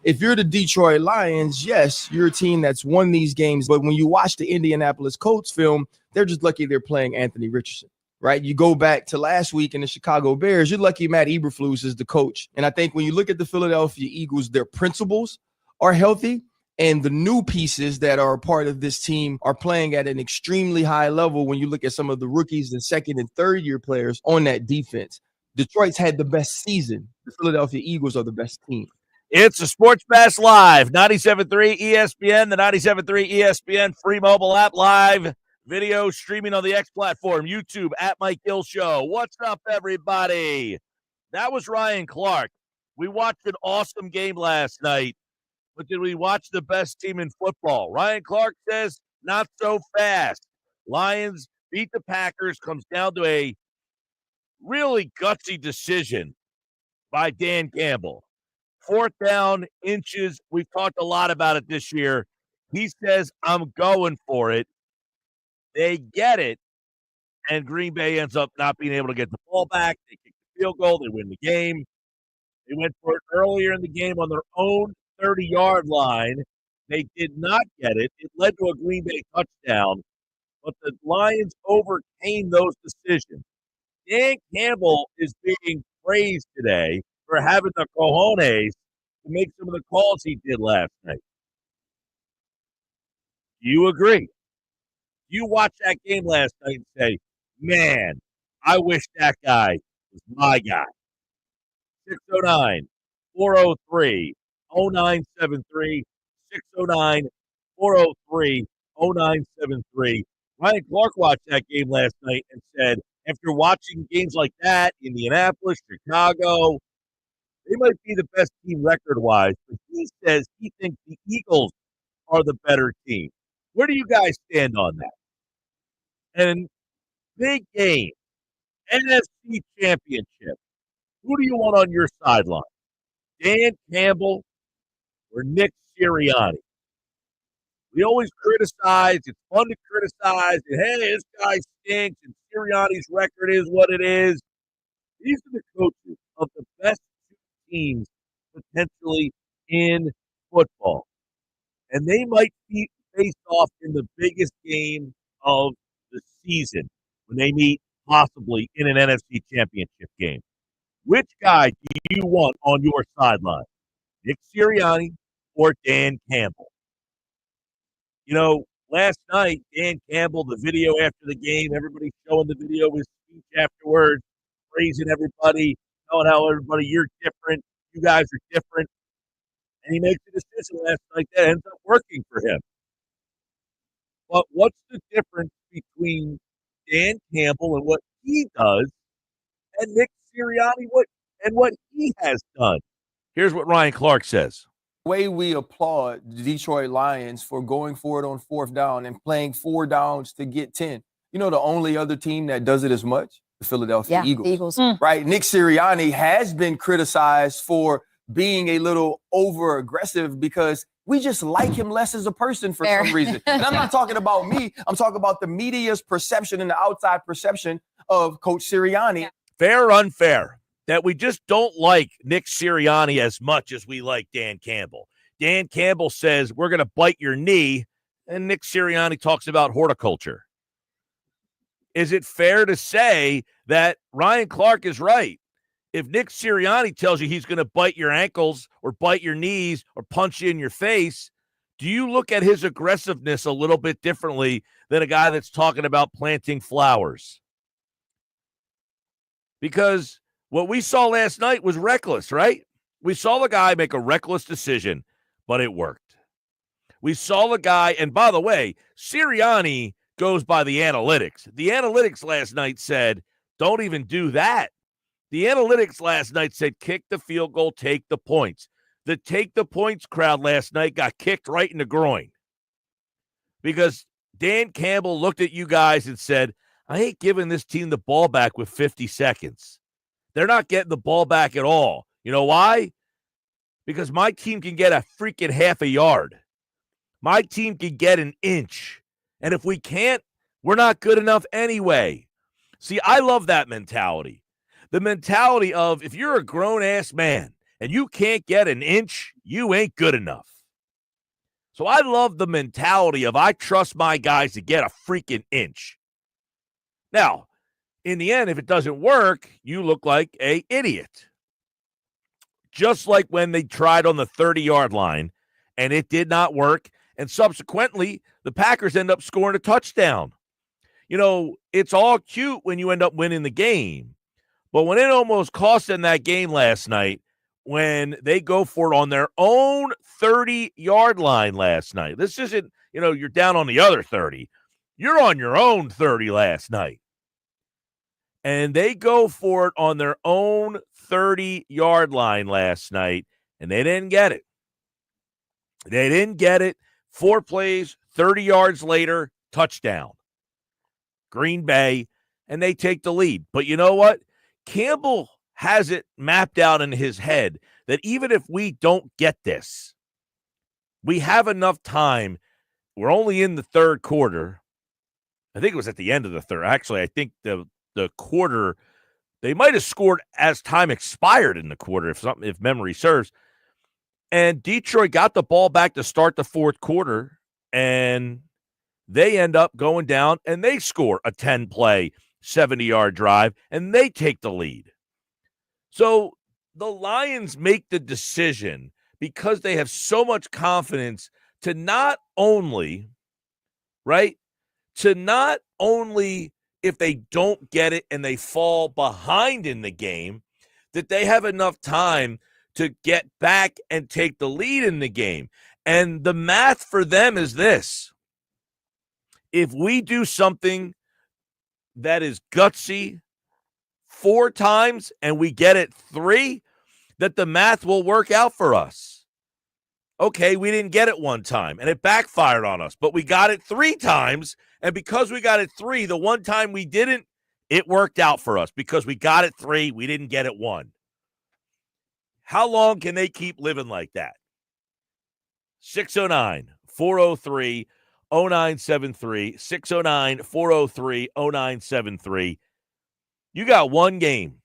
if you're the Detroit Lions, yes, you're a team that's won these games. But when you watch the Indianapolis Colts film, they're just lucky they're playing Anthony Richardson, right? You go back to last week in the Chicago Bears, you're lucky Matt Eberflus is the coach. And I think when you look at the Philadelphia Eagles, their principles are healthy. And the new pieces that are a part of this team are playing at an extremely high level when you look at some of the rookies and second and third year players on that defense. Detroit's had the best season. The Philadelphia Eagles are the best team. It's a Sports Bash Live, 97.3 ESPN, the 97.3 ESPN free mobile app, live video streaming on the X platform, YouTube, at Mike Gill Show. What's up, everybody? That was Ryan Clark. We watched an awesome game last night, but did we watch the best team in football? Ryan Clark says, not so fast. Lions beat the Packers, comes down to a really gutsy decision by Dan Campbell. 4th down, inches. We've talked a lot about it this year. He says, I'm going for it. They get it, and Green Bay ends up not being able to get the ball back. They kick the field goal. They win the game. They went for it earlier in the game on their own 30-yard line. They did not get it. It led to a Green Bay touchdown, but the Lions overcame those decisions. Dan Campbell is being praised today for having the cojones to make some of the calls he did last night. Do you agree? You watch that game last night and say, man, I wish that guy was my guy. 609-403-0973, 609-403-0973. Ryan Clark watched that game last night and said, after watching games like that, Indianapolis, Chicago, they might be the best team record-wise, but he says he thinks the Eagles are the better team. Where do you guys stand on that? And big game, NFC Championship. Who do you want on your sideline? Dan Campbell or Nick Sirianni? We always criticize. It's fun to criticize. And, hey, this guy stinks, and Sirianni's record is what it is. These are the coaches of the best teams potentially in football. And they might be faced off in the biggest game of the season when they meet possibly in an NFC Championship game. Which guy do you want on your sideline? Nick Sirianni or Dan Campbell? You know, last night, Dan Campbell, the video after the game, everybody showing the video of his speech afterwards, praising everybody, telling how everybody, you're different, you guys are different. And he makes a decision last night that ends up working for him. But what's the difference between Dan Campbell and what he does and Nick Sirianni what he has done? Here's what Ryan Clark says. The way we applaud the Detroit Lions for going for it on 4th down and playing 4 downs to get 10. You know the only other team that does it as much? The Philadelphia Eagles. Right? Nick Sirianni has been criticized for being a little over-aggressive because we just like him less as a person for some reason. And I'm not talking about me. I'm talking about the media's perception and the outside perception of Coach Sirianni. Yeah. Fair or unfair? That we just don't like Nick Sirianni as much as we like Dan Campbell. Dan Campbell says, we're going to bite your knee, and Nick Sirianni talks about horticulture. Is it fair to say that Ryan Clark is right? If Nick Sirianni tells you he's going to bite your ankles or bite your knees or punch you in your face, do you look at his aggressiveness a little bit differently than a guy that's talking about planting flowers? Because what we saw last night was reckless, right? We saw the guy make a reckless decision, but it worked. We saw the guy, and by the way, Sirianni goes by the analytics. The analytics last night said, don't even do that. The analytics last night said, kick the field goal, take the points. The take the points crowd last night got kicked right in the groin because Dan Campbell looked at you guys and said, I ain't giving this team the ball back with 50 seconds. They're not getting the ball back at all. You know why? Because my team can get a freaking half a yard. My team can get an inch. And if we can't, we're not good enough anyway. See, I love that mentality. The mentality of if you're a grown-ass man and you can't get an inch, you ain't good enough. So I love the mentality of I trust my guys to get a freaking inch. Now, in the end, if it doesn't work, you look like an idiot. Just like when they tried on the 30-yard line and it did not work, and subsequently the Packers end up scoring a touchdown. It's all cute when you end up winning the game, but when it almost cost them that game last night, when they go for it on their own 30-yard line last night. This isn't, you're down on the other 30. You're on your own 30 last night. And they go for it on their own 30-yard line last night, and they didn't get it. They didn't get it. 4 plays, 30 yards later, touchdown. Green Bay, and they take the lead. But you know what? Campbell has it mapped out in his head that even if we don't get this, we have enough time. We're only in the third quarter. I think it was at the end of the third. Actually, I think the quarter, they might have scored as time expired in the quarter, if memory serves. And Detroit got the ball back to start the fourth quarter, and they end up going down, and they score a 10-play, 70-yard drive, and they take the lead. So the Lions make the decision because they have so much confidence to not only, if they don't get it and they fall behind in the game, that they have enough time to get back and take the lead in the game. And the math for them is this. If we do something that is gutsy 4 times and we get it 3, that the math will work out for us. Okay, we didn't get it 1 time and it backfired on us, but we got it 3 times. And because we got it 3, the 1 time we didn't, it worked out for us because we got it 3, we didn't get it 1. How long can they keep living like that? 609-403-0973, 609-403-0973. You got 1 game,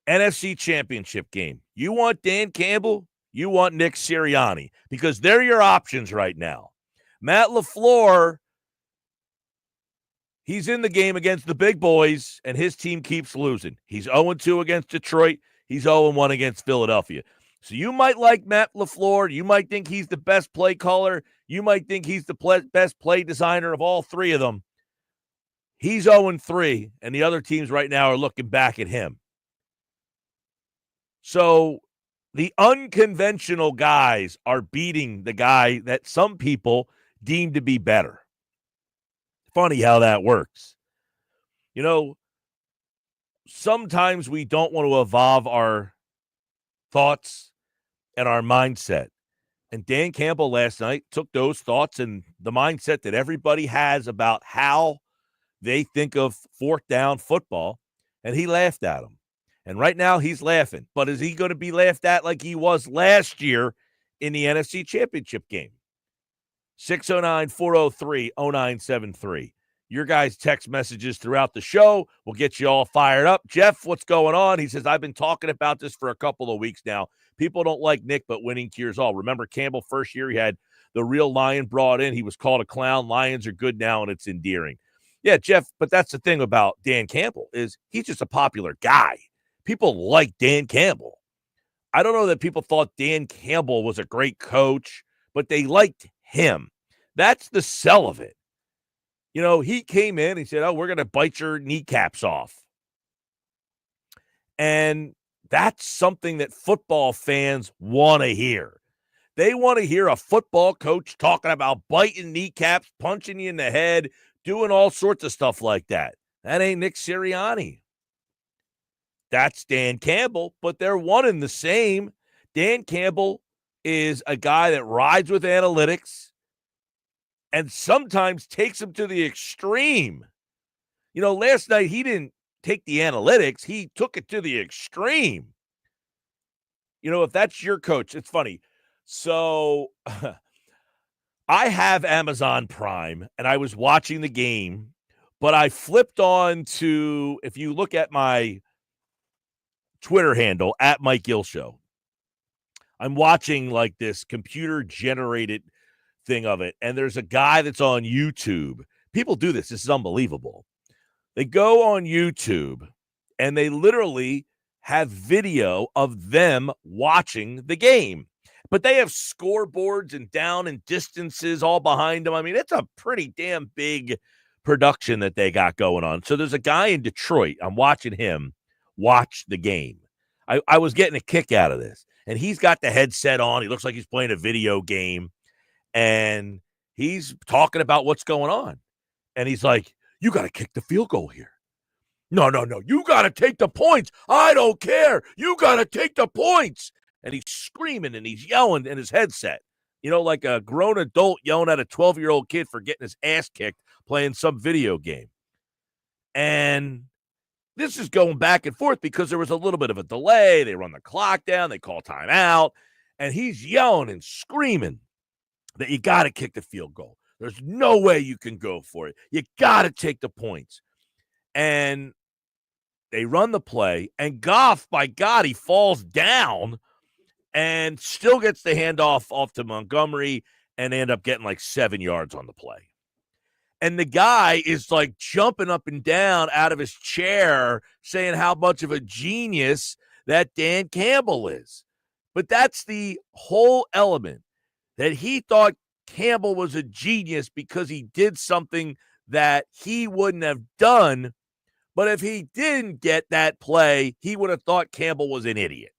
NFC Championship game. You want Dan Campbell, you want Nick Sirianni, because they're your options right now. Matt LaFleur, he's in the game against the big boys, and his team keeps losing. He's 0-2 against Detroit. He's 0-1 against Philadelphia. So you might like Matt LaFleur. You might think he's the best play caller. You might think he's the best play designer of all 3 of them. He's 0-3, and the other teams right now are looking back at him. So the unconventional guys are beating the guy that some people deem to be better. Funny how that works. Sometimes we don't want to evolve our thoughts and our mindset. And Dan Campbell last night took those thoughts and the mindset that everybody has about how they think of 4th down football, and he laughed at them. And right now he's laughing. But is he going to be laughed at like he was last year in the NFC Championship game? 609-403-0973. Your guys' text messages throughout the show will get you all fired up. Jeff, what's going on? He says, I've been talking about this for a couple of weeks now. People don't like Nick, but winning cures all. Remember Campbell, first year he had the real lion brought in. He was called a clown. Lions are good now, and it's endearing. Yeah, Jeff, but that's the thing about Dan Campbell is he's just a popular guy. People like Dan Campbell. I don't know that people thought Dan Campbell was a great coach, but they liked him. That's the sell of it. He came in, he said, we're going to bite your kneecaps off. And that's something that football fans want to hear. They want to hear a football coach talking about biting kneecaps, punching you in the head, doing all sorts of stuff like that. That ain't Nick Sirianni. That's Dan Campbell, but they're one and the same. Dan Campbell is a guy that rides with analytics and sometimes takes him to the extreme. Last night he didn't take the analytics. He took it to the extreme. If that's your coach, it's funny. So I have Amazon Prime, and I was watching the game, but I flipped on to, if you look at my Twitter handle, at Mike Gill Show, I'm watching like this computer generated thing of it, and there's a guy that's on YouTube. People do this. This is unbelievable. They go on YouTube and they literally have video of them watching the game. But they have scoreboards and down and distances all behind them. I mean, it's a pretty damn big production that they got going on. So there's a guy in Detroit. I'm watching him watch the game. I was getting a kick out of this. And he's got the headset on. He looks like he's playing a video game. And he's talking about what's going on. And he's like, you got to kick the field goal here. No. You got to take the points. I don't care. You got to take the points. And he's screaming and he's yelling in his headset. You know, like a grown adult yelling at a 12-year-old kid for getting his ass kicked playing some video game. And this is going back and forth because there was a little bit of a delay. They run the clock down. They call timeout. And he's yelling and screaming that you got to kick the field goal. There's no way you can go for it. You got to take the points. And they run the play. And Goff, by God, he falls down and still gets the handoff off to Montgomery and end up getting like 7 yards on the play. And the guy is like jumping up and down out of his chair saying how much of a genius that Dan Campbell is. But that's the whole element, that he thought Campbell was a genius because he did something that he wouldn't have done. But if he didn't get that play, he would have thought Campbell was an idiot.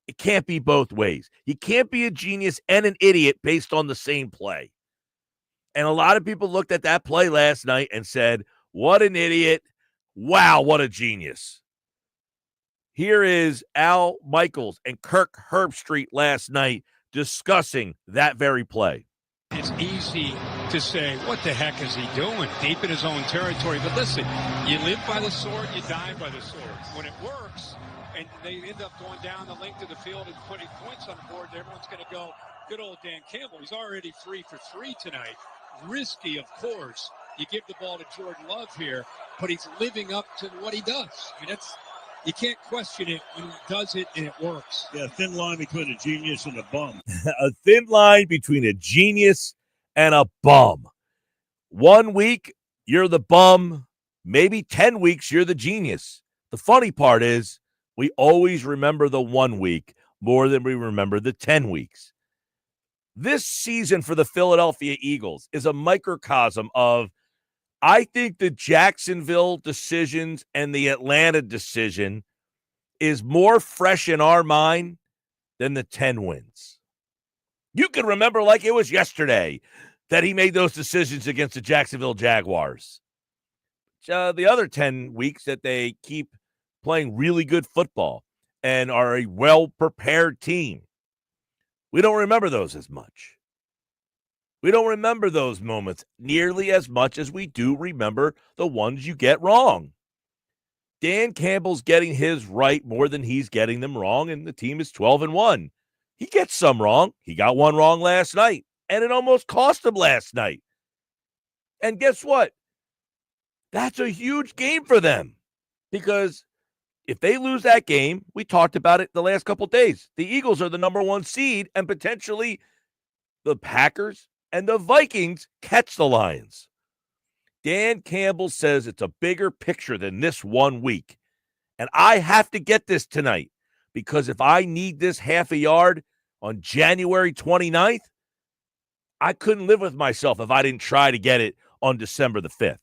It can't be both ways. You can't be a genius and an idiot based on the same play. And a lot of people looked at that play last night and said, what an idiot. Wow, what a genius. Here is Al Michaels and Kirk Herbstreit last night discussing that very play. It's easy to say, what the heck is he doing deep in his own territory? But listen, you live by the sword, you die by the sword. When it works and they end up going down the length of the field and putting points on the board, everyone's going to go, good old Dan Campbell. He's already 3 for 3 tonight. Risky, of course. You give the ball to Jordan Love here, but he's living up to what he does. I mean, you can't question it when he does it and it works. Yeah, thin line between a genius and a bum. A thin line between a genius and a bum. 1 week, you're the bum. Maybe 10 weeks, you're the genius. The funny part is we always remember the 1 week more than we remember the 10 weeks. This season for the Philadelphia Eagles is a microcosm of, I think, the Jacksonville decisions and the Atlanta decision is more fresh in our mind than the 10 wins. You can remember like it was yesterday that he made those decisions against the Jacksonville Jaguars. The other 10 weeks that they keep playing really good football and are a well-prepared team. We don't remember those as much. We don't remember those moments nearly as much as we do remember the ones you get wrong. Dan Campbell's getting his right more than he's getting them wrong, and the team is 12-1. He gets some wrong. He got one wrong last night, and it almost cost him last night. And guess what? That's a huge game for them because if they lose that game, we talked about it the last couple of days. The Eagles are the number 1 seed, and potentially the Packers and the Vikings catch the Lions. Dan Campbell says it's a bigger picture than this 1 week. And I have to get this tonight because if I need this half a yard on January 29th, I couldn't live with myself if I didn't try to get it on December the 5th.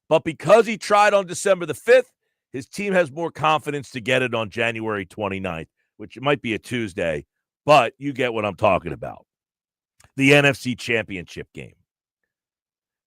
But because he tried on December the 5th, his team has more confidence to get it on January 29th, which might be a Tuesday, but you get what I'm talking about. The NFC Championship game.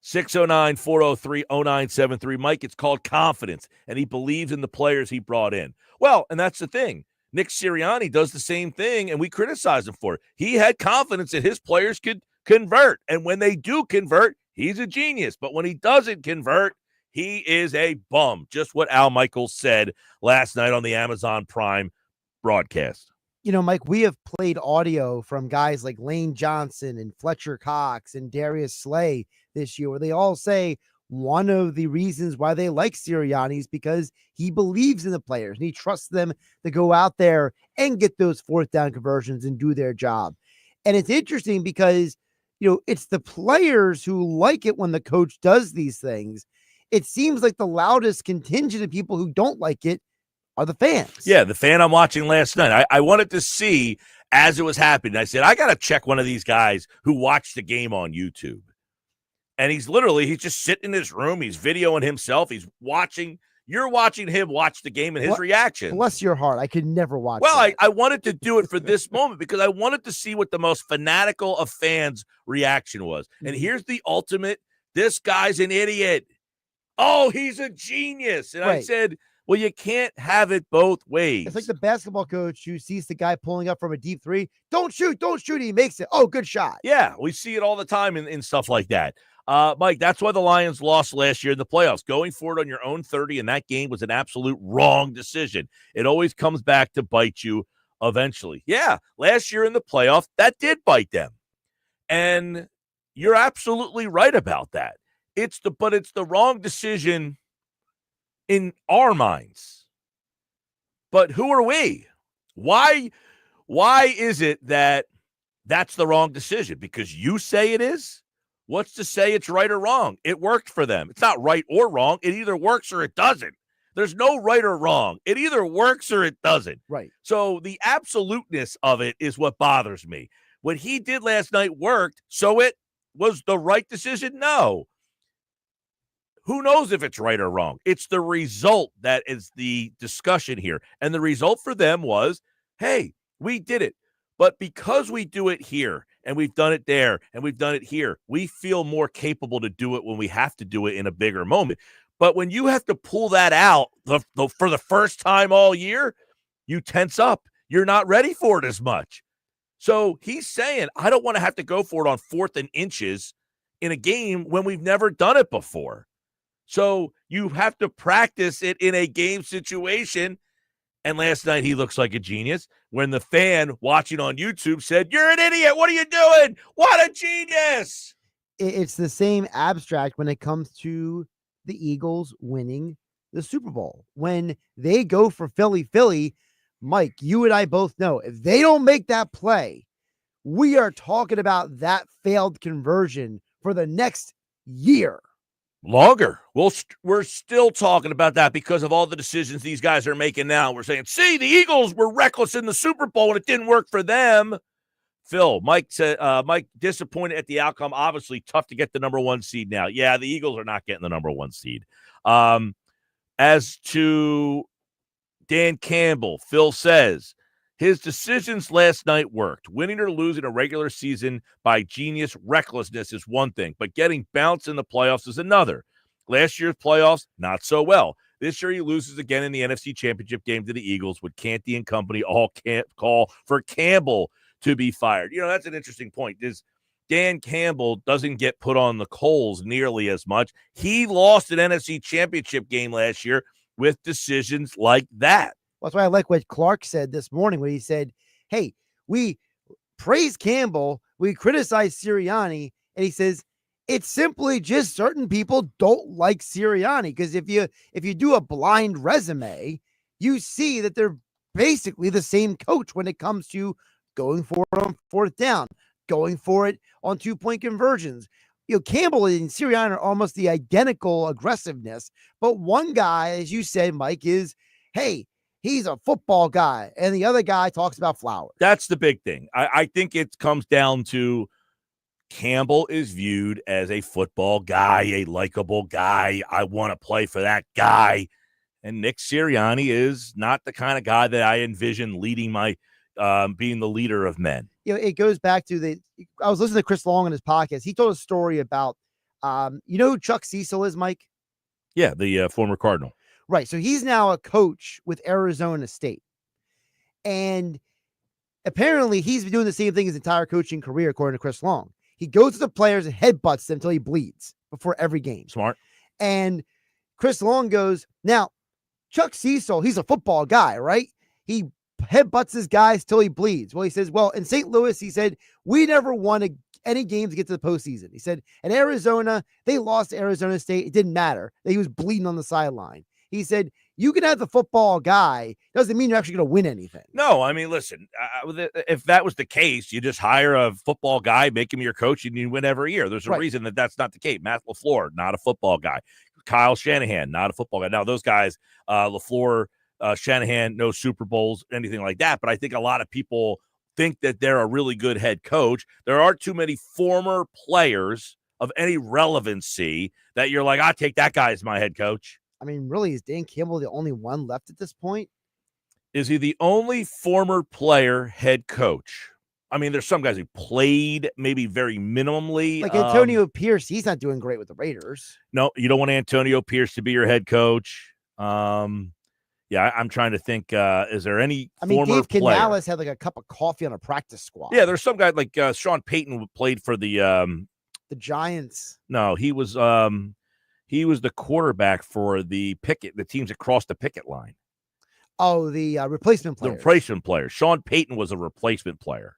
609-403-0973. Mike, it's called confidence, and he believes in the players he brought in. Well, and that's the thing. Nick Sirianni does the same thing, and we criticize him for it. He had confidence that his players could convert, and when they do convert, he's a genius. But when he doesn't convert, he is a bum. Just what Al Michaels said last night on the Amazon Prime broadcast. You know, Mike, we have played audio from guys like Lane Johnson and Fletcher Cox and Darius Slay this year where they all say, one of the reasons why they like Sirianni is because he believes in the players and he trusts them to go out there and get those fourth down conversions and do their job. And it's interesting because, it's the players who like it when the coach does these things. It seems like the loudest contingent of people who don't like it are the fans. Yeah, the fan I'm watching last night. I wanted to see as it was happening. I said, I got to check one of these guys who watched the game on YouTube. And he's just sitting in his room. He's videoing himself. You're watching him watch the game and his reaction. Bless your heart. I could never watch Well, that. I wanted to do it for this moment because I wanted to see what the most fanatical of fans' reaction was. And here's the ultimate, this guy's an idiot. Oh, he's a genius. And I said, well, you can't have it both ways. It's like the basketball coach who sees the guy pulling up from a deep three. Don't shoot. He makes it. Oh, good shot. Yeah, we see it all the time in stuff like that. Mike, that's why the Lions lost last year in the playoffs. Going for it on your own 30 in that game was an absolute wrong decision. It always comes back to bite you eventually. Yeah, last year in the playoff, that did bite them. And you're absolutely right about that. But it's the wrong decision in our minds. But who are we? Why is it that that's the wrong decision? Because you say it is? What's to say it's right or wrong? It worked for them. It's not right or wrong. It either works or it doesn't. There's no right or wrong. It either works or it doesn't. Right. So the absoluteness of it is what bothers me. What he did last night worked, so it was the right decision? No. Who knows if it's right or wrong? It's the result that is the discussion here. And the result for them was, hey, we did it. But because we do it here and we've done it there and we've done it here, we feel more capable to do it when we have to do it in a bigger moment. But when you have to pull that out for the first time all year, you tense up. You're not ready for it as much. So he's saying, I don't want to have to go for it on 4th and inches in a game when we've never done it before. So you have to practice it in a game situation. And last night he looks like a genius when the fan watching on YouTube said, you're an idiot. What are you doing? What a genius. It's the same abstract when it comes to the Eagles winning the Super Bowl. When they go for Philly, Mike, you and I both know if they don't make that play, we are talking about that failed conversion for the next year. Longer. We're still talking about that because of all the decisions these guys are making now. We're saying, see, the Eagles were reckless in the Super Bowl and it didn't work for them. Phil, Mike said, Mike disappointed at the outcome. Obviously, tough to get the number 1 seed now. Yeah, the Eagles are not getting the number 1 seed. As to Dan Campbell, Phil says, his decisions last night worked. Winning or losing a regular season by genius recklessness is one thing, but getting bounced in the playoffs is another. Last year's playoffs, not so well. This year he loses again in the NFC Championship game to the Eagles with Canty and company all can't call for Campbell to be fired. That's an interesting point. Dan Campbell doesn't get put on the coals nearly as much. He lost an NFC Championship game last year with decisions like that. That's why I like what Clark said this morning when he said, hey, we praise Campbell, we criticize Sirianni, and he says, it's simply just certain people don't like Sirianni. Because if you do a blind resume, you see that they're basically the same coach when it comes to going for it on 4th down, going for it on 2-point conversions. Campbell and Sirianni are almost the identical aggressiveness. But one guy, as you said, Mike, is, hey, he's a football guy, and the other guy talks about flowers. That's the big thing. I think it comes down to Campbell is viewed as a football guy, a likable guy. I want to play for that guy. And Nick Sirianni is not the kind of guy that I envision leading my being the leader of men. It goes back to I was listening to Chris Long on his podcast. He told a story about, who Chuck Cecil is, Mike? Yeah, the former Cardinal. Right. So he's now a coach with Arizona State. And apparently he's been doing the same thing his entire coaching career, according to Chris Long. He goes to the players and headbutts them until he bleeds before every game. Smart. And Chris Long goes, now, Chuck Cecil, he's a football guy, right? He headbutts his guys till he bleeds. Well, he says, well, in St. Louis, he said, we never won any game to get to the postseason. He said, at Arizona, they lost to Arizona State. It didn't matter. He was bleeding on the sideline. He said, you can have the football guy. Doesn't mean you're actually going to win anything. No, I mean, listen, if that was the case, you just hire a football guy, make him your coach, and you win every year. There's a reason that that's not the case. Matt LaFleur, not a football guy. Kyle Shanahan, not a football guy. Now, those guys, LaFleur, Shanahan, no Super Bowls, anything like that. But I think a lot of people think that they're a really good head coach. There aren't too many former players of any relevancy that you're like, I'll take that guy as my head coach. I mean, really, is Dan Campbell the only one left at this point? Is he the only former player head coach? I mean, there's some guys who played maybe very minimally. Like Antonio Pierce, he's not doing great with the Raiders. No, you don't want Antonio Pierce to be your head coach. Yeah, I'm trying to think. Is there any former Dave player? Canales had like a cup of coffee on a practice squad. Yeah, there's some guy like Sean Payton who played for the Giants. No, he was the quarterback for the teams that crossed the picket line. Oh, the replacement player. The replacement player. Sean Payton was a replacement player.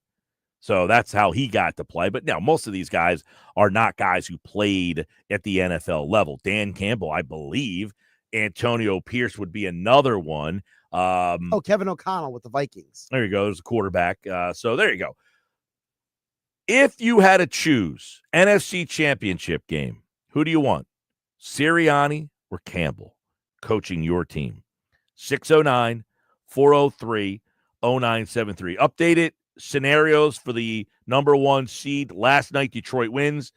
So that's how he got to play. But now most of these guys are not guys who played at the NFL level. Dan Campbell, I believe. Antonio Pierce would be another one. Kevin O'Connell with the Vikings. There you go. There's a quarterback. So there you go. If you had to choose NFC Championship game, who do you want? Sirianni or Campbell coaching your team? 609-403-0973. Updated scenarios for the number one seed. Last night, Detroit wins.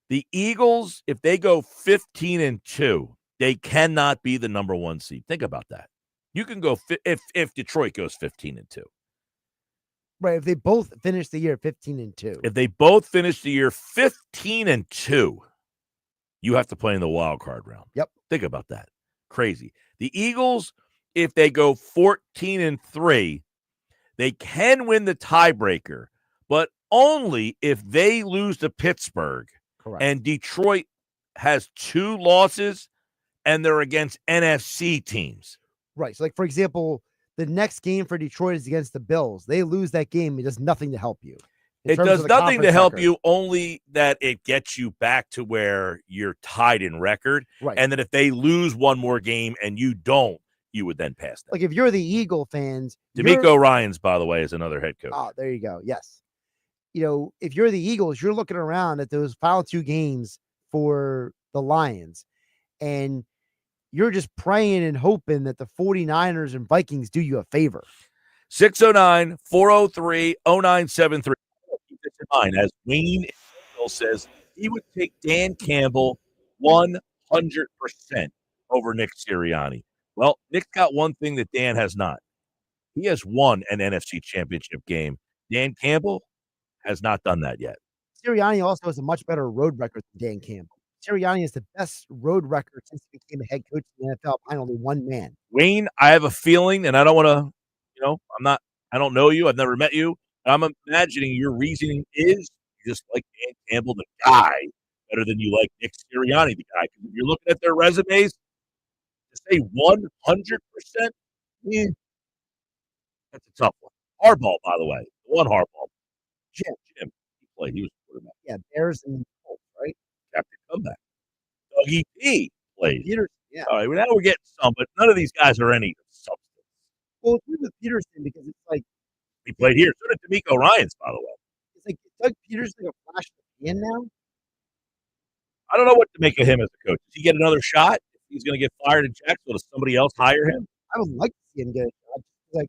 The Eagles, if they go 15-2, they cannot be the number one seed. Think about that. You can go if Detroit goes 15-2. Right. If they both finish the year 15-2. If they both finish the year 15-2, you have to play in the wild card round. Yep. Think about that. Crazy. The Eagles, if they go 14-3, they can win the tiebreaker, but only if they lose to Pittsburgh. Correct. And Detroit has 2 losses, and they're against NFC teams. Right. So, like, for example, the next game for Detroit is against the Bills. They lose that game. It does nothing to help you. It does nothing to help you, only that it gets you back to where you're tied in record. Right. And that if they lose one more game and you don't, you would then pass them. Like if you're the Eagle fans. D'Amico Ryans, by the way, is another head coach. Oh, there you go. Yes. You know, if you're the Eagles, you're looking around at those final 2 games for the Lions, and you're just praying and hoping that the 49ers and Vikings do you a favor. 609-403-0973. Keep this in mind, as Wayne says, he would take Dan Campbell 100% over Nick Sirianni. Well, Nick's got one thing that Dan has not. He has won an NFC championship game. Dan Campbell has not done that yet. Sirianni also has a much better road record than Dan Campbell. Sirianni has the best road record since he became a head coach in the NFL behind only one man. Wayne, I have a feeling, and I don't want to, I don't know you. I've never met you. I'm imagining your reasoning is you just like Dan Campbell, the guy, better than you like Nick Sirianni, the guy. Because if you're looking at their resumes, to say 100%, that's a tough one. Harbaugh, by the way. One Harbaugh. Jim. He played. He was quarterback. Yeah, Bears and Colts, right? Captain Comeback. Dougie P played. Peterson, yeah. All right, well, now we're getting some, but none of these guys are any substance. Well, it's with Peterson because it's like he played here. So did D'Amico Ryans, by the way. It's like Doug Peterson like a flash in the pan now. I don't know what to make of him as a coach. Does he get another shot? If he's going to get fired in Jacksonville, does somebody else hire him? I would like to see him get a shot. Like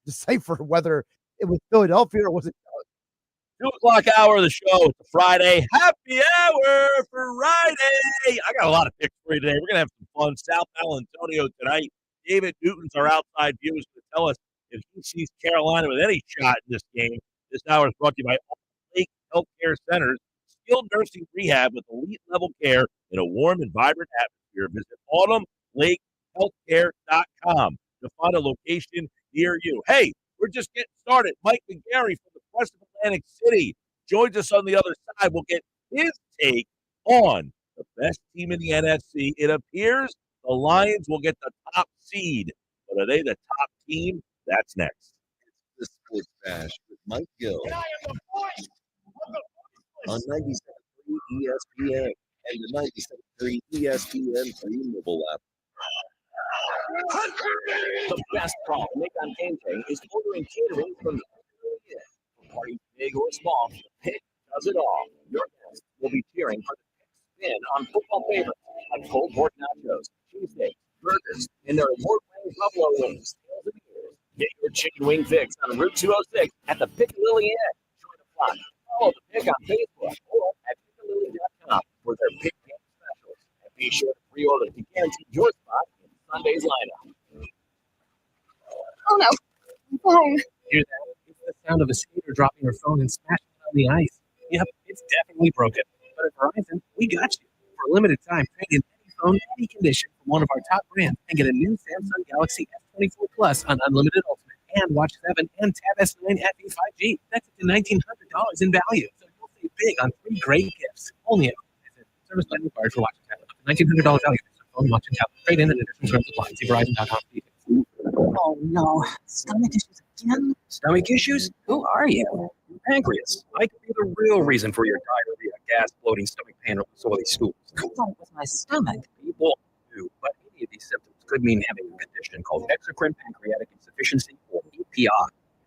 decipher whether it was Philadelphia or was it 2 o'clock hour of the show. It's a Friday. Happy hour for Friday. I got a lot of picks for you today. We're going to have some fun. South Antonio tonight. David Newton's our outside view is going to tell us if he sees Carolina with any shot in this game. This hour is brought to you by All Lake Healthcare Centers, skilled nursing rehab with elite level care in a warm and vibrant atmosphere. Visit autumnlakehealthcare.com to find a location near you. Hey, we're just getting started. Mike McGarry from the Press of Atlantic City joins us on the other side. We'll get his take on the best team in the NFC. It appears the Lions will get the top seed. But are they the top team? That's next. It's the Sports Bash with Mike Gill. And I am the voice of the on 97.3 ESPN and the 97.3 ESPN free mobile app. The best problem make on game day is ordering catering from the for parties big or small. The Pick does it all. Your guests will be cheering for the Pick spin on football favorites like cold pork nachos, cheesesteaks, burgers, and their award-winning buffalo wings. Get your chicken wing fix on Route 206 at the Piccadilly Inn. Join the flock. Follow the Pick on Facebook or at piccadilly.com for their Pick game specials. And be sure to pre-order to guarantee your spot in Sunday's lineup. Oh no, fire. Hear that? It's the sound of a skater dropping her phone and smashing it on the ice. Yep, it's definitely broken. But at Verizon, we got you. For a limited time, trade in any phone, any condition from one of our top brands and get a new Samsung Galaxy S24 Plus on Unlimited Ultimate and Watch 7 and Tab S9 FE 5G. That's up to $1,900 in value. So you'll save big on 3 great gifts. Only at Verizon. Service plan required for Watch 7. Up to $1,900 value for phone, watch, and tablet. Trade in and additional terms apply. See Verizon.com. Oh no, stomach issues again? Stomach issues? Who are you? Pancreas. I could be the real reason for your diarrhea, gas, bloating, stomach pain, or soily stools. I thought it was my stomach. People do, but any of these symptoms could mean having a condition called exocrine pancreatic insufficiency, or EPI.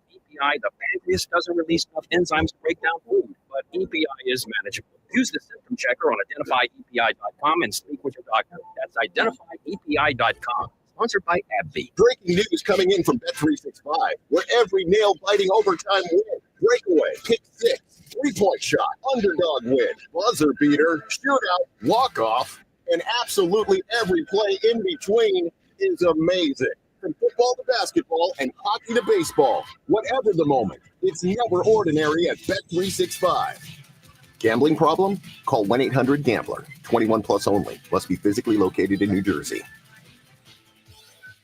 EPI, the pancreas doesn't release enough enzymes to break down food, but EPI is manageable. Use the symptom checker on identifyepi.com and speak with your doctor. That's identifyepi.com. Sponsored by AbbVie. Breaking news coming in from Bet365, where every nail-biting overtime win, breakaway, pick six, three-point shot, underdog win, buzzer beater, shootout, walk-off, and absolutely every play in between is amazing. From football to basketball and hockey to baseball, whatever the moment, it's never ordinary at Bet365. Gambling problem? Call 1-800-GAMBLER. 21 plus only. Must be physically located in New Jersey.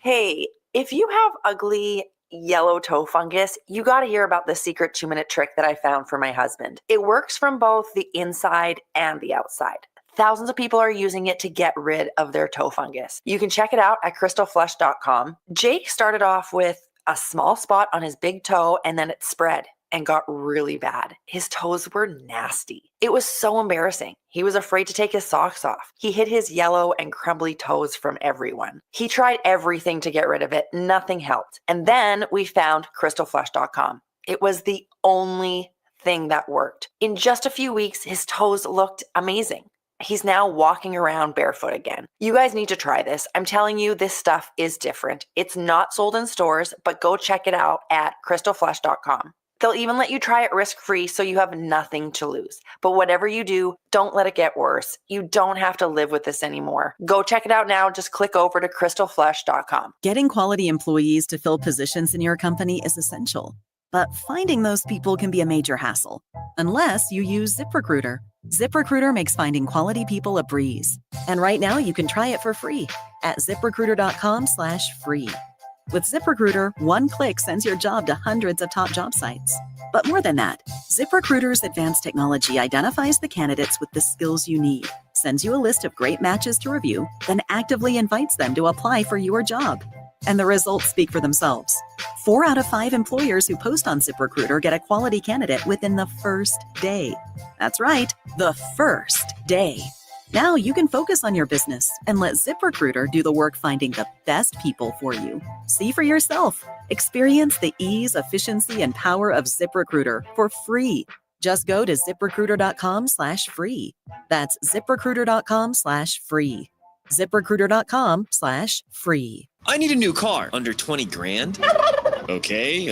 Hey, if you have ugly yellow toe fungus, you got to hear about the secret 2-minute trick that I found for my husband. It works from both the inside and the outside. Thousands of people are using it to get rid of their toe fungus. You can check it out at crystalflush.com. Jake started off with a small spot on his big toe and then it spread and got really bad. His toes were nasty. It was so embarrassing. He was afraid to take his socks off. He hid his yellow and crumbly toes from everyone. He tried everything to get rid of it. Nothing helped. And then we found crystalflush.com. It was the only thing that worked. In just a few weeks, his toes looked amazing. He's now walking around barefoot again. You guys need to try this. I'm telling you, this stuff is different. It's not sold in stores, but go check it out at crystalflush.com. They'll even let you try it risk-free so you have nothing to lose. But whatever you do, don't let it get worse. You don't have to live with this anymore. Go check it out now. Just click over to crystalflush.com. Getting quality employees to fill positions in your company is essential. But finding those people can be a major hassle, unless you use ZipRecruiter. ZipRecruiter makes finding quality people a breeze. And right now you can try it for free at ZipRecruiter.com/free. With ZipRecruiter, one click sends your job to hundreds of top job sites. But more than that, ZipRecruiter's advanced technology identifies the candidates with the skills you need, sends you a list of great matches to review, then actively invites them to apply for your job. And the results speak for themselves. 4 out of 5 employers who post on ZipRecruiter get a quality candidate within the first day. That's right, the first day. Now you can focus on your business and let ZipRecruiter do the work finding the best people for you. See for yourself. Experience the ease, efficiency, and power of ZipRecruiter for free. Just go to ZipRecruiter.com/free. That's ZipRecruiter.com/free. ZipRecruiter.com/free. I need a new car. Under 20 grand? Okay,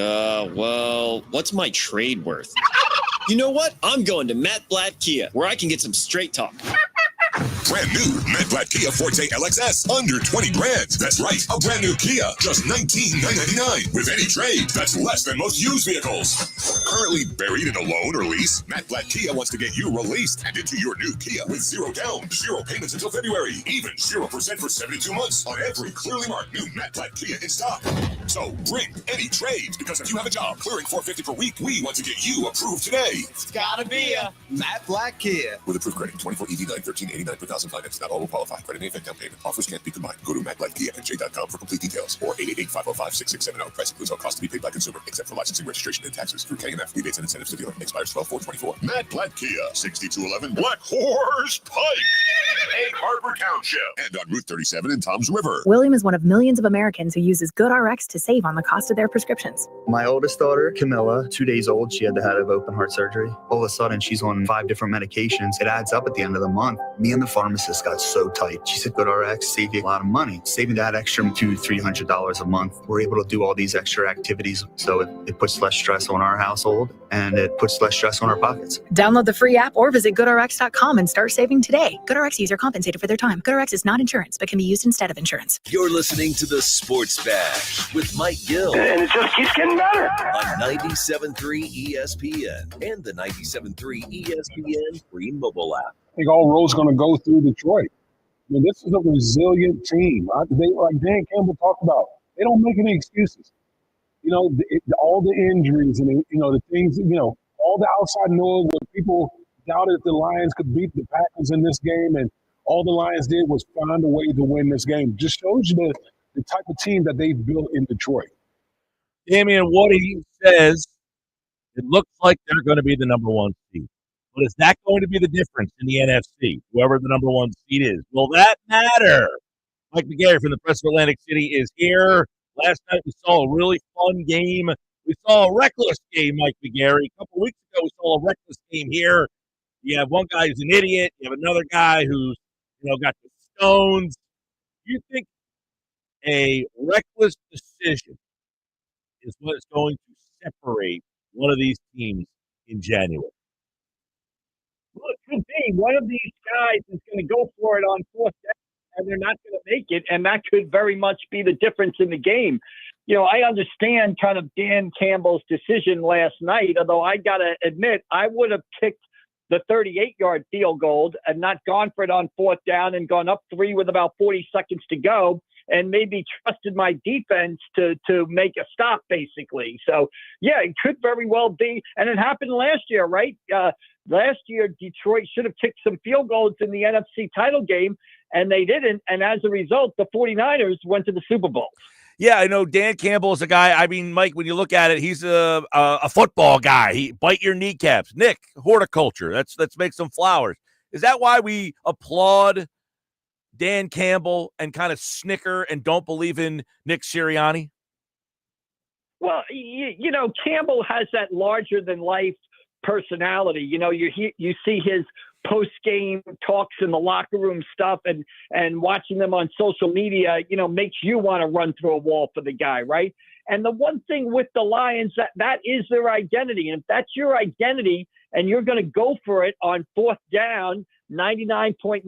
well, what's my trade worth? You know what? I'm going to Matt Blatt Kia, where I can get some straight talk. Brand new Matt Blatt Kia Forte LXS, under 20 grand. That's right, a brand new Kia, just $19,999. With any trade, that's less than most used vehicles. Currently buried in a loan or lease, Matt Blatt Kia wants to get you released and into your new Kia with 0 down, 0 payments until February, even 0% for 72 months on every clearly marked new Matt Blatt Kia in stock. So bring any trade, because if you have a job clearing $450 per week, we want to get you approved today. It's gotta be a Matt Blatt Kia. With approved credit, 24 EV9, $13.89 per housing finance. Not all will qualify. Credit may affect down payment. Offers can't be combined. Go to MacBlackKiaNJ.com for complete details or 888-505-6670. Price includes all costs to be paid by consumer, except for licensing, registration, and taxes through KNF. Rebates and incentives to dealer. Expires 12/4/24. Matt Black Kia, 6211 Black Horse Pike, Egg Harbor Township, and on Route 37 in Toms River. William is one of millions of Americans who uses GoodRx to save on the cost of their prescriptions. My oldest daughter, Camilla, 2 days old, she had to have open heart surgery. All of a sudden, she's on 5 different medications. It adds up at the end of the month. Me and the pharmacist got so tight. She said, GoodRx save you a lot of money. Saving that extra $200-300 a month. We're able to do all these extra activities. So it puts less stress on our household and it puts less stress on our pockets. Download the free app or visit GoodRx.com and start saving today. GoodRx user compensated for their time. GoodRx is not insurance, but can be used instead of insurance. You're listening to the Sports Bash with Mike Gill. And it just keeps getting better. On 97.3 ESPN and the 97.3 ESPN free mobile app. I think all roads going to go through Detroit. I mean, this is a resilient team. They, like Dan Campbell talked about, they don't make any excuses. You know, all the injuries and, you know, the things, you know, all the outside noise where people doubted the Lions could beat the Packers in this game, and all the Lions did was find a way to win this game. Just shows you the type of team that they've built in Detroit. Damian Woody says it looks like they're going to be the number one seed. But is that going to be the difference in the NFC, whoever the number one seed is? Will that matter? Mike McGarry from the Press of Atlantic City is here. Last night we saw a really fun game. We saw a reckless game, Mike McGarry. A couple weeks ago we saw a reckless game here. You have one guy who's an idiot. You have another guy who's, you know, got the stones. Do you think a reckless decision is what is going to separate one of these teams in January? Well, it could be. One of these guys is going to go for it on fourth down, and they're not going to make it, and that could very much be the difference in the game. You know, I understand kind of Dan Campbell's decision last night, although I got to admit, I would have kicked the 38-yard field goal and not gone for it on fourth down and gone up 3 with about 40 seconds to go and maybe trusted my defense to make a stop, basically. So, yeah, it could very well be. And it happened last year, right? Last year, Detroit should have kicked some field goals in the NFC title game, and they didn't. And as a result, the 49ers went to the Super Bowl. Yeah, I know Dan Campbell is a guy. I mean, Mike, when you look at it, he's a football guy. He bite your kneecaps. Nick, horticulture. Let's make some flowers. Is that why we applaud Dan Campbell and kind of snicker and don't believe in Nick Sirianni? Well, you know, Campbell has that larger-than-life personality. You know, you see his post-game talks in the locker room stuff and watching them on social media, you know, makes you want to run through a wall for the guy, right? And the one thing with the Lions, that is their identity. And if that's your identity and you're going to go for it on fourth down 99.9%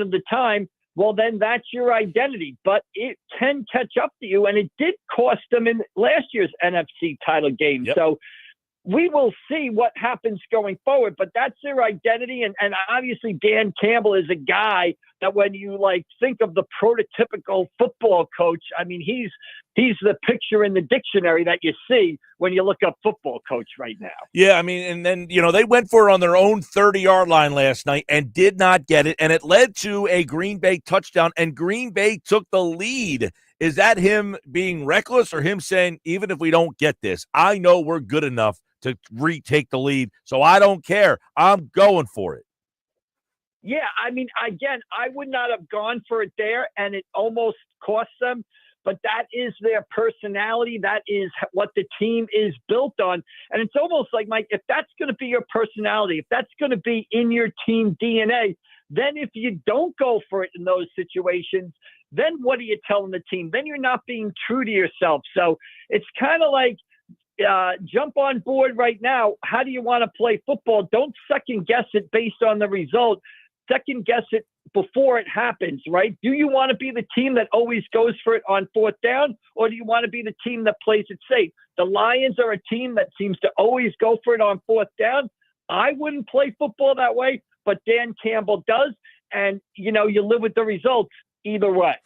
of the time, well, then that's your identity. But it can catch up to you, and it did cost them in last year's NFC title game. Yep. So we will see what happens going forward, but that's their identity. And obviously Dan Campbell is a guy that when you think of the prototypical football coach, I mean, he's the picture in the dictionary that you see when you look up football coach right now. Yeah. I mean, and then, you know, they went for it on their own 30-yard line last night and did not get it. And it led to a Green Bay touchdown, and Green Bay took the lead. Is that him being reckless or him saying, even if we don't get this, I know we're good enough to retake the lead, so I don't care. I'm going for it. Yeah, I mean, again, I would not have gone for it there, and it almost cost them, but that is their personality. That is what the team is built on. And it's almost like, Mike, if that's going to be your personality, if that's going to be in your team DNA, then if you don't go for it in those situations, then what are you telling the team? Then you're not being true to yourself. So it's kind of like, jump on board right now. How do you want to play football? Don't second guess it based on the result. Second guess it before it happens, right? Do you want to be the team that always goes for it on fourth down, or do you want to be the team that plays it safe? The Lions are a team that seems to always go for it on fourth down. I wouldn't play football that way, but Dan Campbell does. And, you know, you live with the results either way.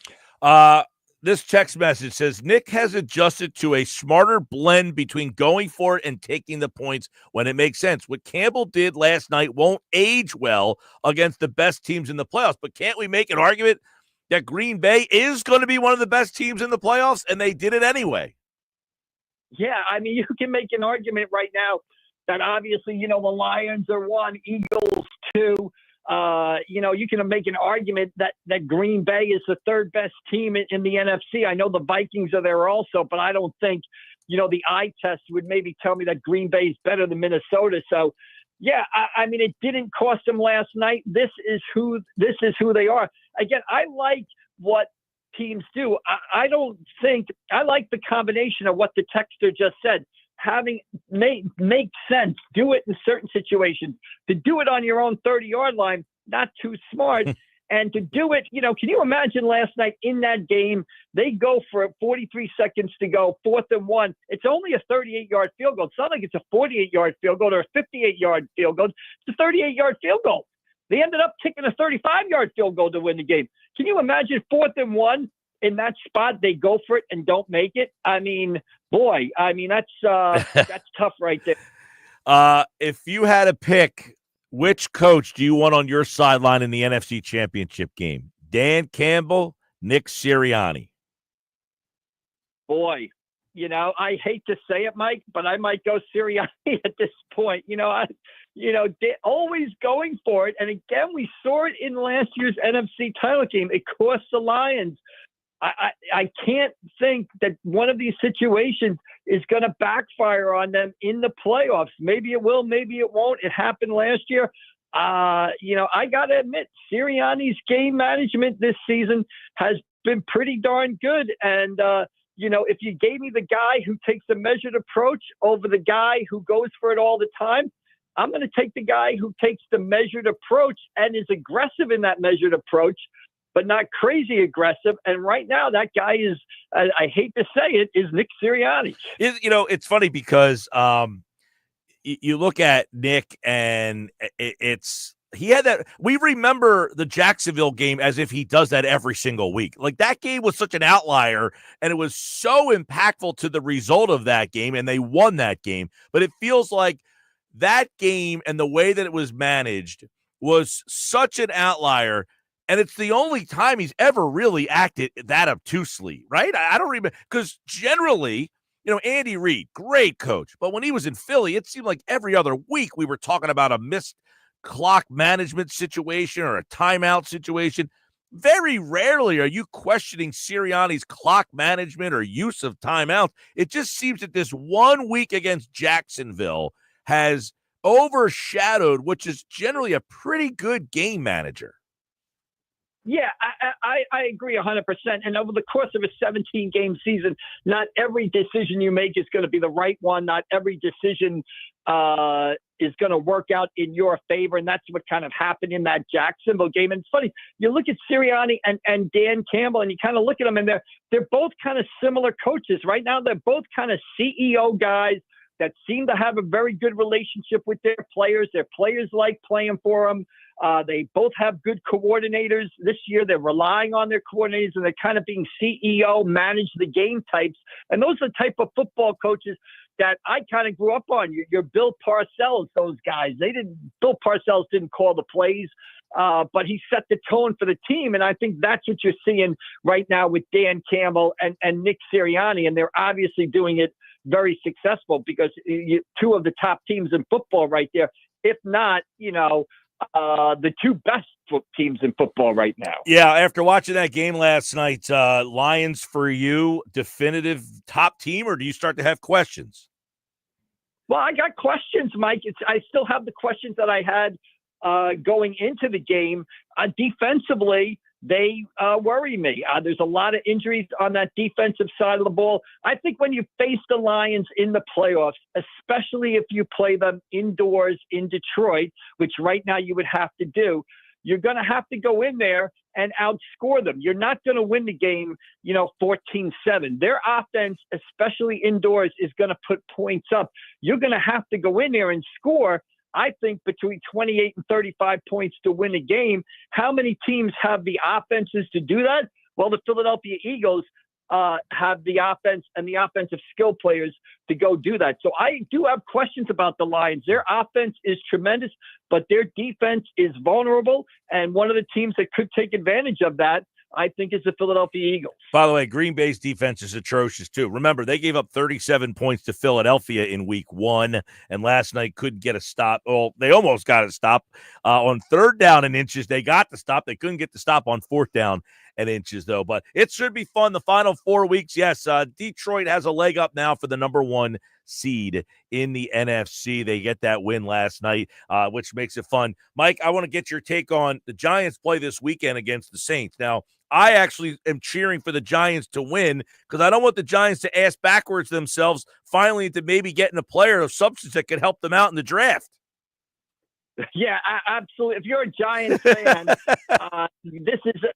this text message says, Nick has adjusted to a smarter blend between going for it and taking the points when it makes sense. What Campbell did last night won't age well against the best teams in the playoffs. But can't we make an argument that Green Bay is going to be one of the best teams in the playoffs, and they did it anyway? Yeah, I mean, you can make an argument right now that obviously, the Lions are 1, Eagles 2. You can make an argument that Green Bay is the third best team in the NFC. I know the Vikings are there also, but I don't think, the eye test would maybe tell me that Green Bay is better than Minnesota. So, yeah, I mean, it didn't cost them last night. This is who they are. Again, I like what teams do. I don't think I like the combination of what the texter just said. Make sense. Do it in certain situations. To do it on your own 30-yard line, not too smart. And to do it, can you imagine last night in that game, they go for 43 seconds to go, 4th and 1. It's only a 38-yard field goal. It's not like it's a 48-yard field goal or a 58-yard field goal. It's a 38-yard field goal. They ended up kicking a 35-yard field goal to win the game. Can you imagine 4th and 1 in that spot? They go for it and don't make it. I mean, boy, that's tough right there. If you had to pick, which coach do you want on your sideline in the NFC Championship game? Dan Campbell, Nick Sirianni. Boy, I hate to say it, Mike, but I might go Sirianni at this point. They're always going for it. And again, we saw it in last year's NFC title game. It cost the Lions. I can't think that one of these situations is going to backfire on them in the playoffs. Maybe it will, maybe it won't. It happened last year. I got to admit, Sirianni's game management this season has been pretty darn good. And, if you gave me the guy who takes a measured approach over the guy who goes for it all the time, I'm going to take the guy who takes the measured approach and is aggressive in that measured approach, but not crazy aggressive. And right now, that guy is, I hate to say it, is Nick Sirianni. It's funny because you look at Nick and he had that. We remember the Jacksonville game as if he does that every single week. Like, that game was such an outlier, and it was so impactful to the result of that game, and they won that game. But it feels like that game and the way that it was managed was such an outlier. And it's the only time he's ever really acted that obtusely, right? I don't remember, because generally, Andy Reid, great coach. But when he was in Philly, it seemed like every other week we were talking about a missed clock management situation or a timeout situation. Very rarely are you questioning Sirianni's clock management or use of timeouts. It just seems that this 1 week against Jacksonville has overshadowed, which is generally a pretty good game manager. Yeah, I agree 100%. And over the course of a 17-game season, not every decision you make is going to be the right one. Not every decision is going to work out in your favor. And that's what kind of happened in that Jacksonville game. And it's funny, you look at Sirianni and Dan Campbell, and you kind of look at them, and they're both kind of similar coaches. Right now, they're both kind of CEO guys that seem to have a very good relationship with their players. Their players like playing for them. They both have good coordinators. This year, they're relying on their coordinators, and they're kind of being CEO, manage the game types. And those are the type of football coaches that I kind of grew up on. Your Bill Parcells, those guys. Bill Parcells didn't call the plays, but he set the tone for the team. And I think that's what you're seeing right now with Dan Campbell and Nick Sirianni. And they're obviously doing it very successful, because two of the top teams in football right there, if not, the two best teams in football right now. Yeah, after watching that game last night, Lions for you, definitive top team, or do you start to have questions? Well, I got questions, Mike. I still have the questions that I had going into the game. Defensively, they worry me. There's a lot of injuries on that defensive side of the ball. I think when you face the Lions in the playoffs, especially if you play them indoors in Detroit, which right now you would have to do, you're going to have to go in there and outscore them. You're not going to win the game, 14-7. Their offense, especially indoors, is going to put points up. You're going to have to go in there and score, I think, between 28 and 35 points to win a game. How many teams have the offenses to do that? Well, the Philadelphia Eagles, have the offense and the offensive skill players to go do that. So I do have questions about the Lions. Their offense is tremendous, but their defense is vulnerable. And one of the teams that could take advantage of that, I think, is the Philadelphia Eagles. By the way, Green Bay's defense is atrocious, too. Remember, they gave up 37 points to Philadelphia in week 1, and last night couldn't get a stop. Well, they almost got a stop. On third down and inches, they got the stop. They couldn't get the stop on fourth down and inches, though. But it should be fun. The final 4 weeks, yes, Detroit has a leg up now for the number 1 seed in the NFC. They get that win last night, which makes it fun. Mike, I want to get your take on the Giants play this weekend against the Saints. Now, I actually am cheering for the Giants to win because I don't want the Giants to ass backwards themselves finally into maybe getting a player of substance that could help them out in the draft. Yeah, absolutely. If you're a Giants fan,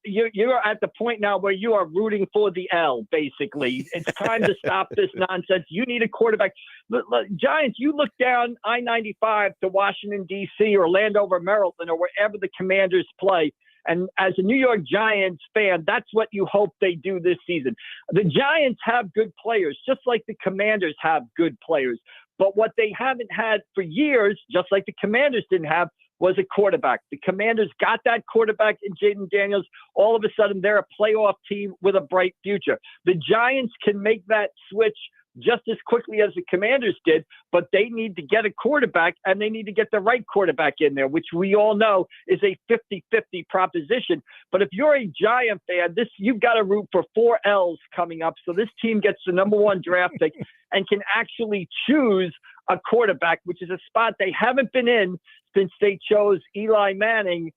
you're at the point now where you are rooting for the L, basically. It's time to stop this nonsense. You need a quarterback. Look, Giants, you look down I-95 to Washington, D.C. or Landover, Maryland, or wherever the Commanders play. And as a New York Giants fan, that's what you hope they do this season. The Giants have good players, just like the Commanders have good players. But what they haven't had for years, just like the Commanders didn't have, was a quarterback. The Commanders got that quarterback in Jaden Daniels. All of a sudden, they're a playoff team with a bright future. The Giants can make that switch just as quickly as the Commanders did, but they need to get a quarterback, and they need to get the right quarterback in there, which we all know is a 50-50 proposition. But if you're a Giant fan, you've got to root for 4 L's coming up. So this team gets the number 1 draft pick and can actually choose a quarterback, which is a spot they haven't been in since they chose Eli Manning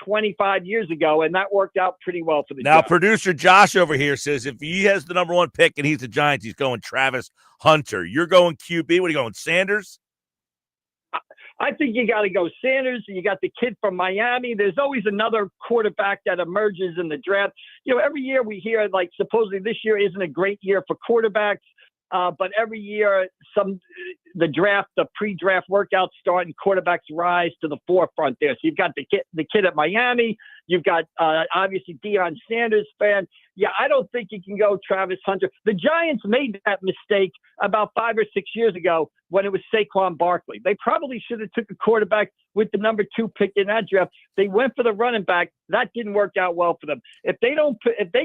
25 years ago, and that worked out pretty well for the Now, Giants. Producer Josh over here says if he has the number 1 pick and he's the Giants, he's going Travis Hunter. You're going QB. What are you going, Sanders? I think you got to go Sanders. You got the kid from Miami. There's always another quarterback that emerges in the draft. Every year we hear, like, supposedly this year isn't a great year for quarterbacks. But every year, the pre-draft workouts start and quarterbacks rise to the forefront there. So you've got the kid at Miami. You've got, obviously, Deion Sanders fan. Yeah, I don't think you can go Travis Hunter. The Giants made that mistake about 5 or 6 years ago when it was Saquon Barkley. They probably should have took a quarterback with the number 2 pick in that draft. They went for the running back. That didn't work out well for them. If they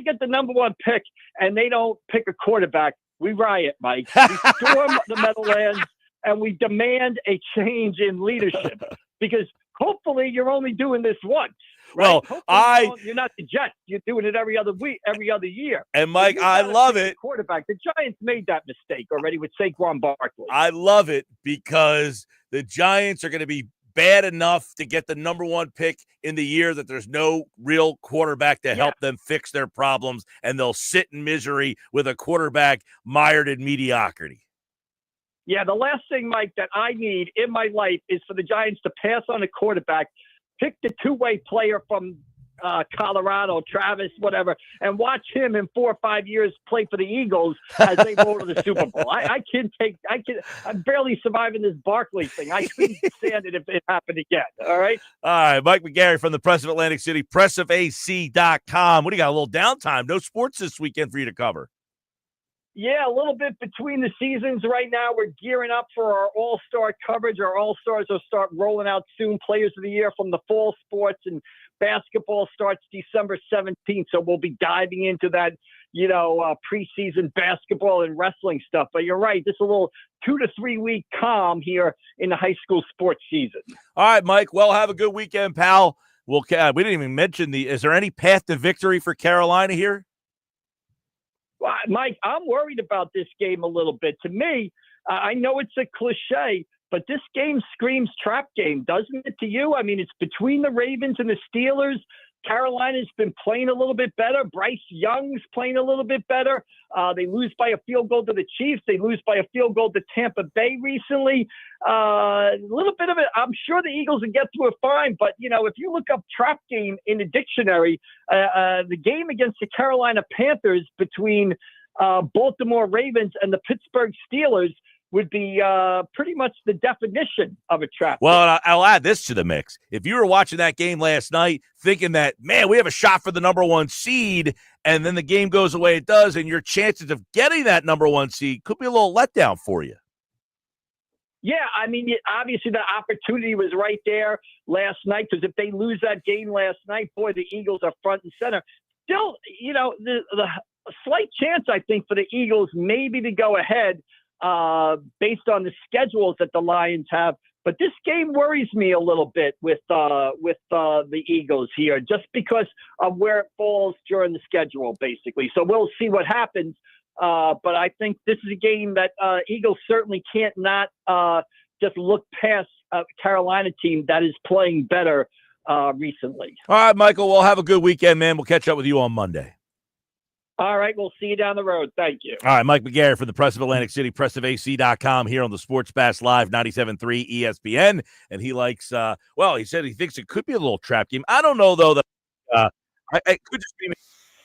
get the number 1 pick and they don't pick a quarterback, we riot, Mike. We storm the Meadowlands, and we demand a change in leadership because hopefully you're only doing this once. Right? Well, you're not the Jets. You're doing it every other week, every other year. And Mike, I love it. Quarterback. The Giants made that mistake already with Saquon Barkley. I love it because the Giants are going to be bad enough to get the number 1 pick in the year that there's no real quarterback to help them fix their problems, and they'll sit in misery with a quarterback mired in mediocrity. Yeah, the last thing, Mike, that I need in my life is for the Giants to pass on a quarterback, pick the two-way player from Colorado, Travis, whatever, and watch him in 4 or 5 years play for the Eagles as they roll to the Super Bowl. I'm barely surviving this Barkley thing. I couldn't stand it if it happened again. All right. All right. Mike McGarry from the Press of Atlantic City, pressofac.com. What do you got? A little downtime. No sports this weekend for you to cover. Yeah, a little bit between the seasons right now. We're gearing up for our all-star coverage. Our all-stars will start rolling out soon. Players of the year from the fall sports, and basketball starts December 17th. So we'll be diving into that, preseason basketball and wrestling stuff. But you're right. This is a little 2 to 3 week calm here in the high school sports season. All right, Mike. Well, have a good weekend, pal. We didn't even mention is there any path to victory for Carolina here? Well, Mike, I'm worried about this game a little bit. To me, I know it's a cliche, but this game screams trap game, doesn't it to you? I mean, it's between the Ravens and the Steelers. Carolina's been playing a little bit better. Bryce Young's playing a little bit better. They lose by a field goal to the Chiefs. They lose by a field goal to Tampa Bay recently. A little bit of it. I'm sure the Eagles will get through it fine. But, if you look up trap game in the dictionary, the game against the Carolina Panthers between Baltimore Ravens and the Pittsburgh Steelers, would be pretty much the definition of a trap. Well, I'll add this to the mix. If you were watching that game last night thinking that, man, we have a shot for the number one seed, and then the game goes the way it does, and your chances of getting that number one seed could be a little letdown for you. Yeah, I mean, obviously the opportunity was right there last night, because if they lose that game last night, boy, the Eagles are front and center. Still, the slight chance, I think, for the Eagles maybe to go ahead based on the schedules that the Lions have. But this game worries me a little bit with the Eagles here, just because of where it falls during the schedule, basically. So we'll see what happens. But I think this is a game that Eagles certainly can't not just look past a Carolina team that is playing better recently. All right, Michael, we'll have a good weekend, man. We'll catch up with you on Monday. All right, we'll see you down the road. Thank you. All right, Mike McGarry from the Press of Atlantic City, pressafac.com here on the Sports Bash Live 97.3 ESPN. And he likes, he said he thinks it could be a little trap game. I don't know, though, that it could just be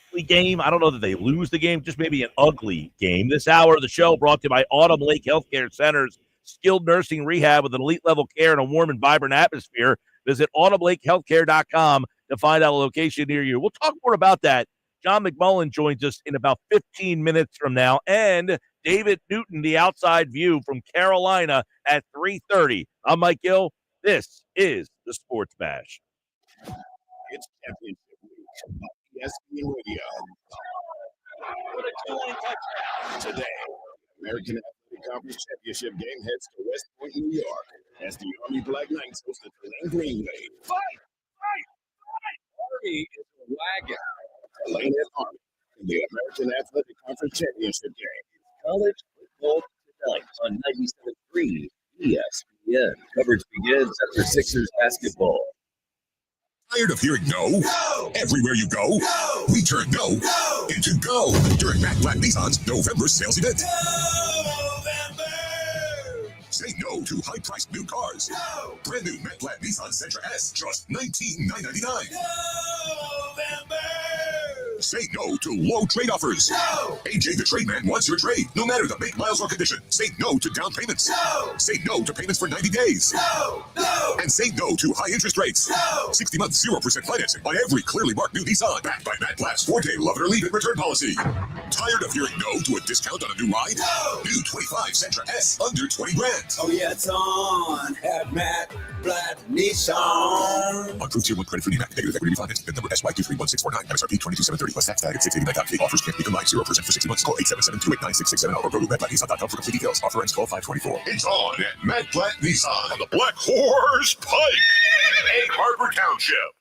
ugly game. I don't know that they lose the game, just maybe an ugly game. This hour of the show brought to you by Autumn Lake Healthcare Centers, skilled nursing rehab with an elite level care and a warm and vibrant atmosphere. Visit autumnlakehealthcare.com to find out a location near you. We'll talk more about that. John McMullen joins us in about 15 minutes from now, and David Newton, the outside view from Carolina at 3:30. I'm Mike Gill. This is the Sports Bash. It's championship week on ESPN Radio. Today, American Athletic Conference Championship game heads to West Point, New York, as the Army Black Knights host the Tulane Greenway. Fight! Army is a wagon. Tulane and Army in the American Athletic Conference Championship game. College football tonight on 97.3 ESPN. Coverage begins after Sixers basketball. Tired of hearing no? No! Everywhere you go, no! We turn no into go during Matt Blatt Nissan's November sales event. Say no to high-priced new cars. No! Brand new Matt Blatt Nissan Sentra S, just $19,999. November! Say no to low trade offers. No! AJ the Trade Man wants your trade, no matter the make, miles, or condition. Say no to down payments. No! Say no to payments for 90 days. No! And say no to high interest rates. No! 60 months, 0% financing on every clearly marked new Nissan. Backed by Matt Blatt's 4-day love it or leave it return policy. Tired of hearing no to a discount on a new ride? No! New 25 Sentra S, under 20 grand. Oh yeah, it's on at Matt Blatt Nissan. Approved Tier 1 credit for NEMAC. Negative equity refinance. Bid number SY231649. MSRP 22,730 plus tax tag at $689.50. Offers can't be combined. 0% for 60 months. Call 877-289-6670 or go to MattBlattNissan.com for complete details. Offer ends 12/5/24. It's on at Matt Blatt Nissan on the Black Horse Pike, Egg Harbor Township.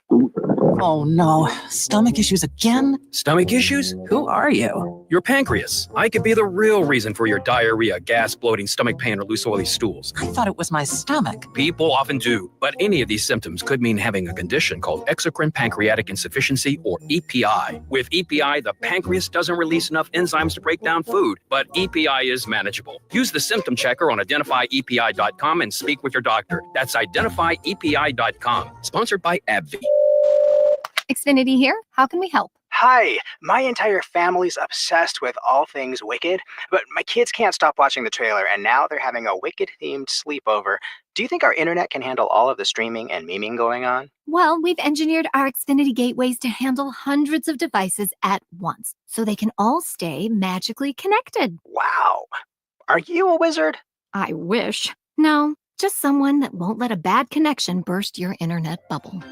Oh no, stomach issues again? Stomach issues? Who are you? Your pancreas. I could be the real reason for your diarrhea, gas, bloating, stomach pain, or loose oily stools. I thought it was my stomach. People often do, but any of these symptoms could mean having a condition called exocrine pancreatic insufficiency, or EPI. With EPI, the pancreas doesn't release enough enzymes to break down food, but EPI is manageable. Use the symptom checker on identifyepi.com and speak with your doctor. That's identifyepi.com. Sponsored by AbbVie. Xfinity here. How can we help? Hi, my entire family's obsessed with all things Wicked, but my kids can't stop watching the trailer, and now they're having a Wicked-themed sleepover. Do you think our internet can handle all of the streaming and memeing going on? Well, we've engineered our Xfinity gateways to handle hundreds of devices at once, so they can all stay magically connected. Wow. Are you a wizard? I wish. No, just someone that won't let a bad connection burst your internet bubble.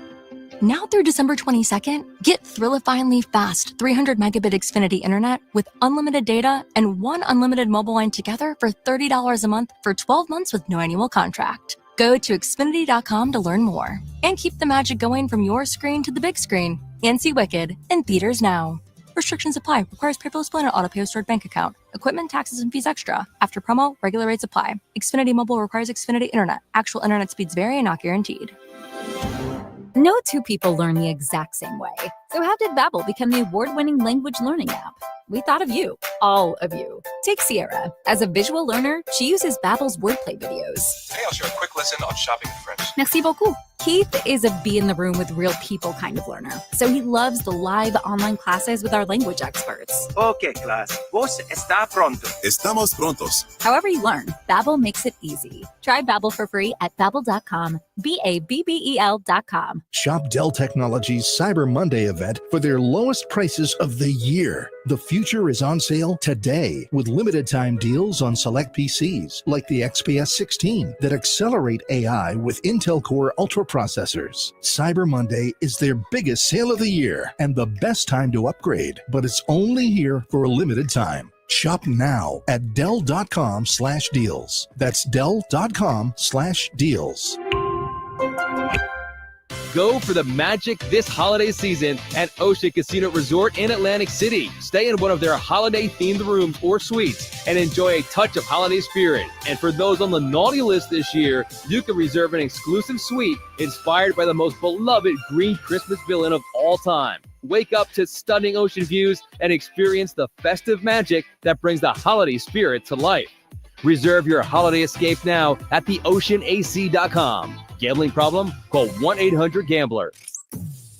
Now through December 22nd, get Thrillifyingly fast 300 megabit Xfinity internet with unlimited data and one unlimited mobile line together for $30 a month for 12 months with no annual contract. Go to Xfinity.com to learn more and keep the magic going from your screen to the big screen and see Wicked in theaters now. Restrictions apply. Requires paperless plan or auto-pay or stored bank account. Equipment, taxes, and fees extra. After promo, regular rates apply. Xfinity Mobile requires Xfinity Internet. Actual internet speeds vary and not guaranteed. No two people learn the exact same way. So how did Babbel become the award-winning language learning app? We thought of you, all of you. Take Sierra. As a visual learner, she uses Babbel's wordplay videos. Today I'll share a quick lesson on shopping in French. Merci beaucoup. Keith is a be in the room with real people kind of learner, so he loves the live online classes with our language experts. Okay, class. ¿Vos está pronto? Estamos prontos. However you learn, Babbel makes it easy. Try Babbel for free at Babbel.com, Babbel.com. Shop Dell Technologies Cyber Monday event for their lowest prices of the year. The future is on sale today with limited time deals on select PCs like the XPS 16 that accelerate AI with Intel Core Ultra processors. Cyber Monday is their biggest sale of the year and the best time to upgrade, but it's only here for a limited time. Shop now at Dell.com/deals. That's Dell.com/deals. Go for the magic this holiday season at Ocean Casino Resort in Atlantic City. Stay in one of their holiday-themed rooms or suites and enjoy a touch of holiday spirit. And for those on the naughty list this year, you can reserve an exclusive suite inspired by the most beloved green Christmas villain of all time. Wake up to stunning ocean views and experience the festive magic that brings the holiday spirit to life. Reserve your holiday escape now at theoceanac.com. Gambling problem? Call 1-800-GAMBLER.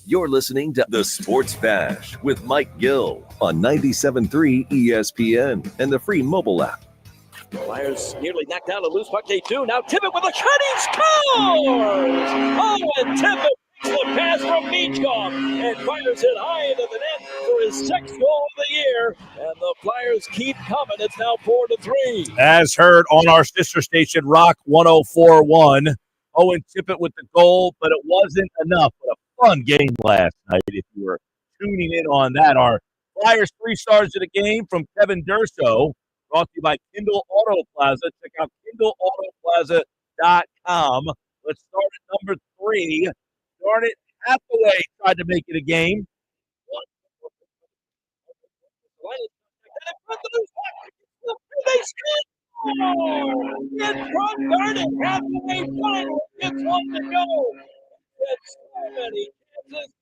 You're listening to The Sports Bash with Mike Gill on 97.3 ESPN and the free mobile app. Flyers nearly knocked down a loose puck. They do. Now Tippett with a cutting scores! Oh, and Tippett makes the pass from Michkov and fires it high into the net for his 6th goal of the year. And the Flyers keep coming. It's now 4-3. As heard on our sister station, Rock 104.1. Owen Tippett with the goal, but it wasn't enough. But a fun game last night if you were tuning in on that. Our Flyers 3 stars of the game from Kevin Durso, brought to you by Kindle Auto Plaza. Check out KindleAutoPlaza.com. Let's start at number 3. Darn it, Hathaway tried to make it a game. They scored! In front, darn it, Hathaway finally gets one to go. Had so many chances.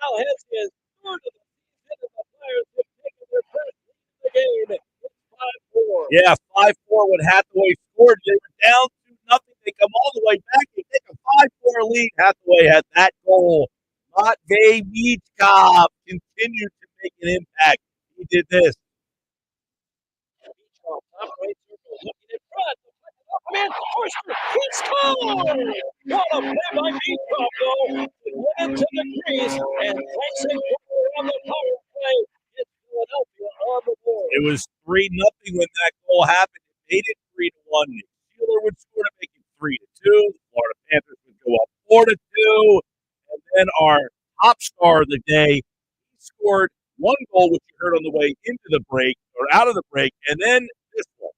Now has his third of the season, and the Flyers have taken their first lead in the game. It's 5-4. Yeah, 5-4 when Hathaway scored. They were down 2-0. They come all the way back. They take a 5-4 lead. Hathaway had that goal. Matvei Michkov continued to make an impact. He did this. Michkov, top right circle, looking in front. Man, Forster, he scored! What a play by Michkov, though. He went into the crease and placing on the power play. It's Philadelphia on the board. It was 3-0 when that goal happened. It made it 3-1. Steeler would score to make it 3-2. The Florida Panthers would go up 4-2. And then our top star of the day, he scored one goal, which you heard on the way into the break, or out of the break, and then this one.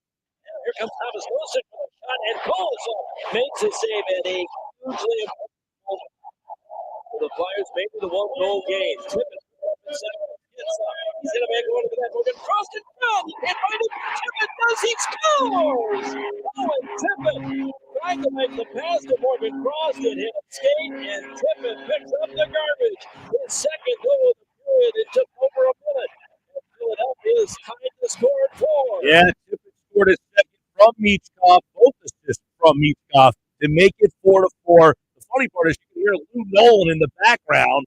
Here comes Thomas Wilson for the shot, and Colson makes a save at a hugely important moment. For the Flyers, maybe the one-goal game. Tippett up in center. Gets up. He's in a man going to the net. Morgan crossed it down. And right into Tippett does. He scores! Oh, and Tippett trying to make the pass to Morgan Cross. It hit a skate, and Tippett picks up the garbage. His second goal of the period. It took over a minute. And Philadelphia is tied to score at 4. Yeah, Tippett scored his second from Michkov, both assists from Michkov to make it 4-4. The funny part is you can hear Lou Nolan in the background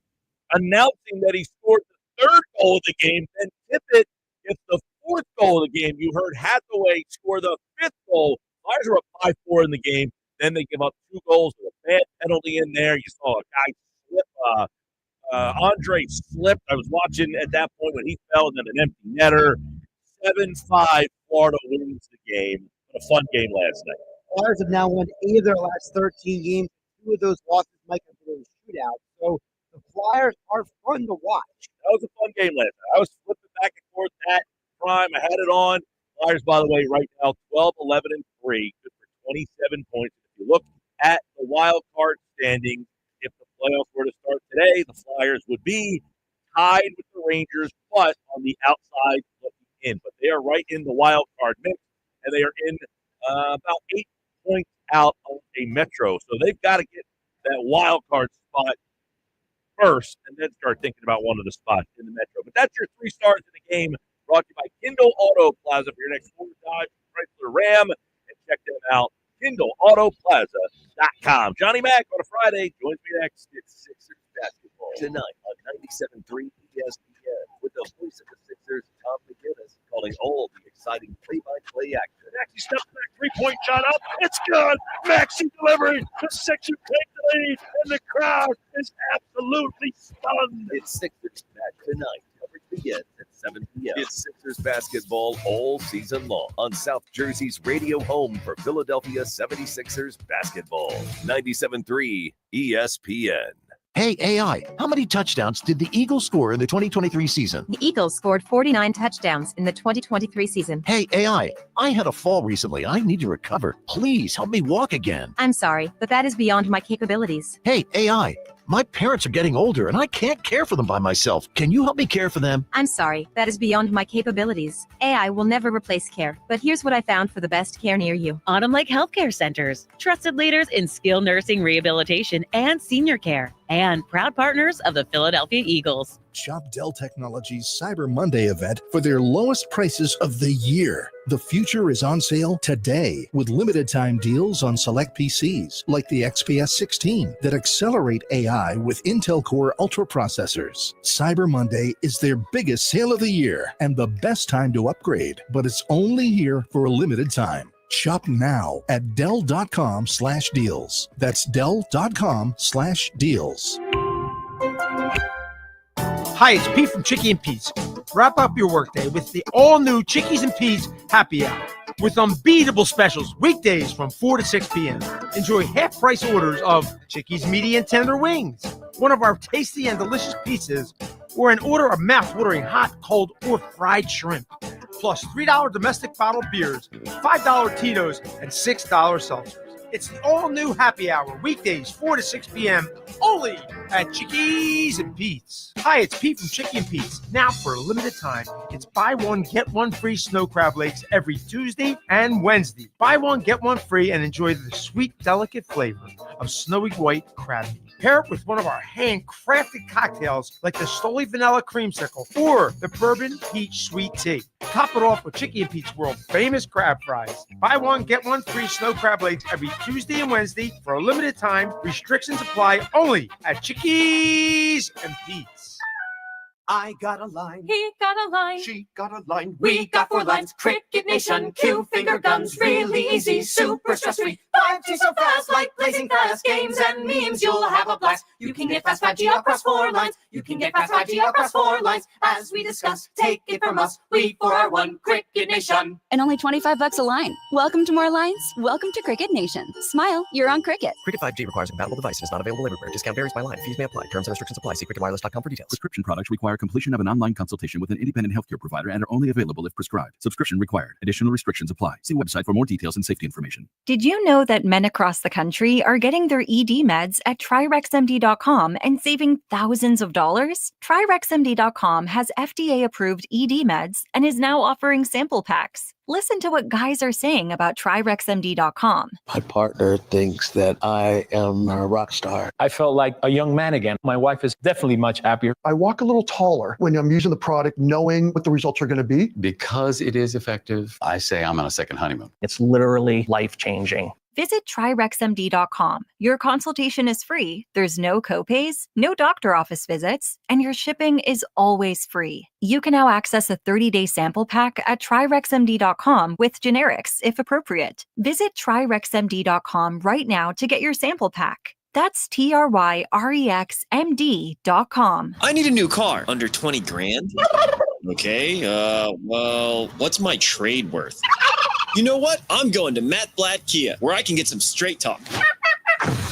announcing that he scored the 3rd goal of the game. Then Tippett gets the 4th goal of the game. You heard Hathaway score the 5th goal. Flyers are up 5-4 in the game. Then they give up 2 goals with a bad penalty in there. You saw a guy slip. Andre slipped. I was watching at that point when he fell, and then an empty netter. 7-5. Florida wins the game. What a fun game last night. Flyers have now won 8 of their last 13 games. 2 of those losses might have been a shootout. So the Flyers are fun to watch. That was a fun game last night. I was flipping back and forth at prime. I had it on. Flyers, by the way, right now 12-11-3, good for 27 points. If you look at the wild card standings, if the playoffs were to start today, the Flyers would be tied with the Rangers, but on the outside looking in. But they are right in the wild card mix, and they are in about 8 points out of a Metro. So they've got to get that wild card spot first and then start thinking about one of the spots in the Metro. But that's your 3 stars in the game, brought to you by Kindle Auto Plaza for your next Ford, Dodge, Chrysler, Ram. And check them out, KindleAutoPlaza.com. Johnny Mac on a Friday joins me next. It's Sixers basketball. Tonight on 97.3 ESPN with the voice of the Sixers, Tom McGinnis, calling all the exciting play-by-play action. Maxey steps back, three-point shot up. It's good. Maxey delivering. The Sixers take the lead, and the crowd is absolutely stunned. It's Sixers back tonight. Coverage begins at 7 p.m. It's Sixers basketball all season long on South Jersey's radio home for Philadelphia 76ers basketball. 97.3 ESPN. Hey, AI, how many touchdowns did the Eagles score in the 2023 season? The Eagles scored 49 touchdowns in the 2023 season. Hey, AI, I had a fall recently. I need to recover. Please help me walk again. I'm sorry, but that is beyond my capabilities. Hey, AI, my parents are getting older and I can't care for them by myself. Can you help me care for them? I'm sorry, that is beyond my capabilities. AI will never replace care, but here's what I found for the best care near you. Autumn Lake Healthcare Centers, trusted leaders in skilled nursing rehabilitation and senior care, and proud partners of the Philadelphia Eagles. Shop Dell Technologies Cyber Monday event for their lowest prices of the year. The future is on sale today with limited time deals on select PCs like the XPS 16 that accelerate AI with Intel Core Ultra processors. Cyber Monday is their biggest sale of the year and the best time to upgrade, but it's only here for a limited time. Shop now at Dell.com/deals. That's Dell.com/deals. Hi, it's Pete from Chickie and Pete's. Wrap up your workday with the all-new Chickies and Pete's Happy Hour with unbeatable specials weekdays from 4 to 6 p.m. Enjoy half-price orders of Chickies medium tender wings, one of our tasty and delicious pizzas, or an order of mouth-watering hot, cold, or fried shrimp. Plus $3 domestic bottled beers, $5 Tito's, and $6 seltzers. It's the all-new Happy Hour, weekdays 4 to 6 p.m., only at Chickies and Pete's. Hi, it's Pete from Chickie and Pete's. Now, for a limited time, it's buy one, get one free snow crab legs every Tuesday and Wednesday. Buy one, get one free, and enjoy the sweet, delicate flavor of snowy white crab meat. Pair it with one of our handcrafted cocktails like the Stoli Vanilla Creamsicle or the Bourbon Peach Sweet Tea. Top it off with Chickie and Pete's world famous crab fries. Buy one, get one free snow crab legs every Tuesday and Wednesday for a limited time. Restrictions apply only at Chickies and Pete's. I got a line. He got a line. She got a line. We got 4 lines. Cricket Nation, Q finger guns, really easy, super stress-free. 5G so fast, like blazing fast. Games and memes, you'll have a blast. You can get fast 5G across 4 lines. You can get fast 5G across 4 lines. As we discuss, take it from us. We for our one Cricket Nation. And only $25 a line. Welcome to more lines. Welcome to Cricket Nation. Smile, you're on Cricket. Cricket 5G requires a compatible device and is not available everywhere. Discount varies by line. Fees may apply. Terms and restrictions apply. See cricketwireless.com for details. Prescription products require completion of an online consultation with an independent healthcare provider and are only available if prescribed. Subscription required. Additional restrictions apply. See website for more details and safety information. Did you know that men across the country are getting their ED meds at TriRexMD.com and saving thousands of dollars? TriRexMD.com has FDA-approved ED meds and is now offering sample packs. Listen to what guys are saying about TriRexMD.com. My partner thinks that I am a rock star. I felt like a young man again. My wife is definitely much happier. I walk a little taller when I'm using the product, knowing what the results are going to be. Because it is effective, I say I'm on a second honeymoon. It's literally life-changing. Visit TriRexMD.com. Your consultation is free. There's no copays, no doctor office visits, and your shipping is always free. You can now access a 30-day sample pack at TriRexMD.com with generics, if appropriate. Visit TriRexMD.com right now to get your sample pack. That's TriRexMD.com. I need a new car. Under 20 grand? Okay, well, what's my trade worth? You know what? I'm going to Matt Blatt Kia, where I can get some straight talk.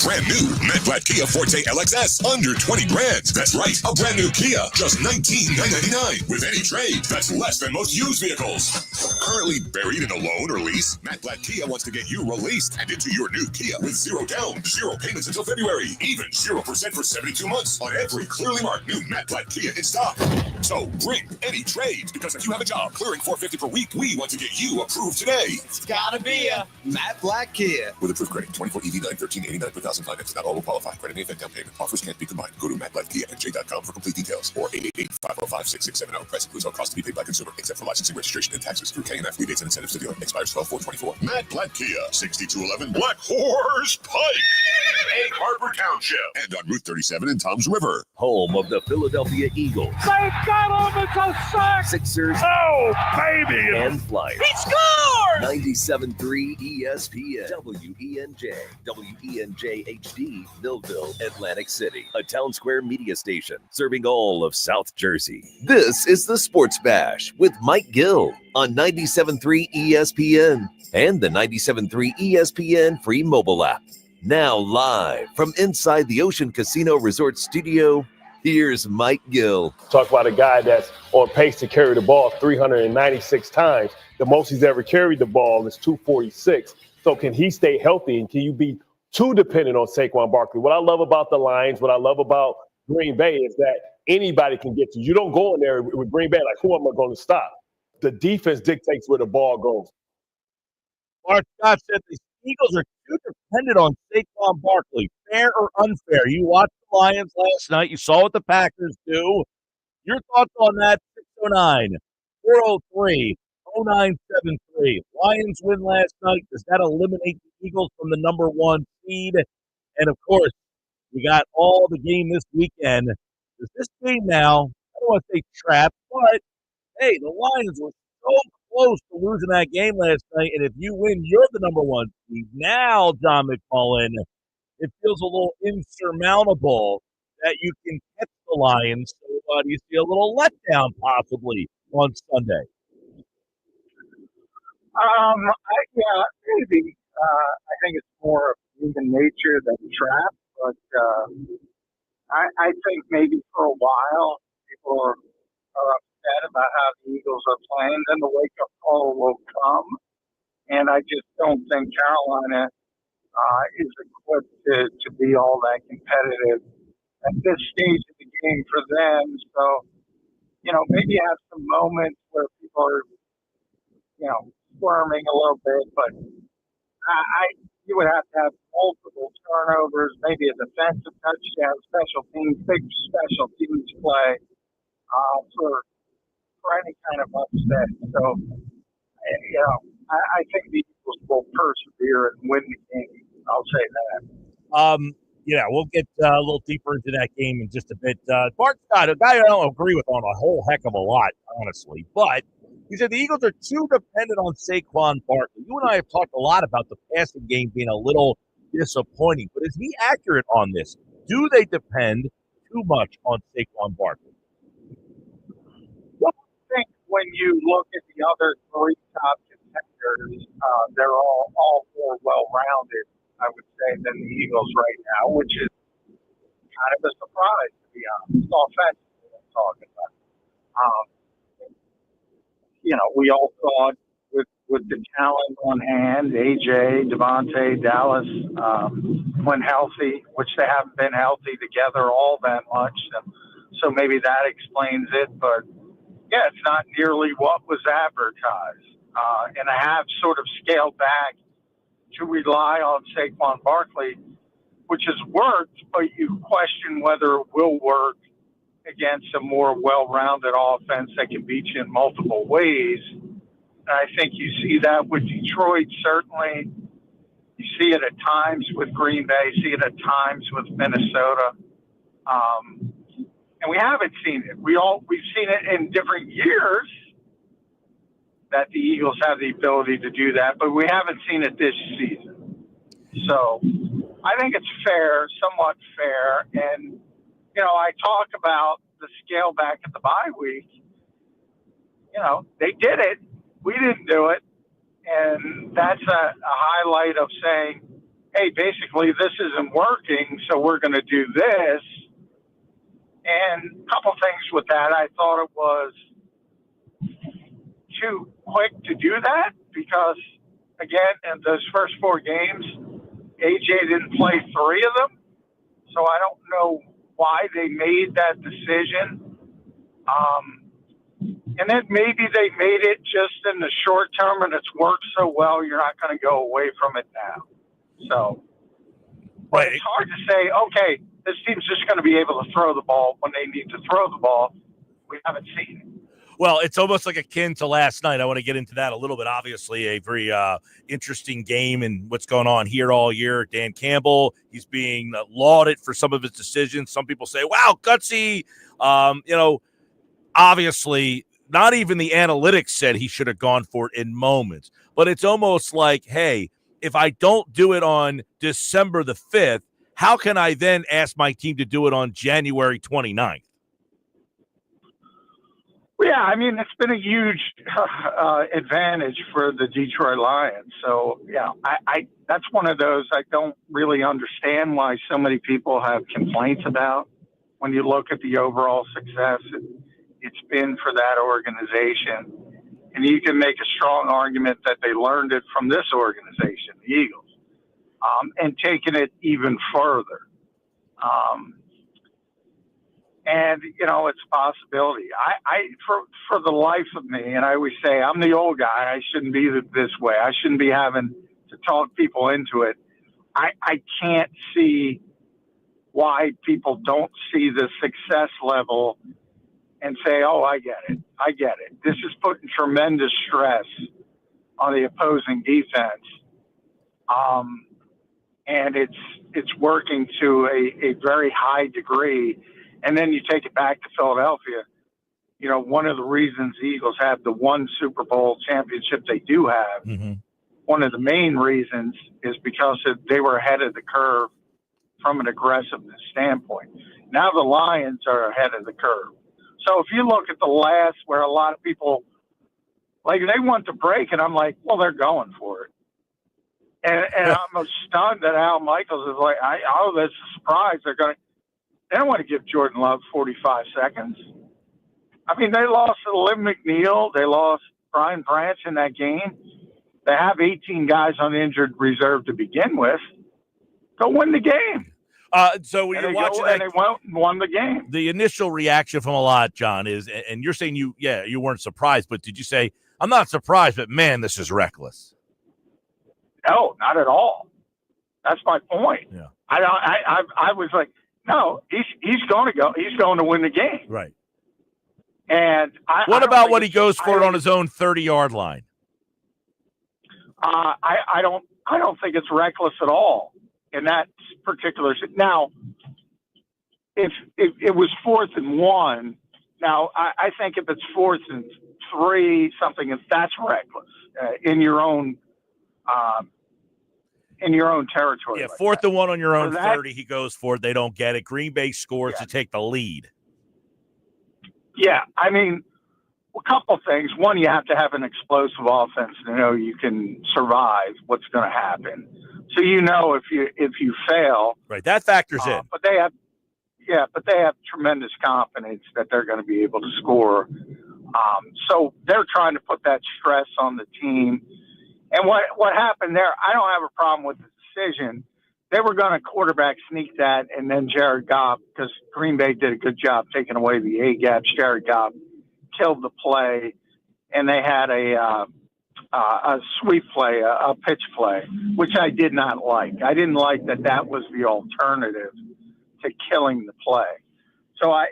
Brand new Matt Blatt Kia Forte LXS, under 20 grand. That's right, a brand new Kia, just $19,999. With any trade, that's less than most used vehicles. Currently buried in a loan or lease, Matt Blatt Kia wants to get you released and into your new Kia with 0 down, 0 payments until February, even 0% for 72 months on every clearly marked new Matt Blatt Kia in stock. So bring any trades, because if you have a job clearing $450 per week, we want to get you approved today. It's gotta be a Matt Black Kia. With approved credit, 24 EV9, 1389 per thousand finance. Not all will qualify. Credit may affect down payment. Offers can't be combined. Go to mattblackkia.com for complete details, or 888-505-6670. Price includes all costs to be paid by consumer, except for licensing, registration, and taxes. Through KNF, rebates and incentives to dealer. Expires 12/4/24. Matt Black Kia, 6211 Black Horse Pike, Egg Harbor Township, and on Route 37 in Toms River. Home of the Philadelphia Eagles. They got him! It's a sack! Sixers. Oh, baby! And Flyers. He scored! 97.3 ESPN. WENJ HD, Millville, Atlantic City. A Town Square media station serving all of South Jersey. This is the Sports Bash with Mike Gill on 97.3 ESPN and the 97.3 ESPN free mobile app. Now live from inside the Ocean Casino Resort Studio, here's Mike Gill. Talk about a guy that's on pace to carry the ball 396 times. The most he's ever carried the ball is 246. So can he stay healthy, and can you be too dependent on Saquon Barkley? What I love about the Lions, what I love about Green Bay is that anybody can get you. You don't go in there with Green Bay like, who am I going to stop? The defense dictates where the ball goes. Mark Scott said the Eagles are too dependent on Saquon Barkley. Fair or unfair? You watched the Lions last night. You saw what the Packers do. Your thoughts on that? 609-403-0973. Lions win last night. Does that eliminate the Eagles from the number one seed? And, of course, we got all the game this weekend. Does this game now, I don't want to say trapped, but, hey, the Lions were so close to losing that game last night, and if you win, you're the number one seed. Now, John McMullen, it feels a little insurmountable that you can catch the Lions. So do you see a little letdown possibly on Sunday? Yeah, maybe. I think it's more of human nature than trap, but I think maybe for a while people are upset about how the Eagles are playing. Then the wake-up call will come, and I just don't think Carolina is equipped to be all that competitive at this stage of the game for them. So, maybe have some moments where people are, squirming a little bit, but you would have to have multiple turnovers, maybe a defensive touchdown, big special teams play for any kind of upset. So, I think the Eagles will persevere and win the game. I'll say that. We'll get a little deeper into that game in just a bit. Bart Scott, a guy I don't agree with on a whole heck of a lot, honestly, but he said the Eagles are too dependent on Saquon Barkley. You and I have talked a lot about the passing game being a little disappointing, but is he accurate on this? Do they depend too much on Saquon Barkley? Well, I think when you look at the other three top contenders, they're all more well-rounded, I would say, than the Eagles right now, which is kind of a surprise, to be honest. Offensively, I'm talking about. We all thought with the talent on hand, AJ, Devontae, Dallas, when healthy, which they haven't been healthy together all that much. So maybe that explains it. But, yeah, it's not nearly what was advertised. And I have sort of scaled back to rely on Saquon Barkley, which has worked, but you question whether it will work against a more well-rounded offense that can beat you in multiple ways. And I think you see that with Detroit, certainly. You see it at times with Green Bay, see it at times with Minnesota. And we haven't seen it. We've seen it in different years that the Eagles have the ability to do that, but we haven't seen it this season. So I think it's fair, somewhat fair. And, I talk about the scale back at the bye week. They did it. We didn't do it. And that's a highlight of saying, hey, basically this isn't working, so we're going to do this. And a couple things with that. I thought it was too quick to do that because, again, in those first four games, AJ didn't play three of them. So I don't know why they made that decision. And then maybe they made it just in the short term, and it's worked so well, you're not going to go away from it now. So, but it's hard to say, okay, this team's just going to be able to throw the ball when they need to throw the ball. We haven't seen it. Well, it's almost like akin to last night. I want to get into that a little bit. Obviously, a very interesting game and what's going on here all year. Dan Campbell, he's being lauded for some of his decisions. Some people say, wow, gutsy. Obviously, not even the analytics said he should have gone for it in moments. But it's almost like, hey, if I don't do it on December the 5th, how can I then ask my team to do it on January 29th? Yeah, I mean, it's been a huge advantage for the Detroit Lions. So, yeah, I that's one of those I don't really understand why so many people have complaints about. When you look at the overall success it's been for that organization. And you can make a strong argument that they learned it from this organization, the Eagles, and taken it even further. And, it's a possibility. For the life of me, and I always say, I'm the old guy. I shouldn't be this way. I shouldn't be having to talk people into it. I can't see why people don't see the success level and say, oh, I get it. This is putting tremendous stress on the opposing defense. And it's working to a very high degree. And then you take it back to Philadelphia. One of the reasons the Eagles have the one Super Bowl championship they do have, one of the main reasons is because they were ahead of the curve from an aggressiveness standpoint. Now the Lions are ahead of the curve. So if you look at the last where a lot of people, like, they want to break, and I'm like, well, they're going for it. And I'm stunned that Al Michaels is like, that's a surprise. They don't want to give Jordan Love 45 seconds. I mean, they lost to Lim McNeil. They lost Brian Branch in that game. They have 18 guys on injured reserve to begin with. Go win the game. So when you're watching that, and they won the game. The initial reaction from a lot, John, is, and you're saying you weren't surprised, but did you say, I'm not surprised, but man, this is reckless? No, not at all. That's my point. Yeah. I was like, no, he's going to go. He's going to win the game. Right. And what about when he goes for it on his own 30-yard line? I don't think it's reckless at all in that particular. Now, if it was 4th and 1, now I think if it's 4th and 3, something, if that's reckless in your own territory. Yeah, 4th and 1 on your own 30, he goes for it. They don't get it. Green Bay scores to take the lead. Yeah, I mean, a couple things. One, you have to have an explosive offense to know you can survive what's going to happen. So if you fail, right, that factors in. But they have tremendous confidence that they're going to be able to score. So they're trying to put that stress on the team. And what happened there, I don't have a problem with the decision. They were going to quarterback sneak that, and then Jared Goff, because Green Bay did a good job taking away the A-gaps. Jared Goff killed the play, and they had a sweep play, a pitch play, which I did not like. I didn't like that was the alternative to killing the play. So I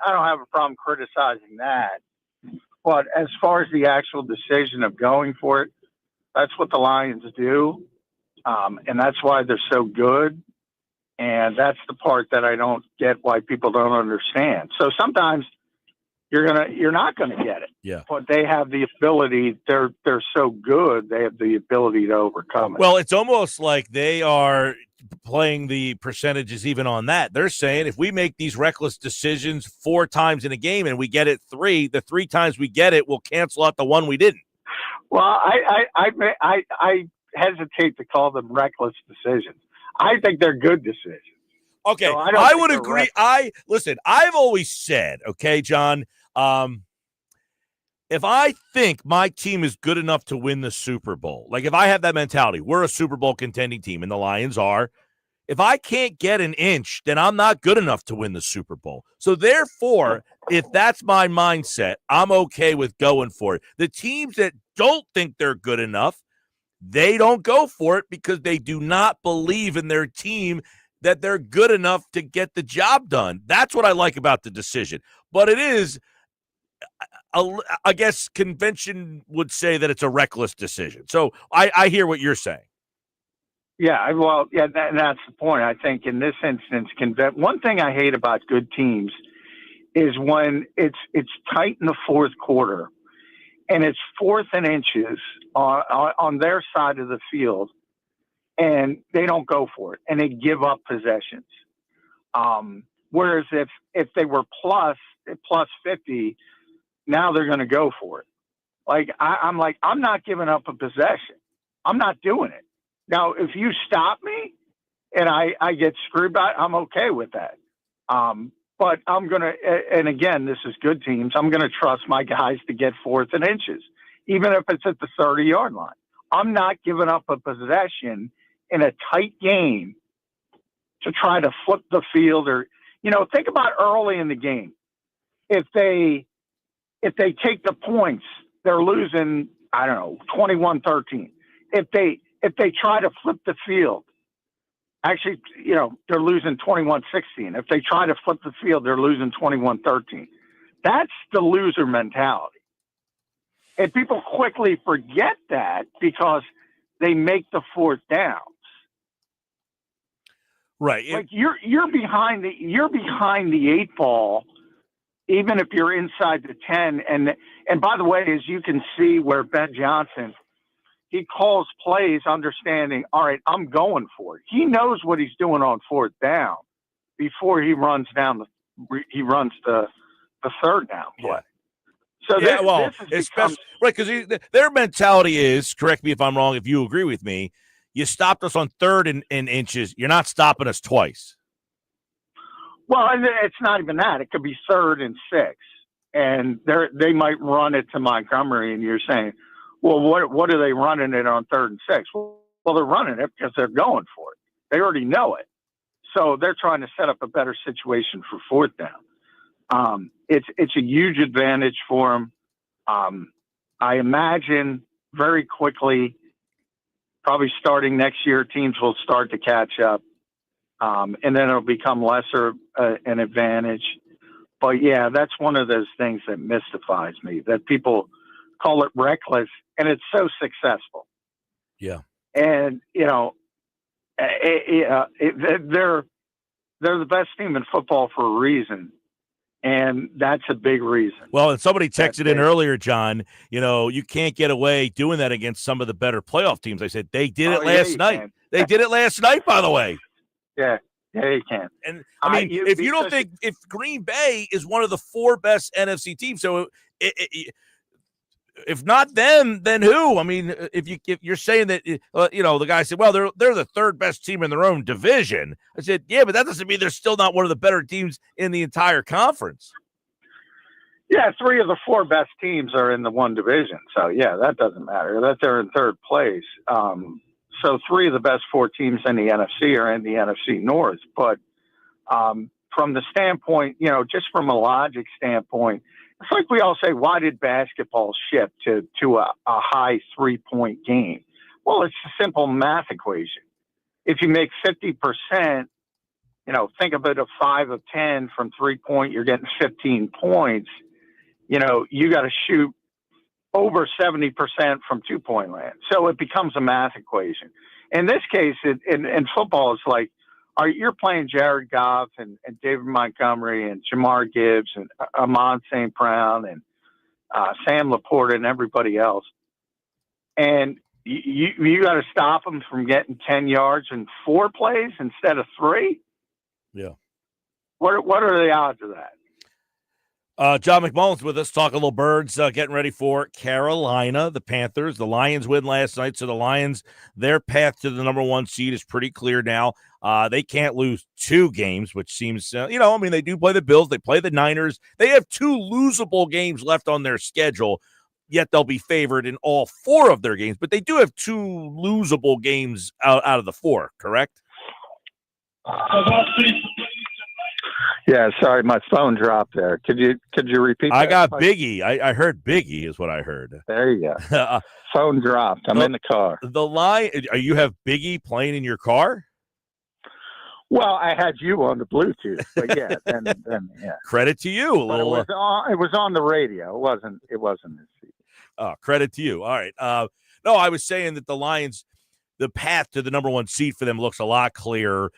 don't have a problem criticizing that. But as far as the actual decision of going for it, that's what the Lions do. And that's why they're so good. And that's the part that I don't get why people don't understand. So sometimes you're not gonna get it. Yeah. But they have the ability, they're so good, they have the ability to overcome it. Well, it's almost like they are playing the percentages even on that. They're saying if we make these reckless decisions 4 times in a game and we get it 3, the 3 times we get it will cancel out the 1 we didn't. Well, I hesitate to call them reckless decisions. I think they're good decisions. Okay, so I would agree. I've always said, okay, John, if I think my team is good enough to win the Super Bowl, like if I have that mentality, we're a Super Bowl contending team, and the Lions are, If I can't get an inch, then I'm not good enough to win the Super Bowl. So therefore, if that's my mindset, I'm okay with going for it. The teams that don't think they're good enough, they don't go for it because they do not believe in their team that they're good enough to get the job done. That's what I like about the decision. But it is, I guess convention would say that it's a reckless decision. So I hear what you're saying. Yeah, well, yeah, that's the point. I think in this instance, one thing I hate about good teams is when it's tight in the fourth quarter and it's 4th and inches on their side of the field, and they don't go for it and they give up possessions. Whereas if they were plus 50, now they're going to go for it. Like I'm not giving up a possession. I'm not doing it. Now, if you stop me and I get screwed by it, I'm okay with that. But I'm going to, and again, this is good teams, I'm going to trust my guys to get 4th and inches, even if it's at the 30-yard line. I'm not giving up a possession in a tight game to try to flip the field or, think about early in the game. If they take the points, they're losing, 21-13. If they try to flip the field, actually, they're losing 21-16. If they try to flip the field, they're losing 21-13. That's the loser mentality. And people quickly forget that because they make the 4th downs. Right. Like you're behind the 8 ball, even if you're inside the 10. And by the way, as you can see where Ben Johnson, he calls plays understanding, all right, I'm going for it. He knows what he's doing on 4th down before he runs the 3rd down play. Yeah. So especially right, because their mentality is, correct me if I'm wrong, if you agree with me, you stopped us on 3rd and inches, you're not stopping us twice. Well, it's not even that. It could be 3rd and 6, and they might run it to Montgomery, and you're saying, well, what are they running it on 3rd and 6? Well, they're running it because they're going for it. They already know it. So they're trying to set up a better situation for 4th down. It's a huge advantage for them. I imagine very quickly, probably starting next year, teams will start to catch up. And then it'll become lesser an advantage. But, yeah, that's one of those things that mystifies me, that people call it reckless, and it's so successful. Yeah. And, they're the best team in football for a reason, and that's a big reason. Well, and somebody texted in earlier, John, you can't get away doing that against some of the better playoff teams. I said, they did it last night. Can. They did it last night, by the way. Yeah, you can. And, if you don't think – if Green Bay is one of the 4 best NFC teams, so if not them, then who? I mean, if you're saying that, the guy said, well, they're the 3rd best team in their own division. I said, yeah, but that doesn't mean they're still not one of the better teams in the entire conference. Yeah, 3 of the 4 best teams are in the one division. So, yeah, that doesn't matter. That they're in 3rd place. So 3 of the best 4 teams in the NFC are in the NFC North. But from the standpoint, just from a logic standpoint, it's like we all say, why did basketball shift to a high 3-point game? Well, it's a simple math equation. If you make 50%, think of it, a 5 of 10 from 3-point, you're getting 15 points. You got to shoot over 70% from 2-point land. So it becomes a math equation. In this case, in football, it's like, you're playing Jared Goff and David Montgomery and Jamar Gibbs and Amon St. Brown and Sam Laporta and everybody else. And you got to stop them from getting 10 yards in 4 plays instead of 3. Yeah. What are the odds of that? John McMullen's with us, talking a little Birds, getting ready for Carolina, the Panthers. The Lions win last night, so the Lions, their path to the number 1 seed is pretty clear now. They can't lose 2 games, which seems, they do play the Bills. They play the Niners. They have 2 losable games left on their schedule, yet they'll be favored in all 4 of their games. But they do have 2 losable games out of the 4, correct? Yeah, sorry, my phone dropped there. Could you repeat that? I got Biggie. I heard Biggie is what I heard. There you go. Phone dropped. I'm in the car. The line, you have Biggie playing in your car? Well, I had you on the Bluetooth, but yeah, then yeah. Credit to you. But it was on the radio. It wasn't this season. Oh, credit to you. All right. No, I was saying that the Lions, the path to the number one seed for them looks a lot clearer.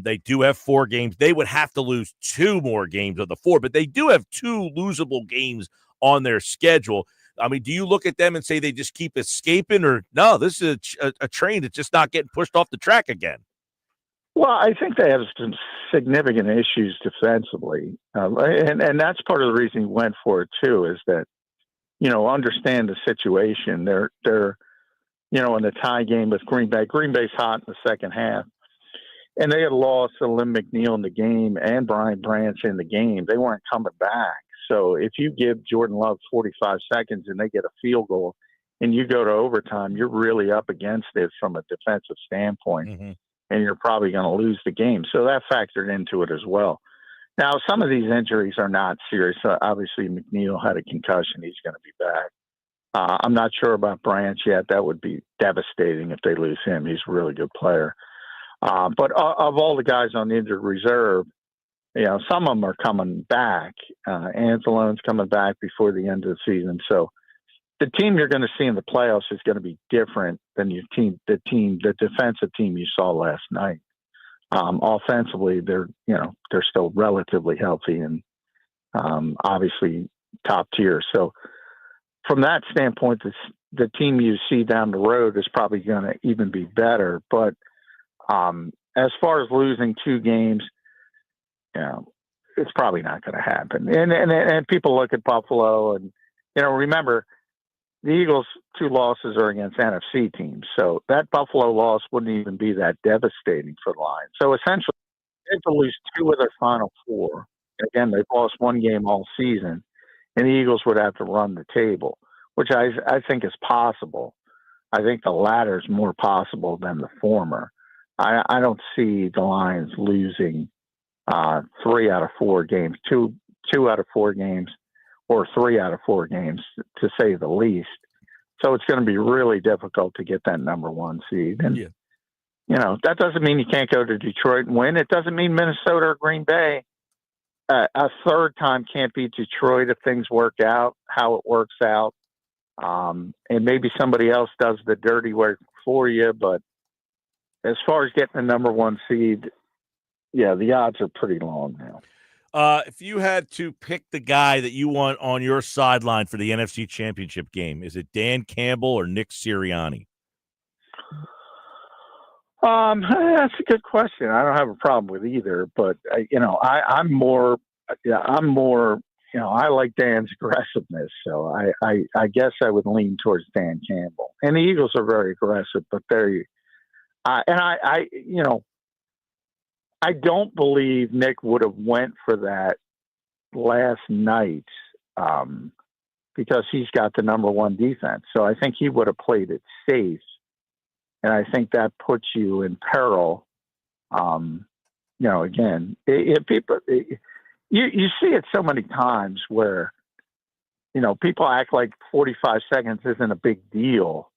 They do have 4 games. They would have to lose 2 more games of the 4, but they do have 2 losable games on their schedule. I mean, do you look at them and say they just keep escaping, or no, this is a train that's just not getting pushed off the track again? Well, I think they have some significant issues defensively, and that's part of the reason he went for it too. Is that understand the situation. They're in the tie game with Green Bay. Green Bay's hot in the second half, and they had lost Lim McNeil in the game and Brian Branch in the game. They weren't coming back. So if you give Jordan Love 45 seconds and they get a field goal, and you go to overtime, you're really up against it from a defensive standpoint. Mm-hmm. And you're probably going to lose the game. So that factored into it as well. Now, some of these injuries are not serious. Obviously, McNeil had a concussion. He's going to be back. I'm not sure about Branch yet. That would be devastating if they lose him. He's a really good player. But of all the guys on the injured reserve, some of them are coming back. Anzalone's coming back before the end of the season. So the team you're going to see in the playoffs is going to be different than the defensive team you saw last night. Offensively, they're still relatively healthy and obviously top tier. So from that standpoint, the team you see down the road is probably going to even be better. But as far as losing 2 games, it's probably not going to happen. And people look at Buffalo and remember, the Eagles' 2 losses are against NFC teams, so that Buffalo loss wouldn't even be that devastating for the Lions. So essentially, they have to lose 2 of their final 4. Again, they've lost 1 game all season, and the Eagles would have to run the table, which I think is possible. I think the latter is more possible than the former. I don't see the Lions losing 3 out of 4 games, 2 out of 4 games, or 3 out of 4 games, to say the least. So it's going to be really difficult to get that number 1 seed. And, that doesn't mean you can't go to Detroit and win. It doesn't mean Minnesota or Green Bay a third time can't beat Detroit if things work out, how it works out. And maybe somebody else does the dirty work for you. But as far as getting the number 1 seed, the odds are pretty long now. If you had to pick the guy that you want on your sideline for the NFC Championship game, is it Dan Campbell or Nick Sirianni? That's a good question. I don't have a problem with either, but I'm more, I like Dan's aggressiveness. So I guess I would lean towards Dan Campbell. And the Eagles are very aggressive, but I don't believe Nick would have went for that last night because he's got the number 1 defense. So I think he would have played it safe. And I think that puts you in peril. Again, you see it so many times where, people act like 45 seconds isn't a big deal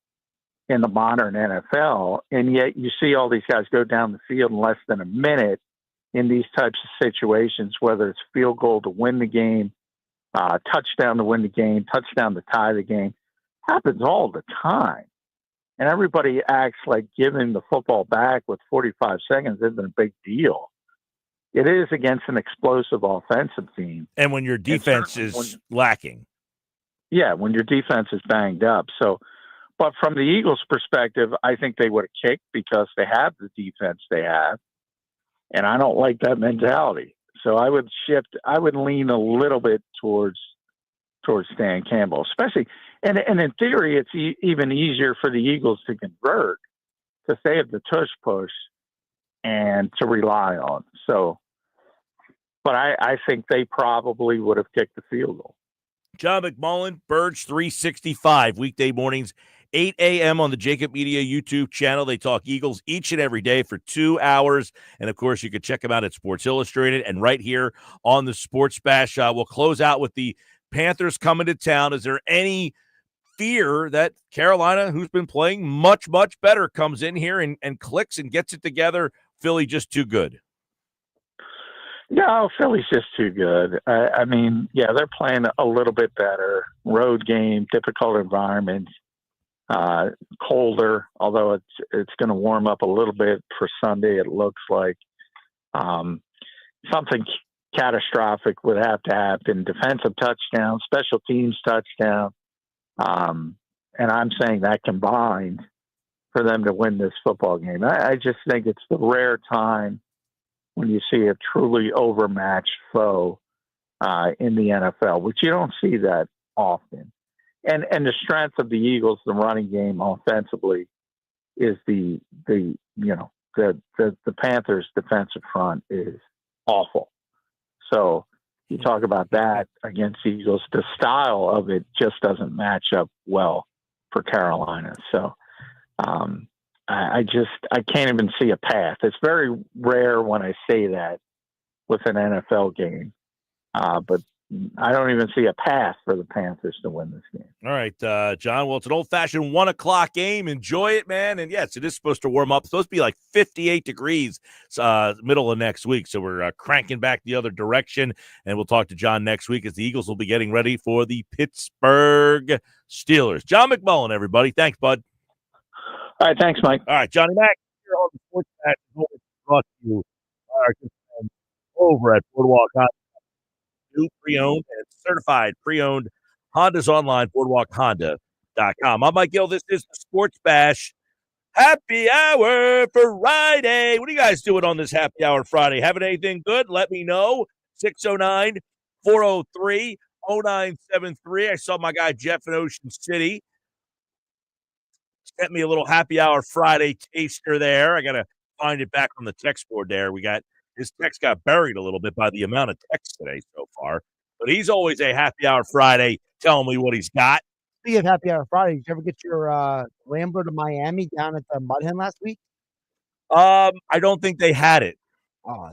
in the modern NFL, and yet you see all these guys go down the field in less than a minute in these types of situations, whether it's field goal to win the game, touchdown to win the game, touchdown to tie the game. Happens all the time. And everybody acts like giving the football back with 45 seconds isn't a big deal. It is against an explosive offensive team. And when your defense is lacking. Yeah, when your defense is banged up. So, but from the Eagles' perspective, I think they would have kicked because they have the defense they have. And I don't like that mentality. So I would lean a little bit towards Dan Campbell, especially. And in theory, it's even easier for the Eagles to convert because they have the tush push and to rely on. So, but I think they probably would have kicked the field goal. John McMullen, Birds 365, weekday mornings, 8 a.m. on the Jacob Media YouTube channel. They talk Eagles each and every day for 2 hours. And, of course, you can check them out at Sports Illustrated and right here on the Sports Bash. We'll close out with the Panthers coming to town. Is there any fear that Carolina, who's been playing much, much better, comes in here and clicks and gets it together? Philly just too good. No, Philly's just too good. I mean, yeah, they're playing a little bit better. Road game, difficult environment, colder, although it's going to warm up a little bit for Sunday, it looks like. Something catastrophic would have to happen. Defensive touchdown, special teams touchdown. And I'm saying that combined for them to win this football game. I just think it's the rare time when you see a truly overmatched foe in the NFL, which you don't see that often. And the strength of the Eagles, the running game offensively, is the Panthers' defensive front is awful. So you talk about that against the Eagles, the style of it just doesn't match up well for Carolina. So I can't even see a path. It's very rare when I say that with an NFL game, but I don't even see a path for the Panthers to win this game. All right, John. Well, it's an old-fashioned 1 o'clock game. Enjoy it, man. And, yes, it is supposed to warm up. It's supposed to be like 58 degrees middle of next week. So we're cranking back the other direction. And we'll talk to John next week as the Eagles will be getting ready for the Pittsburgh Steelers. John McMullen, everybody. Thanks, bud. All right, thanks, Mike. All right, Johnny Mac here on the Sports Bash is brought to you by our good friends over at Boardwalk Honda. New pre-owned and certified pre-owned Hondas online, boardwalkhonda.com. I'm Mike Gill. This is the Sports Bash Happy Hour Friday. What are you guys doing on this Happy Hour Friday? Having anything good? Let me know. 609-403-0973. I saw my guy Jeff in Ocean City. Sent me a little Happy Hour Friday taster there. I got to find it back on the text board there. His text got buried a little bit by the amount of text today so far. But he's always a Happy Hour Friday telling me what he's got. Speaking of Happy Hour Friday, did you ever get your Rambler to Miami down at the Mud Hen last week? I don't think they had it. Oh,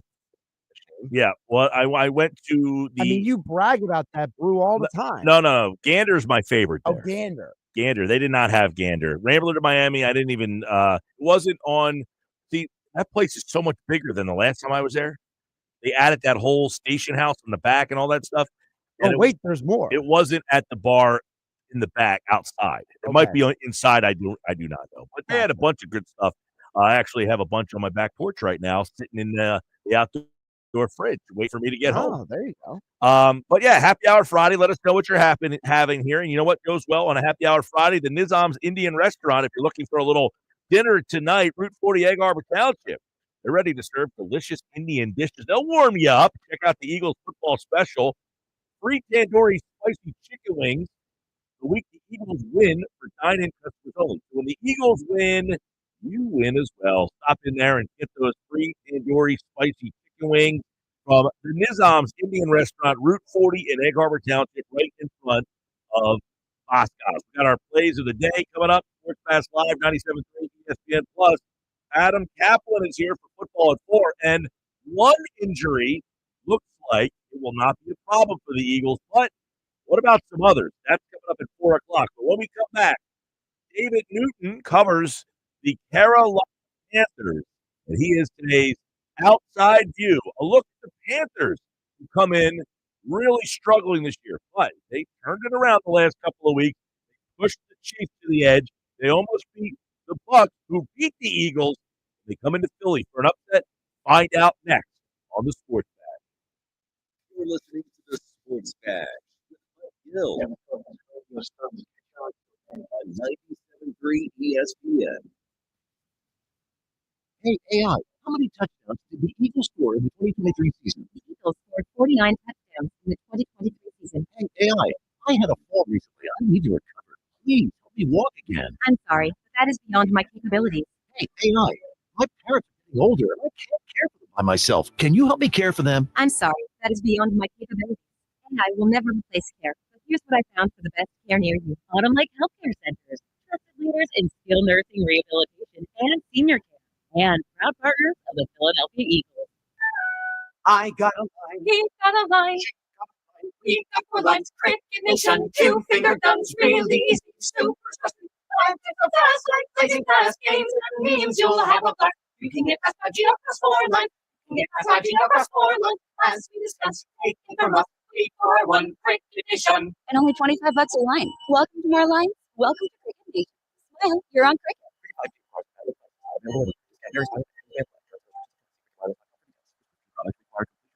yeah. Well, I went to the. I mean, you brag about that brew all the time. No. Gander's my favorite there. Oh, Gander. Gander. They did not have Gander. Rambler to Miami, I didn't even it wasn't on. See, that place is so much bigger than the last time I was there. They added that whole station house in the back and all that stuff. And There's more. It wasn't at the bar in the back outside. It might be inside. I do not know. But they had a bunch of good stuff. I actually have a bunch on my back porch right now, sitting in the outdoor fridge, wait for me to get home. Oh, there you go. But yeah, Happy Hour Friday. Let us know what you're having here. And you know what goes well on a Happy Hour Friday? The Nizam's Indian Restaurant. If you're looking for a little dinner tonight, Route 40 Egg Harbor Township. They're ready to serve delicious Indian dishes. They'll warm you up. Check out the Eagles football special. Free tandoori spicy chicken wings the week the Eagles win for dine-in customers only. So when the Eagles win, you win as well. Stop in there and get those free tandoori spicy chicken wings from the Nizam's Indian Restaurant, Route 40 in Egg Harbor Township, right in front of Boscov's. We got our plays of the day coming up. Sports Pass Live, 97.3 ESPN Plus. Adam Kaplan is here for football at 4, and one injury looks like it will not be a problem for the Eagles. But what about some others? That's coming up at 4 o'clock. But when we come back, David Newton covers the Carolina Panthers, and he is today's outside view. A look at the Panthers, who come in really struggling this year. But they turned it around the last couple of weeks. They pushed the Chiefs to the edge. They almost beat the Bucs, who beat the Eagles. They come into Philly for an upset. Find out next on the Sports Bash. You're listening to the Sports Bash with Gill on 97.3 ESPN. Hey, AI, how many touchdowns did the Eagles score in the 2023 season? The Eagles scored 49 touchdowns in the 2023 season. Hey, AI, I had a fall recently. I need to recover. Please, help me walk again. I'm sorry, but that is beyond my capabilities. Hey, AI, my parents are getting older, and I can't care for them by myself. Can you help me care for them? I'm sorry, that is beyond my capabilities. AI will never replace care. But here's what I found for the best care near you. Autumn Lake Healthcare Centers. Trusted leader experts in skilled nursing rehabilitation and senior care, and proud partners of the Philadelphia Eagles. I got a line. He got a line. We got 4 lines. Cricket Nation. 2 finger guns. Really easy. Super stressful. 5 so fast. Like blazing fast. Games and memes. You'll have a blast. You can get past 5G across 4 lines. You can get past 5G across 4 lines. As we discuss, taking from us. 3-4-1 Cricket Nation. And only $25 a line. Welcome to more lines. Welcome to Cricket Nation. Smile, you're on Cricket.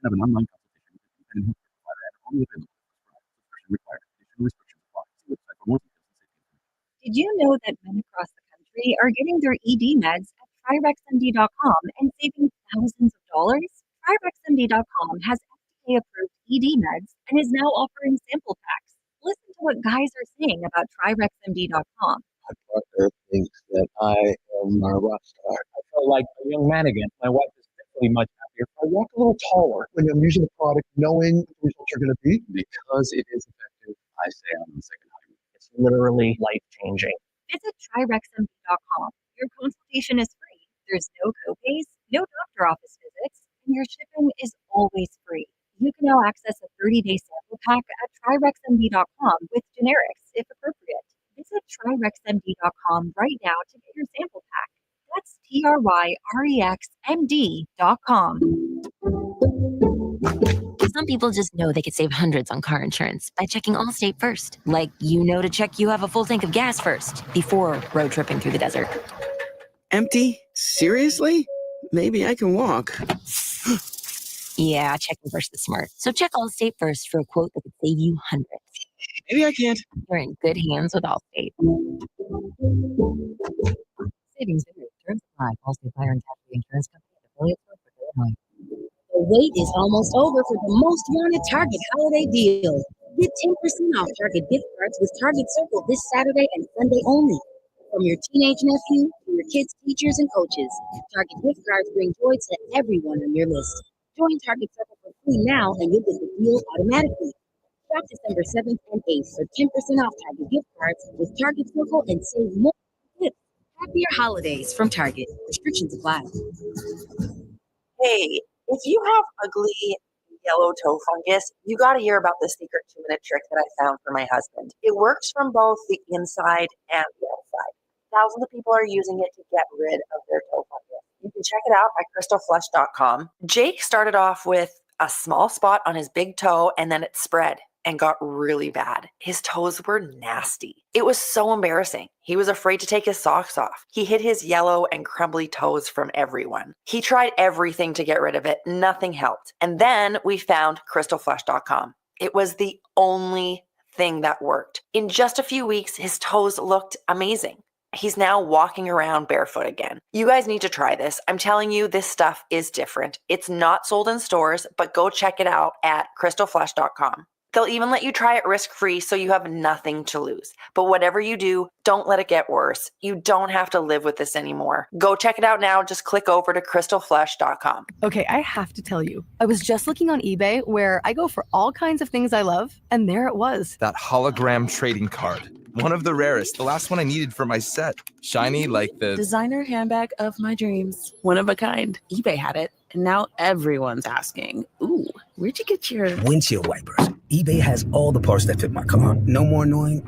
Of an online consultation with an independent healthcare provider and are only available if prescribed. Subscription required. Additional restrictions apply. See website for more details and safety information. Did you know that men across the country are getting their ED meds at TriRexMD.com and saving thousands of dollars? TriRexMD.com has FDA-approved ED meds and is now offering sample packs. Listen to what guys are saying about TriRexMD.com. My partner thinks that I am a rock star. I feel like a young man again. My wife is definitely much happier. I walk a little taller. When I'm using the product, knowing what the results are going to be. Because it is effective, I say I'm on the second honeymoon. It's literally life-changing. Visit TriRexMD.com. Your consultation is free. There's no copays, no doctor office visits, and your shipping is always free. You can now access a 30-day sample pack at TriRexMD.com with generics, if appropriate. Visit TriRexMD.com right now to get your sample pack. That's TriRexMD.com. Some people just know they could save hundreds on car insurance by checking Allstate first. Like, to check you have a full tank of gas first before road tripping through the desert. Empty? Seriously? Maybe I can walk. Yeah, checking first is smart. So check Allstate first for a quote that could save you hundreds. Maybe I can't. You're in good hands with Allstate. Savings vary. Terms apply. Allstate Fire and Casualty Insurance Company and affiliates of Illinois. The wait is almost over for the most wanted Target holiday deal. Get 10% off Target gift cards with Target Circle this Saturday and Sunday only. From your teenage nephew to your kids' teachers and coaches, Target gift cards bring joy to everyone on your list. Join Target Circle for free now and you'll get the deal automatically. Shop December 7th and 8th for 10% off Target gift cards with Target Circle and save more gifts. Happier holidays from Target. Restrictions apply. Hey, if you have ugly yellow toe fungus, you got to hear about the secret 2-minute trick that I found for my husband. It works from both the inside and the outside. Thousands of people are using it to get rid of their toe fungus. You can check it out at crystalflush.com. Jake started off with a small spot on his big toe and then it spread and got really bad. His toes were nasty. It was so embarrassing. He was afraid to take his socks off. He hid his yellow and crumbly toes from everyone. He tried everything to get rid of it. Nothing helped. And then we found crystalflush.com. It was the only thing that worked. In just a few weeks, his toes looked amazing. He's now walking around barefoot again. You guys need to try this. I'm telling you, this stuff is different. It's not sold in stores, but go check it out at crystalflush.com. They'll even let you try it risk-free so you have nothing to lose. But whatever you do, don't let it get worse. You don't have to live with this anymore. Go check it out now. Just click over to crystalflush.com. Okay, I have to tell you, I was just looking on eBay where I go for all kinds of things I love, and there it was. That hologram trading card. One of the rarest. The last one I needed for my set. Shiny like the designer handbag of my dreams. One of a kind. eBay had it, and now everyone's asking, ooh, where'd you get your windshield wipers? eBay has all the parts that fit my car. No more annoying.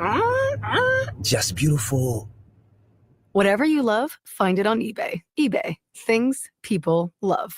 Just beautiful. Whatever you love, find it on eBay. eBay. Things people love.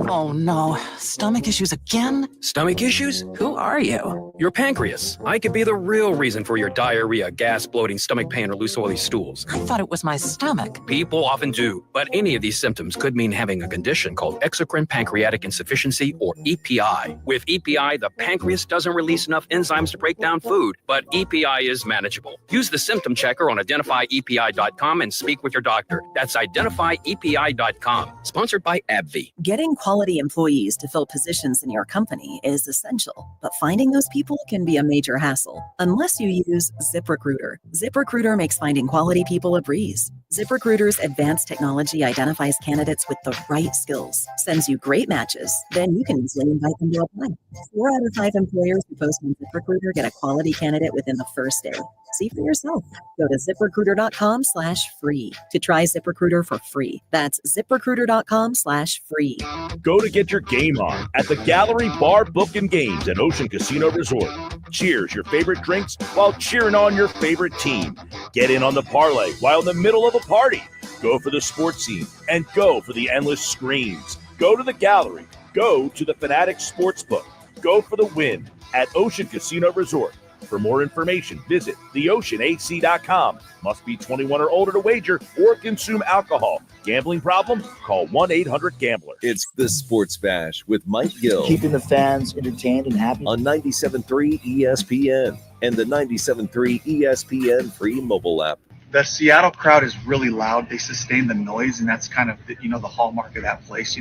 Oh no, stomach issues again? Stomach issues? Who are you? Your pancreas. I could be the real reason for your diarrhea, gas, bloating, stomach pain, or loose oily stools. I thought it was my stomach. People often do, but any of these symptoms could mean having a condition called exocrine pancreatic insufficiency, or EPI. With EPI, the pancreas doesn't release enough enzymes to break down food, but EPI is manageable. Use the symptom checker on identifyepi.com and speak with your doctor. That's identifyepi.com. Sponsored by AbbVie. Getting quality employees to fill positions in your company is essential, but finding those people can be a major hassle unless you use ZipRecruiter. ZipRecruiter makes finding quality people a breeze. ZipRecruiter's advanced technology identifies candidates with the right skills, sends you great matches, then you can easily invite them to apply. 4 out of 5 employers who post on ZipRecruiter get a quality candidate within the first day. See for yourself. Go to ziprecruiter.com/free to try ZipRecruiter for free. That's ziprecruiter.com/free. Go to get your game on at the Gallery Bar Book and Games at Ocean Casino Resort. Cheers your favorite drinks while cheering on your favorite team. Get in on the parlay while in the middle of a party. Go for the sports scene and go for the endless screens. Go to the Gallery. Go to the Fanatic Sportsbook. Go for the win at Ocean Casino Resort. For more information, visit theoceanac.com. Must be 21 or older to wager or consume alcohol. Gambling problem? Call 1-800-GAMBLER. It's the Sports Bash with Mike Gill. Keeping the fans entertained and happy. On 97.3 ESPN and the 97.3 ESPN free mobile app. The Seattle crowd is really loud. They sustain the noise, and that's kind of the hallmark of that place.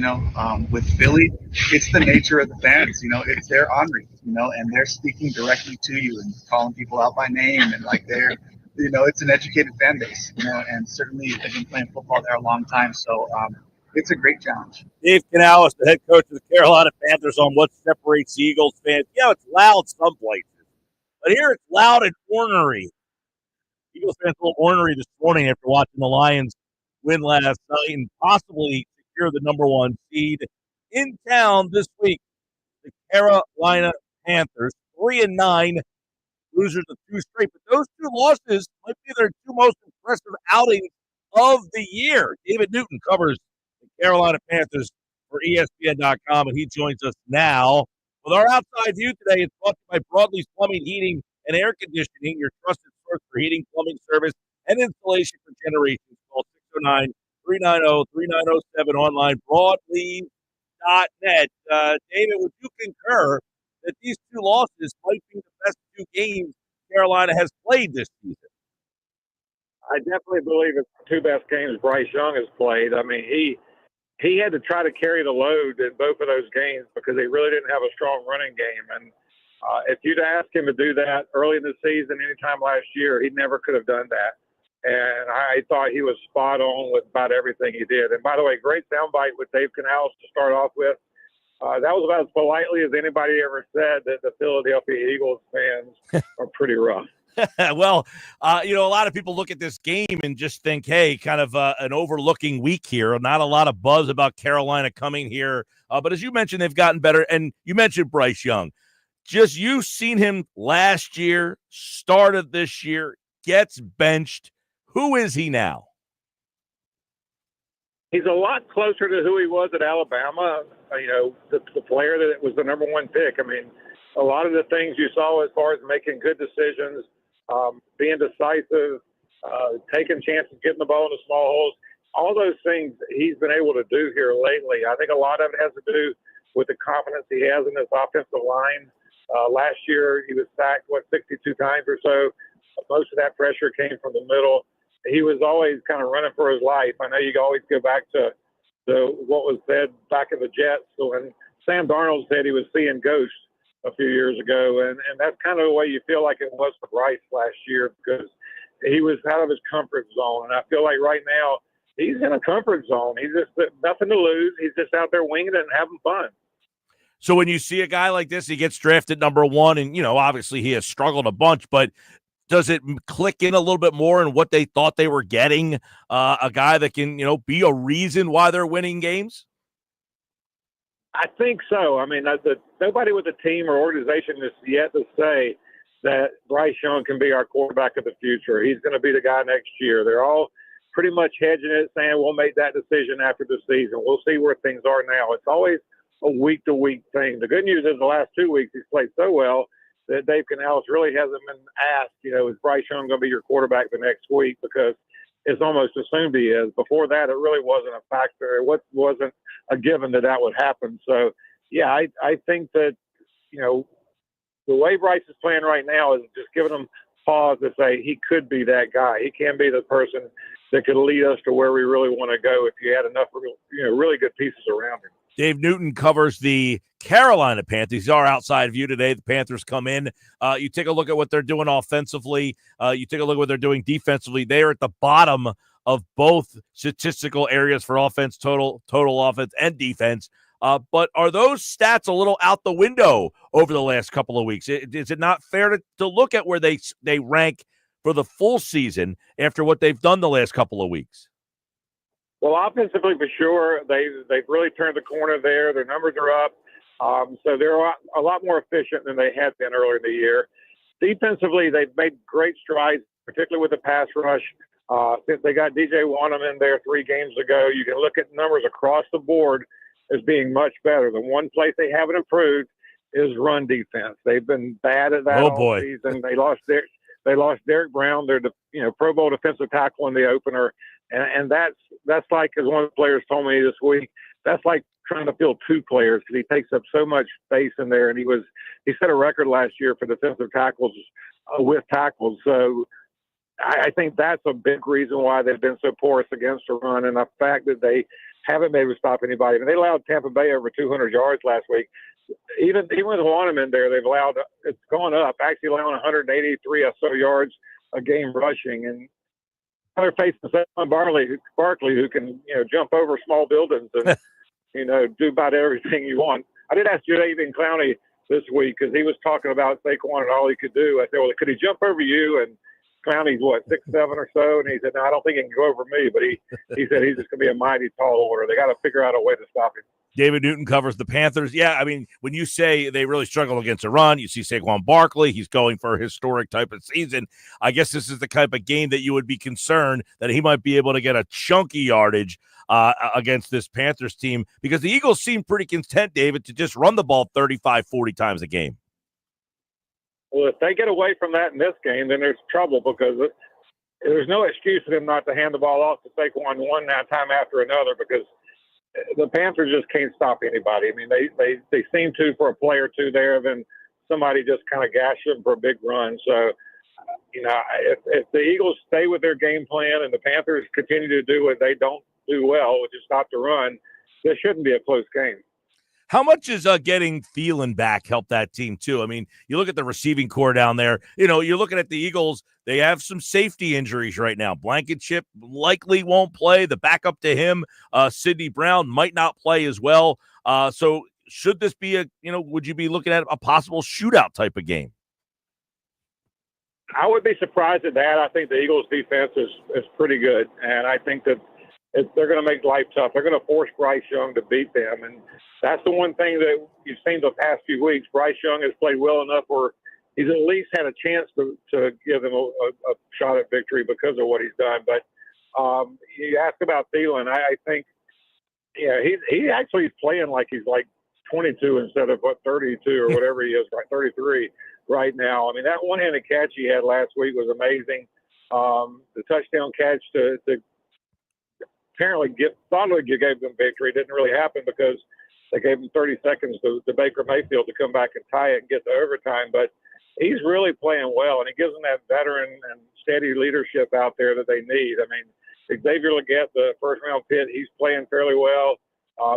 With Philly, it's the nature of the fans. It's their honoring. And they're speaking directly to you and calling people out by name, and they're, it's an educated fan base. And certainly they've been playing football there a long time, so it's a great challenge. Dave Canales, the head coach of the Carolina Panthers, on what separates the Eagles fans. It's loud some places, but here it's loud and ornery. Eagles fans a little ornery this morning after watching the Lions win last night and possibly secure the number one seed in town this week. The Carolina Panthers, 3-9, losers of 2 straight. But those 2 losses might be their 2 most impressive outings of the year. David Newton covers the Carolina Panthers for ESPN.com, and he joins us now. With our outside view today, it's brought to you by Broadleaf Plumbing, Heating, and Air Conditioning, your trusted source for heating, plumbing service, and installation for generations. Call 609-390-3907 online, broadleaf.net. David, would you concur that these 2 losses might be the best 2 games Carolina has played this season? I definitely believe it's the 2 best games Bryce Young has played. I mean, he had to try to carry the load in both of those games because he really didn't have a strong running game. And if you'd asked him to do that early in the season, anytime last year, he never could have done that. And I thought he was spot on with about everything he did. And by the way, great soundbite with Dave Canales to start off with. That was about as politely as anybody ever said that the Philadelphia Eagles fans are pretty rough. Well, a lot of people look at this game and just think, hey, kind of an overlooking week here. Not a lot of buzz about Carolina coming here. But as you mentioned, they've gotten better. And you mentioned Bryce Young. Just you've seen him last year, started this year, gets benched. Who is he now? He's a lot closer to who he was at Alabama, the player that was the number 1 pick. I mean, a lot of the things you saw as far as making good decisions, being decisive, taking chances, getting the ball into small holes, all those things he's been able to do here lately. I think a lot of it has to do with the confidence he has in his offensive line. Last year, he was sacked, 62 times or so. Most of that pressure came from the middle. He was always kind of running for his life. I know you can always go back to what was said back in the Jets. So when Sam Darnold said he was seeing ghosts a few years ago, and that's kind of the way you feel like it was for Bryce last year because he was out of his comfort zone. And I feel like right now he's in a comfort zone. He's just nothing to lose. He's just out there winging it and having fun. So when you see a guy like this, he gets drafted number 1, and, obviously he has struggled a bunch, but does it click in a little bit more in what they thought they were getting? A guy that can, be a reason why they're winning games? I think so. I mean, nobody with a team or organization is yet to say that Bryce Young can be our quarterback of the future. He's going to be the guy next year. They're all pretty much hedging it, saying we'll make that decision after the season. We'll see where things are now. It's always a week-to-week thing. The good news is the last 2 weeks he's played so well that Dave Canales really hasn't been asked, is Bryce Young going to be your quarterback the next week? Because it's almost assumed he is. Before that, it really wasn't a factor. It wasn't a given that would happen. So, yeah, I think that, the way Bryce is playing right now is just giving him pause to say he could be that guy. He can be the person that could lead us to where we really want to go if you had enough, really good pieces around him. Dave Newton covers the Carolina Panthers. He's our outside view today. The Panthers come in. You take a look at what they're doing offensively. You take a look at what they're doing defensively. They are at the bottom of both statistical areas for offense, total offense and defense. But are those stats a little out the window over the last couple of weeks? Is it not fair to look at where they rank for the full season after what they've done the last couple of weeks? Well, offensively, for sure, they've really turned the corner there. Their numbers are up. So they're a lot more efficient than they had been earlier in the year. Defensively, they've made great strides, particularly with the pass rush. Since they got DJ Wanham in there 3 games ago, you can look at numbers across the board as being much better. The one place they haven't improved is run defense. They've been bad at that all season. They lost Derek Brown, their Pro Bowl defensive tackle in the opener, and that's like, as one of the players told me this week, that's like trying to field 2 players because he takes up so much space in there. And he set a record last year for defensive tackles with tackles. So I think that's a big reason why they've been so porous against the run, and the fact that they haven't been able to stop anybody. And they allowed Tampa Bay over 200 yards last week. Even with Wanham in there, it's gone up, actually allowing 183 or so yards a game rushing. And they're facing Saquon Barkley, who can jump over small buildings and do about everything you want. I did ask Jadeveon Clowney this week because he was talking about Saquon and all he could do. I said, well, could he jump over you? And Clowney's 6'7" or so, and he said, no, I don't think he can go over me. But he said he's just going to be a mighty tall order. They got to figure out a way to stop him. David Newton covers the Panthers. Yeah, I mean, when you say they really struggle against a run, you see Saquon Barkley. He's going for a historic type of season. I guess this is the type of game that you would be concerned that he might be able to get a chunky yardage against this Panthers team, because the Eagles seem pretty content, David, to just run the ball 35, 40 times a game. Well, if they get away from that in this game, then there's trouble, because there's no excuse for them not to hand the ball off to Saquon one time after another, because the Panthers just can't stop anybody. I mean, they seem to for a play or two there, then somebody just kind of gash them for a big run. So, if the Eagles stay with their game plan and the Panthers continue to do what they don't do well, which is stop the run, this shouldn't be a close game. How much is getting Thielen back help that team too? I mean, you look at the receiving core down there. You're looking at the Eagles. They have some safety injuries right now. Blankenship likely won't play. The backup to him, Sidney Brown, might not play as well. So should this be would you be looking at a possible shootout type of game? I would be surprised at that. I think the Eagles defense is pretty good, and I think that they're going to make life tough. They're going to force Bryce Young to beat them, and that's the one thing that you've seen the past few weeks. Bryce Young has played well enough where he's at least had a chance to give them a shot at victory because of what he's done. But you asked about Thielen. I think, he actually is playing like he's like 22 instead of 32 or whatever he is, right? 33 right now. I mean, that one-handed catch he had last week was amazing. The touchdown catch to apparently thought it gave them victory. It didn't really happen because they gave him 30 seconds to Baker Mayfield to come back and tie it and get to overtime. But he's really playing well, and he gives them that veteran and steady leadership out there that they need. I mean, Xavier Legette, the first-round pick, he's playing fairly well.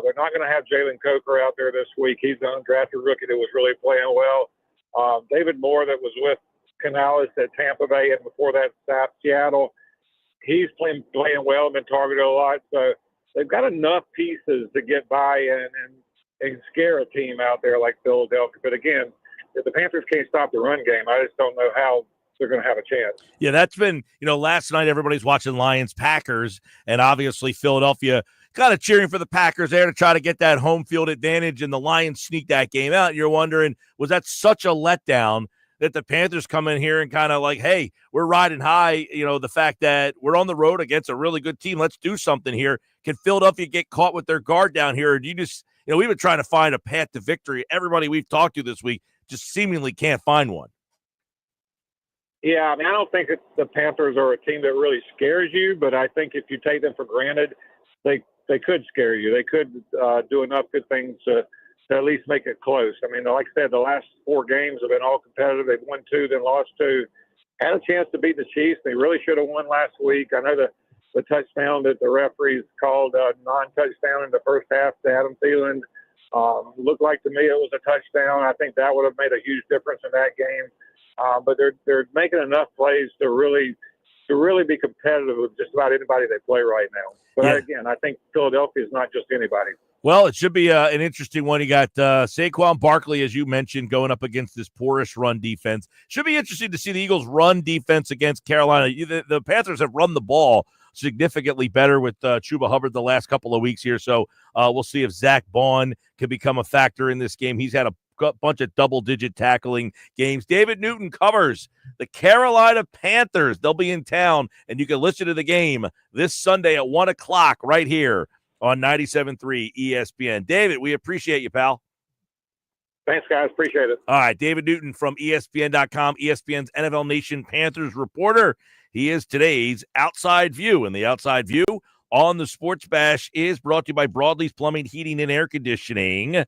They're not going to have Jalen Coker out there this week. He's an undrafted rookie that was really playing well. David Moore, that was with Canales at Tampa Bay, and before that, Seattle, he's playing well, been targeted a lot. So they've got enough pieces to get by and scare a team out there like Philadelphia. But again, if the Panthers can't stop the run game, I just don't know how they're going to have a chance. Yeah, that's been, last night everybody's watching Lions-Packers, and obviously Philadelphia kind of cheering for the Packers there to try to get that home field advantage, and the Lions sneak that game out. And you're wondering, was that such a letdown that the Panthers come in here and kind of like, hey, we're riding high, the fact that we're on the road against a really good team. Let's do something here. Can Philadelphia get caught with their guard down here? Or do you just, we've been trying to find a path to victory. Everybody we've talked to this week just seemingly can't find one. Yeah, I mean, I don't think the Panthers are a team that really scares you, but I think if you take them for granted, they could scare you. They could do enough good things to at least make it close. I mean, like I said, the last 4 games have been all competitive. They've won 2, then lost 2. Had a chance to beat the Chiefs. They really should have won last week. I know the touchdown that the referees called non-touchdown in the first half to Adam Thielen looked like to me it was a touchdown. I think that would have made a huge difference in that game. But they're making enough plays to really to really be competitive with just about anybody they play right now. But Yeah. I think Philadelphia is not just anybody. Well, it should be an interesting one. You got Saquon Barkley, as you mentioned, going up against this porous run defense. Should be interesting to see the Eagles' run defense against Carolina. The Panthers have run the ball significantly better with Chuba Hubbard the last couple of weeks here. So we'll see if Zach Bond can become a factor in this game. He's had a bunch of double-digit tackling games. David Newton covers the Carolina Panthers. They'll be in town, and you can listen to the game this Sunday at 1 o'clock right here on 97.3 ESPN. David, we appreciate you, pal. Thanks, guys. Appreciate it. All right, David Newton from ESPN.com, ESPN's NFL Nation Panthers reporter. He is today's Outside View, and the Outside View on the Sports Bash is brought to you by Broadleaf's Plumbing, Heating, and Air Conditioning,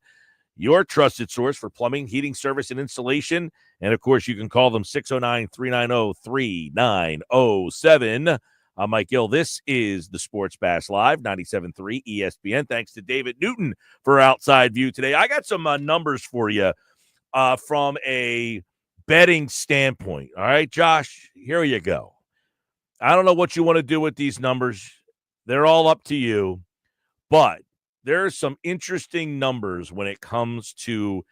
your trusted source for plumbing, heating, service, and installation. And, of course, you can call them 609-390-3907. I'm Mike Gill. This is the Sports Bash Live, 97.3 ESPN. Thanks to David Newton for Outside View today. I got some numbers for you from a betting standpoint. All right, Josh, here you go. I don't know what you want to do with these numbers. They're all up to you. But there's some interesting numbers when it comes to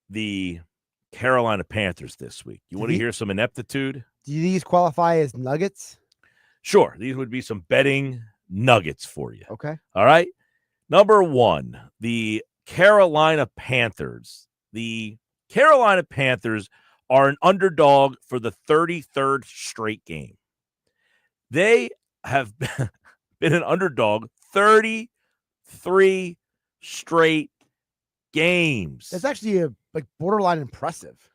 the Carolina Panthers this week. You want to hear some ineptitude? Do these qualify as nuggets? Sure. These would be some betting nuggets for you. Okay. All right. Number one, the Carolina Panthers. The Carolina Panthers are an underdog for the 33rd straight game. They have been an underdog 33 straight games. That's actually borderline impressive.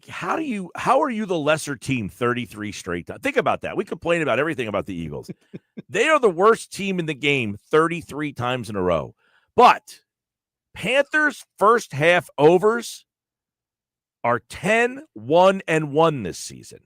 How are you the lesser team 33 straight times? Think about that. We complain about everything about the Eagles. They are the worst team in the game 33 times in a row. But Panthers' first half overs are 10-1-1 this season.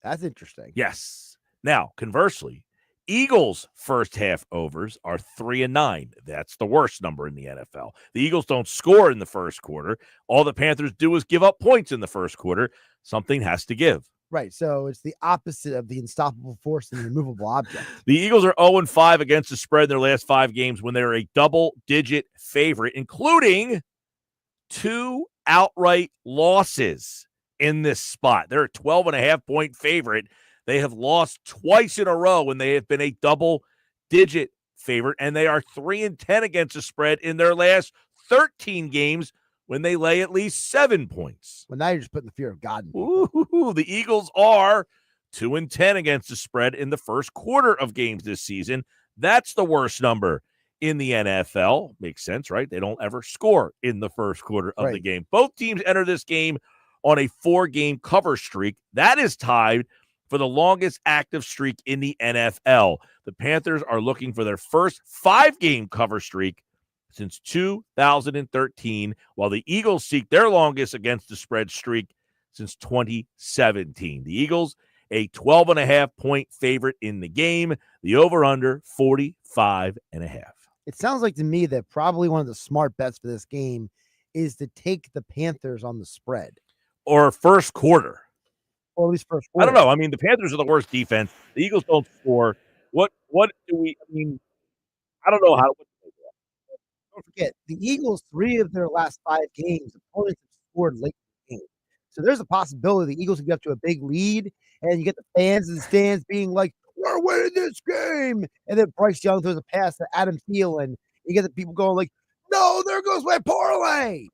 That's interesting. Yes. Now, conversely, Eagles' first half overs are 3-9. That's the worst number in the NFL. The Eagles don't score in the first quarter. All the Panthers do is give up points in the first quarter. Something has to give. Right. So it's the opposite of the unstoppable force and the immovable object. The Eagles are 0-5 against the spread in their last 5 games when they're a double-digit favorite, including 2 outright losses in this spot. They're a 12.5-point favorite. They have lost twice in a row when they have been a double-digit favorite, and they are 3-10 against the spread in their last 13 games when they lay at least 7 points. Well, now you're just putting the fear of God in people. The Eagles are 2-10 against the spread in the first quarter of games this season. That's the worst number in the NFL. Makes sense, right? They don't ever score in the first quarter of the game. Both teams enter this game on a 4-game cover streak. That is tied for the longest active streak in the NFL. The Panthers are looking for their first 5-game cover streak since 2013, while the Eagles seek their longest against the spread streak since 2017. The Eagles, a 12.5-point favorite in the game. The over-under, 45.5. It sounds like to me that probably one of the smart bets for this game is to take the Panthers on the spread. Or first quarter. Or at least first I quarter. don't know. I mean, the Panthers are the worst defense. The Eagles don't score. What do we – I mean, I don't know how – Don't forget, the Eagles, 3 of their last 5 games, opponents have scored late in the game. So there's a possibility the Eagles can get up to a big lead, and you get the fans in the stands being like, we're winning this game. And then Bryce Young throws a pass to Adam Thielen. You get the people going like, no, there goes my parlay.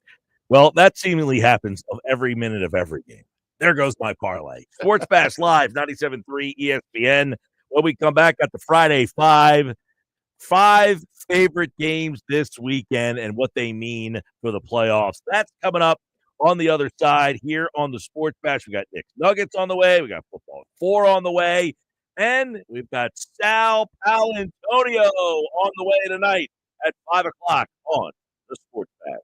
Well, that seemingly happens of every minute of every game. There goes my parlay. Sports Bash Live, 97.3 ESPN. When we come back at the Friday 5 favorite games this weekend and what they mean for the playoffs. That's coming up on the other side here on the Sports Bash. We got Nick's Nuggets on the way. We got Football 4 on the way. And we've got Sal Palantonio on the way tonight at 5 o'clock on the Sports Bash.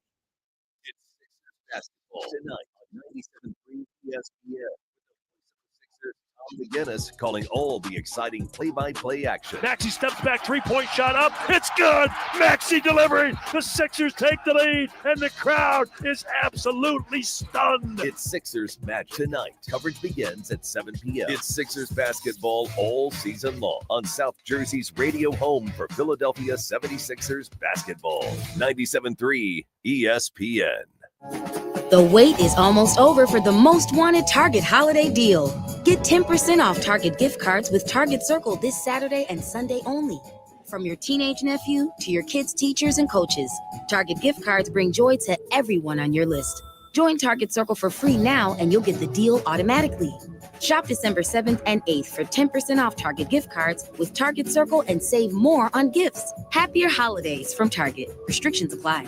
It's Sixers basketball tonight on 97.3 ESPN. Sixers, Tom McGinnis calling all the exciting play-by-play action. Maxey steps back, three-point shot up. It's good. Maxey delivering. The Sixers take the lead, and the crowd is absolutely stunned. It's Sixers Match tonight. Coverage begins at 7 p.m. It's Sixers basketball all season long on South Jersey's radio home for Philadelphia 76ers basketball. 97.3 ESPN. The wait is almost over for the most wanted Target holiday deal. Get 10% off Target gift cards with Target Circle this Saturday and Sunday only. From your teenage nephew to your kids' teachers and coaches, Target gift cards bring joy to everyone on your list. Join Target Circle for free now and you'll get the deal automatically. Shop December 7th and 8th for 10% off Target gift cards with Target Circle and save more on gifts. Happier holidays from Target. Restrictions apply.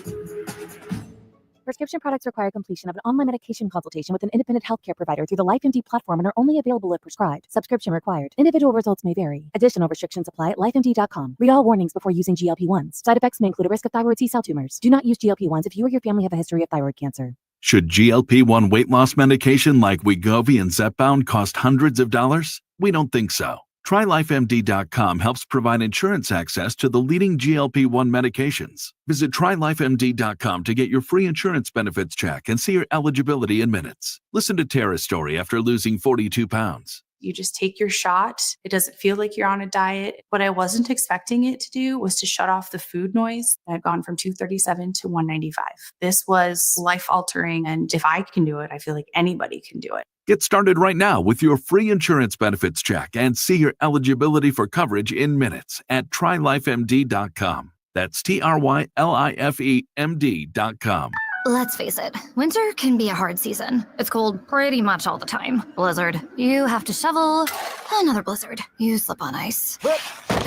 Prescription products require completion of an online medication consultation with an independent healthcare provider through the LifeMD platform and are only available if prescribed. Subscription required. Individual results may vary. Additional restrictions apply at lifemd.com. Read all warnings before using GLP-1s. Side effects may include a risk of thyroid C-cell tumors. Do not use GLP-1s if you or your family have a history of thyroid cancer. Should GLP-1 weight loss medication like Wegovy and Zepbound cost hundreds of dollars? We don't think so. TryLifeMD.com helps provide insurance access to the leading GLP-1 medications. Visit TryLifeMD.com to get your free insurance benefits check and see your eligibility in minutes. Listen to Tara's story after losing 42 pounds. You just take your shot. It doesn't feel like you're on a diet. What I wasn't expecting it to do was to shut off the food noise. I've gone from 237 to 195. This was life-altering, and if I can do it, I feel like anybody can do it. Get started right now with your free insurance benefits check and see your eligibility for coverage in minutes at TryLifeMD.com. That's TryLifeMD.com. Let's face it, winter can be a hard season. It's cold pretty much all the time. Blizzard, you have to shovel. Another blizzard, you slip on ice. But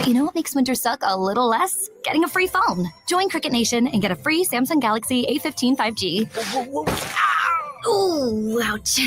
you know what makes winter suck a little less? Getting a free phone. Join Cricket Nation and get a free Samsung Galaxy A15 5G. Ooh, ouch.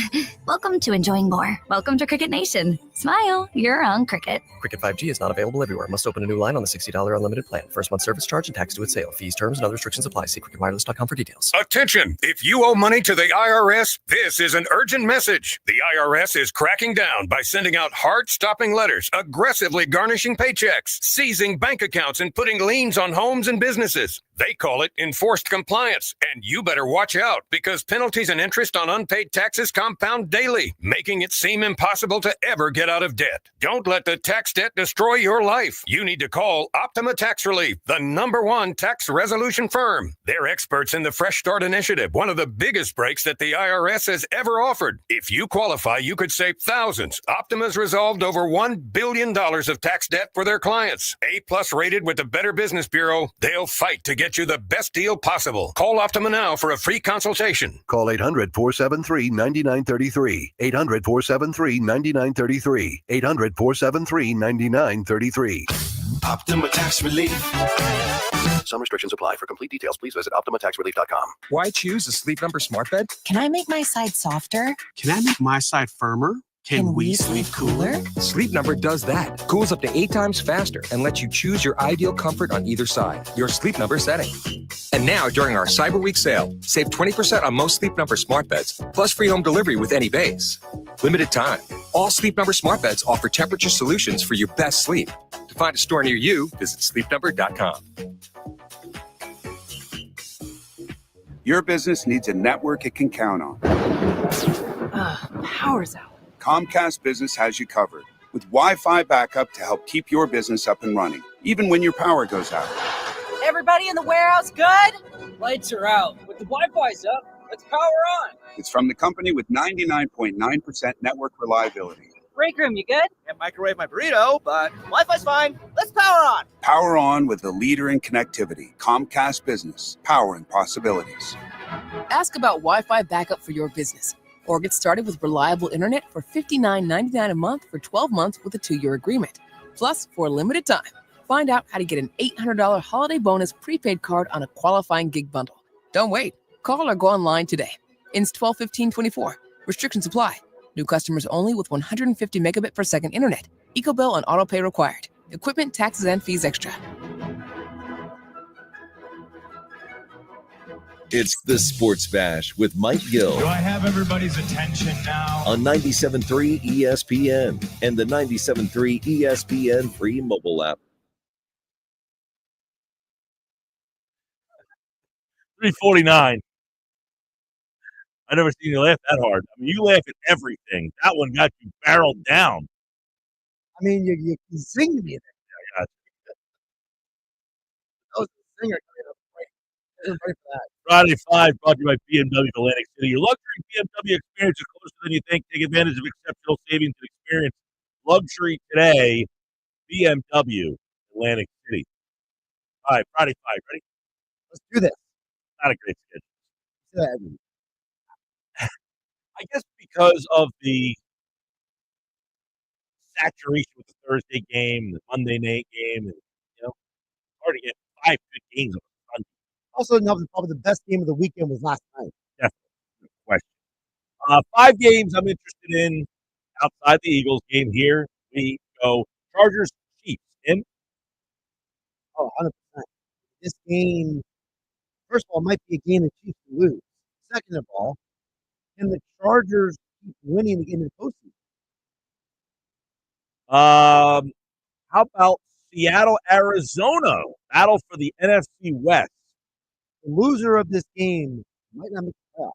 Welcome to enjoying more. Welcome to Cricket Nation. Smile, you're on Cricket. Cricket 5G is not available everywhere. Must open a new line on the $60 unlimited plan. First month service charge and tax due at sale. Fees, terms, and other restrictions apply. See cricketwireless.com for details. Attention! If you owe money to the IRS, this is an urgent message. The IRS is cracking down by sending out heart-stopping letters, aggressively garnishing paychecks, seizing bank accounts, and putting liens on homes and businesses. They call it enforced compliance, and you better watch out because penalties and interest on unpaid taxes compound daily, making it seem impossible to ever get out of debt. Don't let the tax debt destroy your life. You need to call Optima Tax Relief, the #1 tax resolution firm. They're experts in the Fresh Start Initiative, one of the biggest breaks that the IRS has ever offered. If you qualify, you could save thousands. Optima's resolved over $1 billion of tax debt for their clients. A+ rated with the Better Business Bureau, they'll fight to get you the best deal possible. Call Optima now for a free consultation. Call 800-473-9933. 800-473-9933. 800-473-9933. Optima Tax Relief. Some restrictions apply. For complete details, please visit OptimaTaxRelief.com. Why choose a Sleep Number smart bed? Can I make my side softer? Can I make my side firmer? Can we sleep cooler? Sleep Number does that. Cools up to 8 times faster and lets you choose your ideal comfort on either side. Your Sleep Number setting. And now, during our Cyber Week sale, save 20% on most Sleep Number smart beds, plus free home delivery with any base. Limited time. All Sleep Number smart beds offer temperature solutions for your best sleep. To find a store near you, visit sleepnumber.com. Your business needs a network it can count on. Power's out. Comcast Business has you covered with Wi-Fi backup to help keep your business up and running, even when your power goes out. Everybody in the warehouse good? Lights are out, but the Wi-Fi's up. Let's power on. It's from the company with 99.9% network reliability. Break room, you good? Can't microwave my burrito, but Wi-Fi's fine. Let's power on. Power on with the leader in connectivity, Comcast Business, powering possibilities. Ask about Wi-Fi backup for your business, or get started with reliable internet for $59.99 a month for 12 months with a 2-year agreement. Plus, for a limited time, find out how to get an $800 holiday bonus prepaid card on a qualifying gig bundle. Don't wait. Call or go online today. Ends 12/15/24. Restrictions apply. New customers only with 150 megabit per second internet. EcoBill and autopay required. Equipment, taxes, and fees extra. It's the Sports Bash with Mike Gill. Do I have everybody's attention now? On 97.3 ESPN and the 97.3 ESPN free mobile app. 349. I never seen you laugh that hard. I mean, you laugh at everything. That one got you barreled down. I mean, you sing to me. I got you. That was the singer. Right for that. Friday 5 brought to you by BMW Atlantic City. Your luxury BMW experience is closer than you think. Take advantage of exceptional savings and experience luxury today. BMW Atlantic City. All right, Friday 5. Ready? Let's do this. Not a great schedule. Yeah. I guess because of the saturation with the Thursday game, the Monday night game, and, it's hard to get 5 good games on Sunday. Also, probably the best game of the weekend was last night. Definitely. No question. 5 games I'm interested in outside the Eagles game. Here we go. Chargers, Chiefs. In? Oh, 100%. This game, first of all, might be a game the Chiefs will lose. Second of all, can the Chargers keep winning in the postseason? How about Seattle, Arizona? Battle for the NFC West. The loser of this game might not make the playoffs.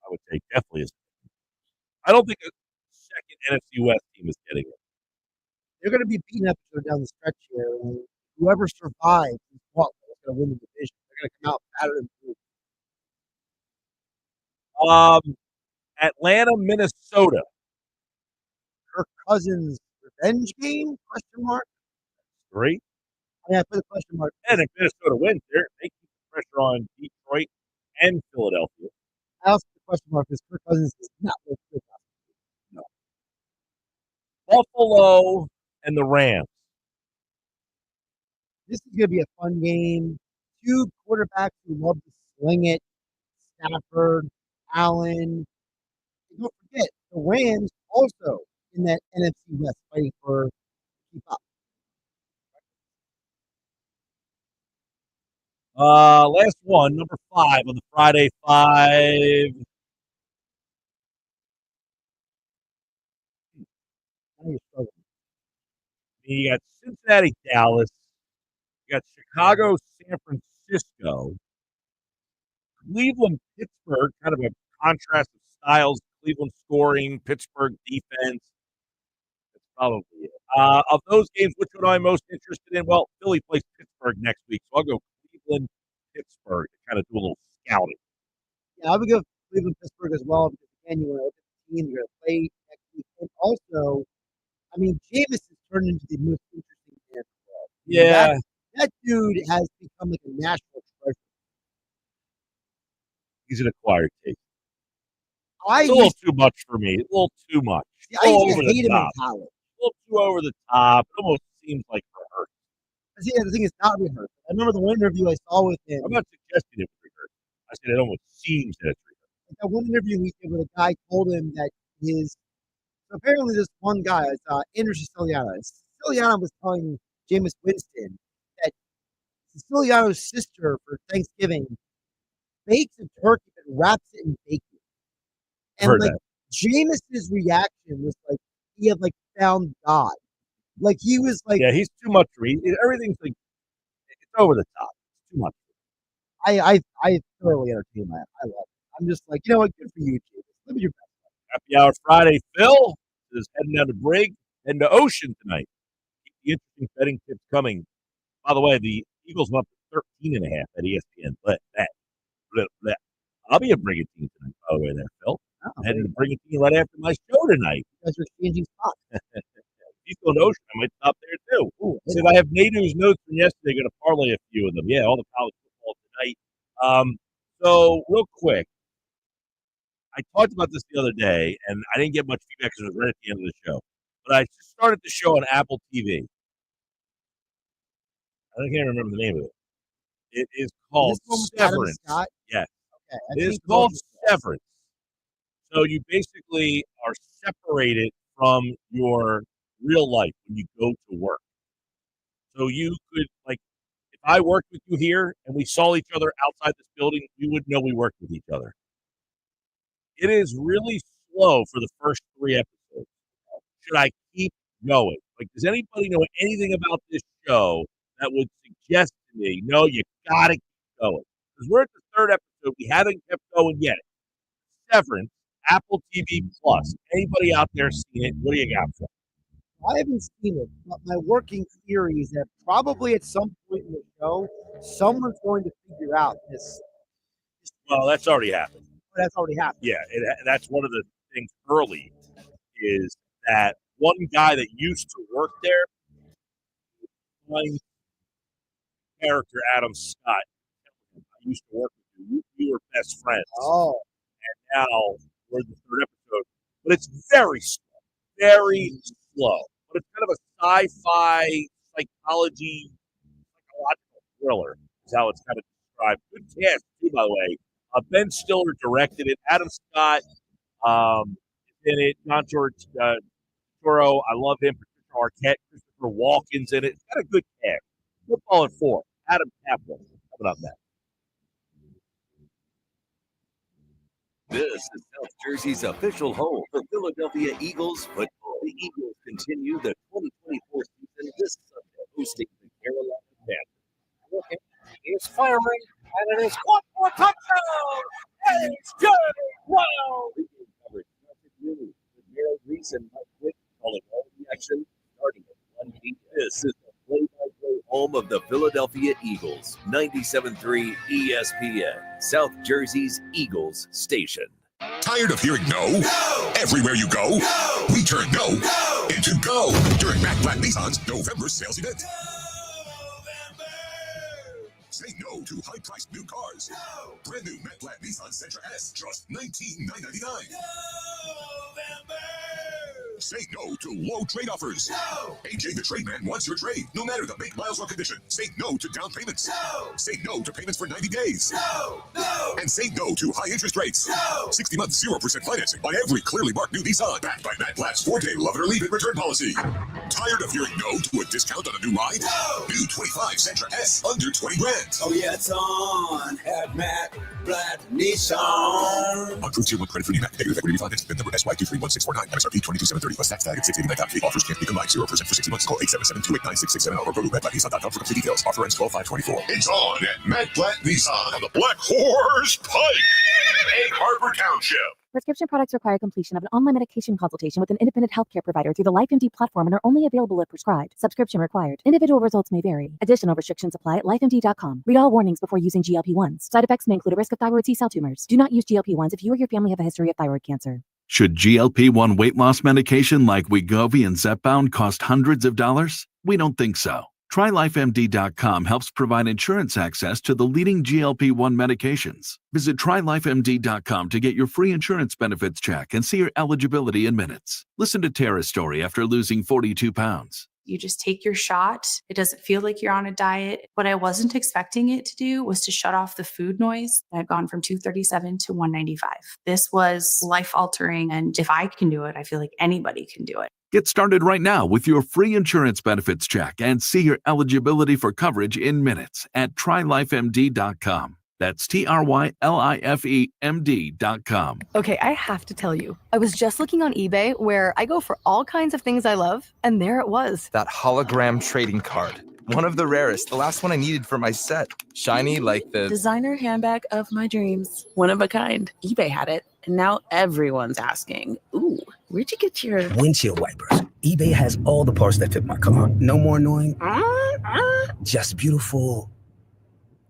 I would say definitely is. I don't think a second NFC West team is getting it. They're going to be beating up down the stretch here, and whoever survives is going to win the division. They're going to come out better than blue. Atlanta, Minnesota. Kirk Cousins revenge game? Question mark. Great. I put a question mark. And if Minnesota wins, they keep the pressure on Detroit and Philadelphia. I also put a question mark because Kirk Cousins is not look good. No. Buffalo and the Rams. This is going to be a fun game. 2 quarterbacks who love to sling it. Stafford, Allen. And don't forget, the Rams also in that NFC West fighting for keep up. Last one, number 5 on the Friday 5. You got Cincinnati, Dallas. You got Chicago, San Francisco. Cleveland, Pittsburgh, kind of a contrast of styles. Cleveland scoring, Pittsburgh defense. That's probably it. Of those games, which one am I most interested in? Well, Philly plays Pittsburgh next week, so I'll go Cleveland, Pittsburgh to kind of do a little scouting. Yeah, I would go Cleveland, Pittsburgh as well because, again, you want to look at the team you're going to play next week. And also, I mean, Jameis has turned into the most interesting man in the world. Yeah. That dude has become like a national treasure. He's an acquired taste. It's a little too much for me. A little too much. I used to hate him in college. A little too over the top. It almost seems like rehearsed. See, the thing is not rehearsed. I remember the one interview I saw with him. I'm not suggesting it's rehearsed. I said it almost seems that it's rehearsed. Like that one interview we did where the guy told him that so apparently this one guy, Andrew Siciliano. Siciliano was telling Jameis Winston that Siciliano's sister for Thanksgiving bakes a turkey and wraps it in bacon. And like Jameis's reaction was like he had like found God. Like he was like, yeah, he's too much for me. Everything's like it's over the top. It's too much. I thoroughly entertain that. I love it. I'm just like, you know what? Good for you, Jameis. Live your best life. Happy Hour Friday. Phil is heading down to Brig, heading to Ocean tonight. The interesting betting tips coming. By the way, the Eagles went up to 13.5 at ESPN. I'll be at Brigantine tonight, by the way, there, Phil. I'm heading to Brigantine right after my show tonight. You guys are changing spots. He's going to Ocean. I might stop there too. Ooh, so I have Nadu's notes from yesterday. Going to parlay a few of them. Yeah, all the college football tonight. So real quick, I talked about this the other day, and I didn't get much feedback because it was right at the end of the show. But I just started the show on Apple TV. I can't remember the name of it. It is called Severance. Yes. Okay. It is called Severance. So you basically are separated from your real life when you go to work. So you could, like, if I worked with you here and we saw each other outside this building, you would know we worked with each other. It is really slow for the first 3 episodes. Should I keep going? Like, does anybody know anything about this show that would suggest to me, no, you gotta keep going? Because we're at the 3rd episode, we haven't kept going yet. Severance, Apple TV Plus. Anybody out there seen it? What do you got for me? I haven't seen it, but my working theory is that probably at some point in the show, someone's going to figure out this. Well, that's already happened. That's already happened. Yeah, that's one of the things early is that one guy that used to work there, character Adam Scott, I used to work with you. We were best friends. Oh. And now we're in the 3rd episode. But it's very slow. Very slow. But it's kind of a sci-fi, psychological thriller is how it's kind of described. Good cast, too, by the way. Ben Stiller directed it. Adam Scott in it. John Turturro, I love him. Patricia Arquette, Christopher Walken's in it. It's got a good cast. Football at 4. Adam Campbell coming up next. This is South Jersey's official home for Philadelphia Eagles football. The Eagles continue the 2024 season this Sunday, hosting the Carolina Panthers. He's firing, and it is one more touchdown! And it's good! Wow! Coverage with Merrill Reese and Mike Wick calling all the action starting at 1 p.m. This is the play-by-play home of the Philadelphia Eagles, 97.3 ESPN, South Jersey's Eagles station. Tired of hearing no? No! Everywhere you go, no! We turn no into go during Matt Blatt Nissan's November sales event. Say no to high-priced new cars. No! Brand new Matt Blatt Nissan Sentra S, just $19,999. November! Say no to low trade offers. No! AJ the Trade Man wants your trade, no matter the make, miles, or condition. Say no to down payments. No! Say no to payments for 90 days. No! No! And say no to high interest rates. No! 60 months, 0% financing on every clearly marked new Nissan. Backed by Matt Blatt's 4-day love it or leave it return policy. Tired of hearing no to a discount on a new ride? No! New 25 Sentra S, under 20 grand. Oh yeah, it's on at Matt Blatt Nissan. Approved Tier 1 credit for NEMAC. Negative equity refinance. VIN number SY231649. MSRP 22,730 plus tax tag at $689.50. Offers can't be combined. 0% for 60 months. Call 877-289-9667 or go to MattBlattNissan.com for complete details. Offer ends 12/5/24. It's on at Matt Blatt Nissan on the Black Horse Pike. Egg Harbor Township. Prescription products require completion of an online medication consultation with an independent healthcare provider through the LifeMD platform and are only available if prescribed. Subscription required. Individual results may vary. Additional restrictions apply at lifemd.com. Read all warnings before using GLP-1s. Side effects may include a risk of thyroid C-cell tumors. Do not use GLP-1s if you or your family have a history of thyroid cancer. Should GLP-1 weight loss medication like Wegovy and Zepbound cost hundreds of dollars? We don't think so. TryLifeMD.com helps provide insurance access to the leading GLP-1 medications. Visit TryLifeMD.com to get your free insurance benefits check and see your eligibility in minutes. Listen to Tara's story after losing 42 pounds. You just take your shot. It doesn't feel like you're on a diet. What I wasn't expecting it to do was to shut off the food noise. I'd gone from 237 to 195. This was life altering. And if I can do it, I feel like anybody can do it. Get started right now with your free insurance benefits check and see your eligibility for coverage in minutes at TryLifeMD.com. That's TryLifeMD.com. Okay, I have to tell you, I was just looking on eBay where I go for all kinds of things I love, and there it was. That hologram trading card. One of the rarest. The last one I needed for my set. Shiny like the designer handbag of my dreams. One of a kind. eBay had it, and now everyone's asking, ooh, where'd you get your windshield wipers? eBay has all the parts that fit my car. No more annoying. Just beautiful.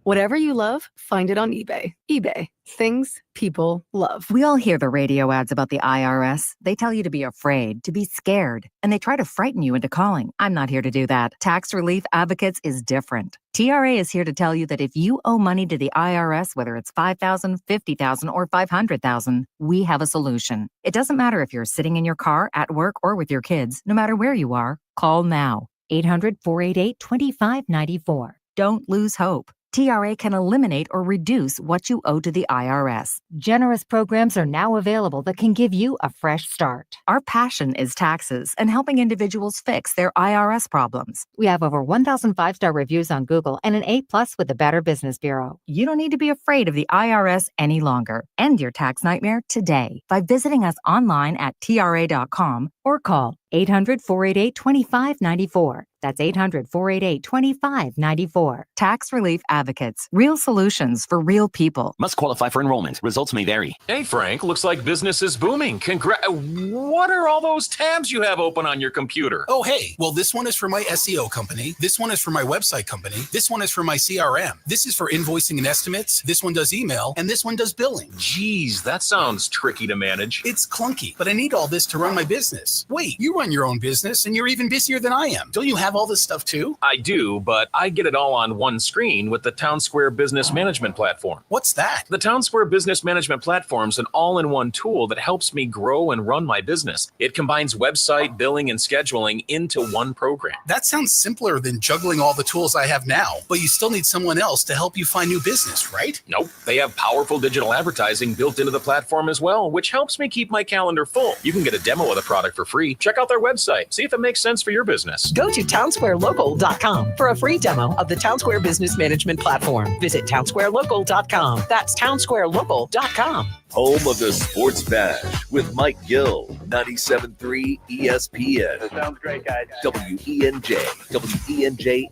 Whatever you love, find it on eBay. eBay. Things people love. We all hear the radio ads about the IRS. They tell you to be afraid, to be scared, and they try to frighten you into calling. I'm not here to do that. Tax Relief Advocates is different. TRA is here to tell you that if you owe money to the IRS, whether it's $5,000, $50,000, or $500,000, we have a solution. It doesn't matter if you're sitting in your car, at work, or with your kids. No matter where you are, call now. 800-488-2594. Don't lose hope. TRA can eliminate or reduce what you owe to the IRS. Generous programs are now available that can give you a fresh start. Our passion is taxes and helping individuals fix their IRS problems. We have over 1,000 5-star reviews on Google and an A+ with the Better Business Bureau. You don't need to be afraid of the IRS any longer. End your tax nightmare today by visiting us online at TRA.com or call 800-488-2594. That's 800-488-2594. Tax Relief Advocates. Real solutions for real people. Must qualify for enrollment. Results may vary. Hey, Frank, looks like business is booming. What are all those tabs you have open on your computer? Oh, hey. Well, this one is for my SEO company. This one is for my website company. This one is for my CRM. This is for invoicing and estimates. This one does email. And this one does billing. Geez, that sounds tricky to manage. It's clunky, but I need all this to run my business. Wait, you run your own business and you're even busier than I am. Don't you have all this stuff too? I do, but I get it all on one screen with the Town Square Business Management Platform. What's that? The Town Square Business Management Platform is an all-in-one tool that helps me grow and run my business. It combines website, billing, and scheduling into one program. That sounds simpler than juggling all the tools I have now, but you still need someone else to help you find new business, right? Nope. They have powerful digital advertising built into the platform as well, which helps me keep my calendar full. You can get a demo of the product for free. Check out their website. See if it makes sense for your business. Go to townsquarelocal.com for a free demo of the Town Square Business Management Platform. Visit townsquarelocal.com. That's townsquarelocal.com. Home of the Sports Bash with Mike Gill, 97.3 ESPN. That sounds great, guys. WENJ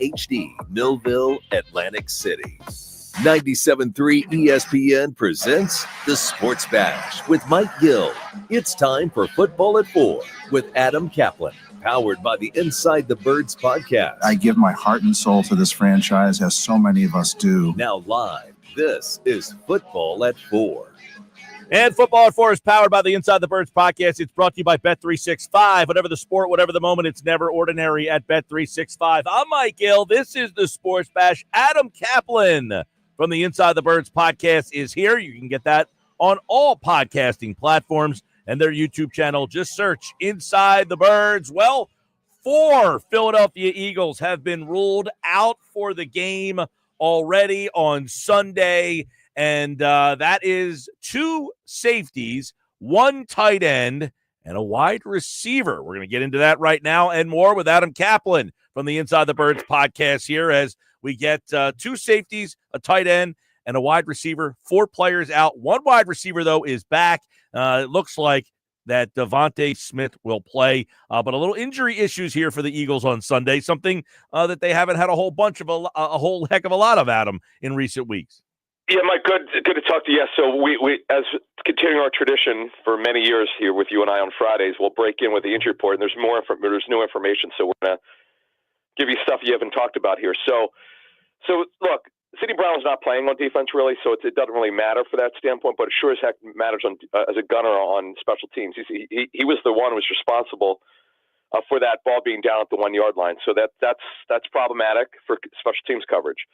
HD, Millville, Atlantic City. 97.3 ESPN presents the Sports Bash with Mike Gill. It's time for Football at 4 with Adam Kaplan. Powered by the Inside the Birds podcast. I give my heart and soul to this franchise, as so many of us do. Now live, this is Football at 4. And Football at 4 is powered by the Inside the Birds podcast. It's brought to you by Bet365. Whatever the sport, whatever the moment, it's never ordinary at Bet365. I'm Mike Gill. This is the Sports Bash. Adam Kaplan from the Inside the Birds podcast is here. You can get that on all podcasting platforms and their YouTube channel. Just search Inside the Birds. Well, 4 Philadelphia Eagles have been ruled out for the game already on Sunday, and that is 2 safeties, 1 tight end, and a wide receiver. We're going to get into that right now and more with Adam Kaplan from the Inside the Birds podcast here as we get 2 safeties, a tight end, and a wide receiver. 4 players out. 1 wide receiver, though, is back. It looks like that Devontae Smith will play, but a little injury issues here for the Eagles on Sunday, something that they haven't had a whole heck of a lot of, Adam, in recent weeks. Yeah, Mike, good to talk to you. So we as continuing our tradition for many years here with you and I on Fridays, we'll break in with the injury report, and there's new information, so we're going to give you stuff you haven't talked about here. So look, Sidney Brown's not playing on defense really, so it doesn't really matter for that standpoint, but it sure as heck matters on as a gunner on special teams. He was the one who was responsible for that ball being down at the 1-yard line, so that's problematic for special teams coverage.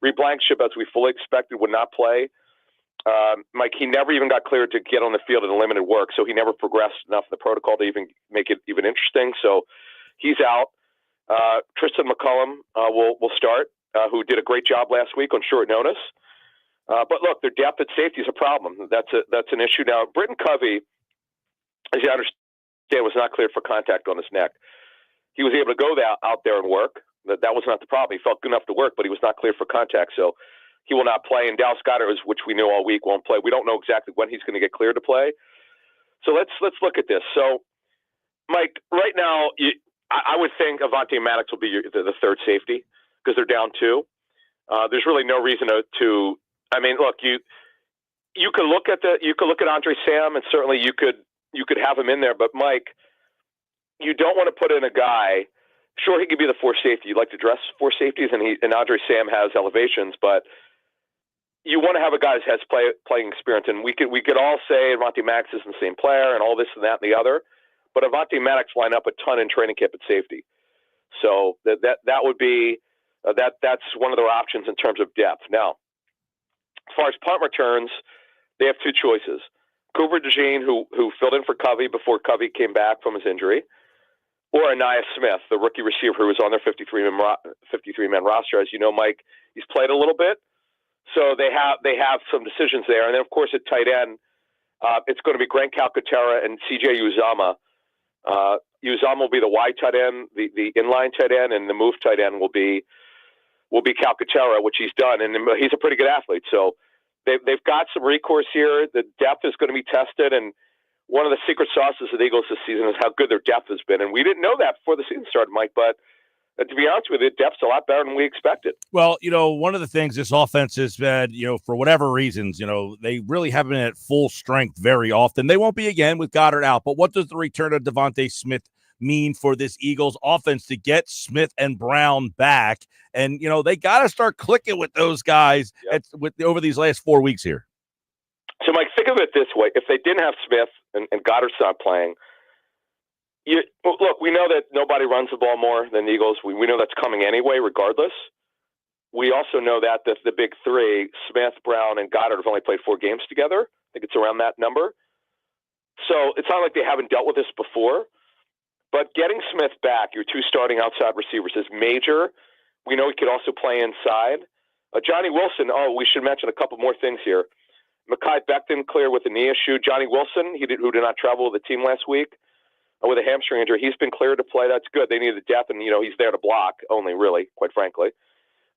Reed Blankenship, as we fully expected, would not play. Mike, he never even got cleared to get on the field in limited work, so he never progressed enough in the protocol to even make it even interesting. So he's out. Tristan McCullum will start. Who did a great job last week on short notice. But look, their depth at safety is a problem. That's an issue. Now, Britton Covey, as you understand, was not cleared for contact on his neck. He was able to go out there and work. That was not the problem. He felt good enough to work, but he was not cleared for contact. So he will not play. And Dallas Goedert, which we knew all week, won't play. We don't know exactly when he's going to get cleared to play. So let's look at this. So, Mike, right now, I would think Avonte Maddox will be the third safety, because they're down 2. There's really no reason to. I mean, look, you could look at Andre Sam, and certainly you could have him in there. But Mike, you don't want to put in a guy. Sure, he could be the 4th safety. You'd like to dress 4 safeties, and Andre Sam has elevations, but you want to have a guy that has playing experience. And we could all say Avonte Maddox isn't the same player, and all this and that and the other. But Avonte Maddox line up a ton in training camp at safety, so that would be. That's one of their options in terms of depth. Now, as far as punt returns, they have 2 choices. Cooper DeJean, who filled in for Covey before Covey came back from his injury, or Anaya Smith, the rookie receiver who was on their 53-man roster. As you know, Mike, he's played a little bit. So they have some decisions there. And then, of course, at tight end, it's going to be Grant Calcaterra and C.J. Uzomah. Uzomah will be the wide tight end, the inline tight end, and the move tight end will be Calcaterra, which he's done, and he's a pretty good athlete. So they've got some recourse here. The depth is going to be tested, and one of the secret sauces of the Eagles this season is how good their depth has been. And we didn't know that before the season started, Mike, but to be honest with you, the depth's a lot better than we expected. Well, one of the things this offense has been, for whatever reasons, they really haven't been at full strength very often. They won't be again with Goddard out. But what does the return of Devontae Smith mean for this Eagles offense to get Smith and Brown back? And, they got to start clicking with those guys over these last 4 weeks here. So, Mike, think of it this way. If they didn't have Smith and Goddard's not playing, look, we know that nobody runs the ball more than the Eagles. We know that's coming anyway, regardless. We also know that the big three, Smith, Brown, and Goddard, have only played 4 games together. I think it's around that number. So it's not like they haven't dealt with this before. But getting Smith back, your 2 starting outside receivers, is major. We know he could also play inside. Johnny Wilson, we should mention a couple more things here. Mekhi Becton clear with a knee issue. Johnny Wilson, who did not travel with the team last week with a hamstring injury, he's been cleared to play. That's good. They needed the depth, and he's there to block only, really, quite frankly.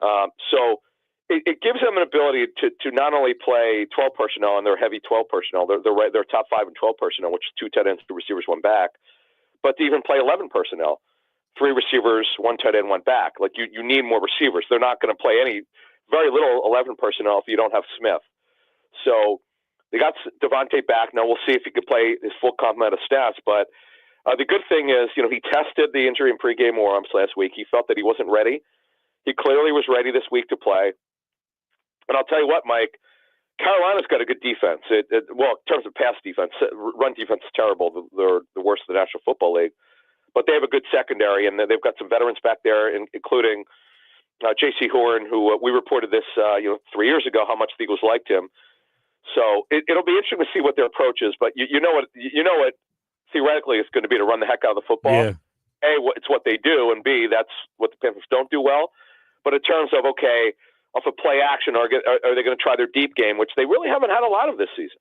So it gives them an ability to not only play 12 personnel, and they're heavy 12 personnel. They're top 5 and 12 personnel, which is 2 tight ends, 2 receivers, 1 back. But to even play 11 personnel, 3 receivers, 1 tight end, 1 back. Like you need more receivers. They're not going to play very little 11 personnel if you don't have Smith. So they got Devontae back. Now we'll see if he could play his full complement of stats. But the good thing is, he tested the injury in pregame warm-ups last week. He felt that he wasn't ready. He clearly was ready this week to play. And I'll tell you what, Mike, Carolina's got a good defense. In terms of pass defense, run defense is terrible. They're the worst of the National Football League. But they have a good secondary, and they've got some veterans back there, including J.C. Horn, who we reported this 3 years ago, how much the Eagles liked him. So it'll be interesting to see what their approach is. But you know what theoretically it's going to be to run the heck out of the football. Yeah. A, it's what they do, and B, that's what the Panthers don't do well. But in terms of, off a play action, are they going to try their deep game, which they really haven't had a lot of this season?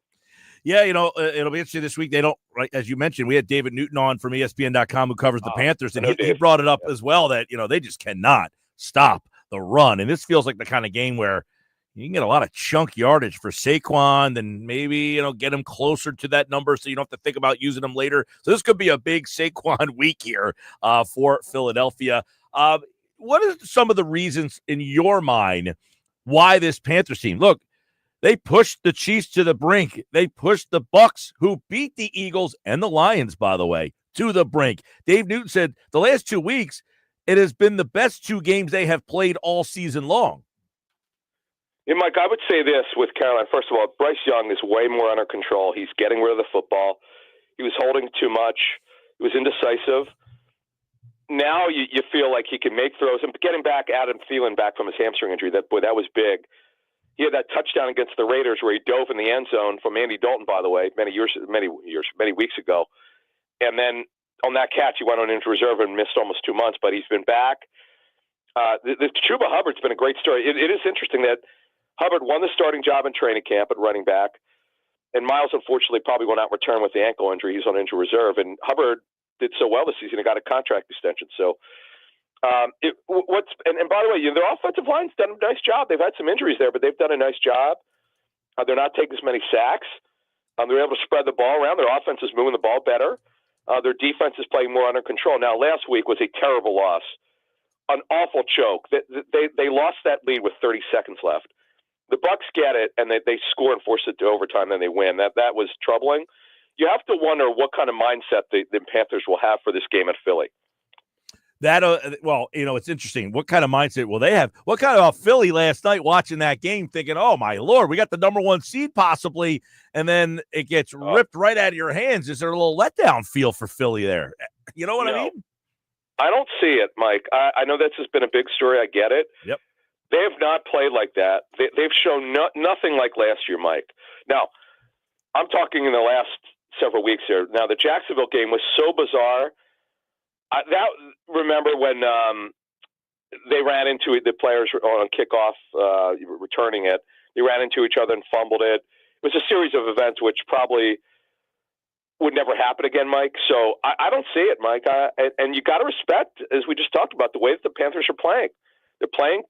Yeah, it'll be interesting this week. They don't, right, as you mentioned, we had David Newton on from ESPN.com who covers the Panthers, and he brought it up as well that, they just cannot stop the run. And this feels like the kind of game where you can get a lot of chunk yardage for Saquon, then maybe, get him closer to that number so you don't have to think about using him later. So this could be a big Saquon week here for Philadelphia. What are some of the reasons in your mind why this Panthers team? Look, they pushed the Chiefs to the brink. They pushed the Bucs, who beat the Eagles and the Lions, by the way, to the brink. Dave Newton said the last 2 weeks, it has been the best 2 games they have played all season long. Yeah, Mike, I would say this with Carolina. First of all, Bryce Young is way more under control. He's getting rid of the football. He was holding too much. He was indecisive. Now you feel like he can make throws. And getting back Adam Thielen back from his hamstring injury, that was big. He had that touchdown against the Raiders where he dove in the end zone from Andy Dalton, by the way, many weeks ago. And then on that catch, he went on into reserve and missed almost 2 months, but he's been back. The Chuba Hubbard's been a great story. It is interesting that Hubbard won the starting job in training camp at running back, and Miles, unfortunately, probably will not return with the ankle injury. He's on injured reserve, and Hubbard did so well this season. He got a contract extension. So, and by the way, their offensive line's done a nice job. They've had some injuries there, but they've done a nice job. They're not taking as many sacks. They're able to spread the ball around. Their offense is moving the ball better. Their defense is playing more under control. Now, last week was a terrible loss, an awful choke. They lost that lead with 30 seconds left. The Bucs get it, and they score and force it to overtime, and they win. That was troubling. You have to wonder what kind of mindset the Panthers will have for this game at Philly. It's interesting. What kind of mindset will they have? What kind of Philly last night watching that game thinking, oh, my Lord, we got the number 1 seed possibly, and then it gets ripped right out of your hands. Is there a little letdown feel for Philly there? You know what I mean? I don't see it, Mike. I know this has been a big story. I get it. Yep. They have not played like that. They've shown nothing like last year, Mike. Now, I'm talking in the last several weeks here. Now, the Jacksonville game was so bizarre. Remember when they ran into it. The players were on kickoff, returning it. They ran into each other and fumbled it. It was a series of events which probably would never happen again, Mike. So I don't see it, Mike. And you got to respect, as we just talked about, the way that the Panthers are playing. They're playing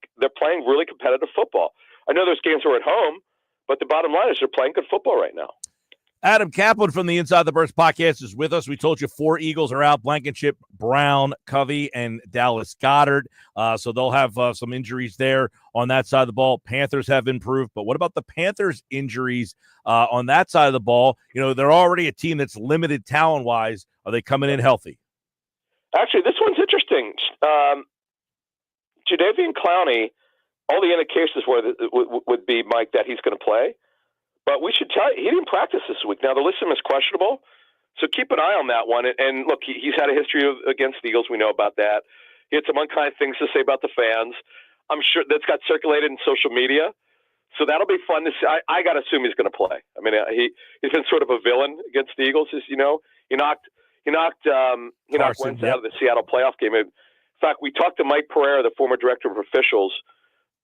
really competitive football. I know those games are at home, but the bottom line is they're playing good football right now. Adam Kaplan from the Inside the Birds podcast is with us. We told you 4 Eagles are out: Blankenship, Brown, Covey, and Dallas Goedert. So they'll have some injuries there on that side of the ball. Panthers have improved. But what about the Panthers' injuries on that side of the ball? You know, they're already a team that's limited talent-wise. Are they coming in healthy? Actually, this one's interesting. Jadeveon Clowney, all the indications would be, Mike, that he's going to play. But we should tell you, he didn't practice this week. Now, the list is questionable, so keep an eye on that one. And look, he's had a history against the Eagles. We know about that. He had some unkind things to say about the fans. I'm sure that's got circulated in social media. So that'll be fun to see. I got to assume he's going to play. I mean, he's been sort of a villain against the Eagles. As you know, he knocked Wentz out of the Seattle playoff game. In fact, we talked to Mike Pereira, the former director of officials.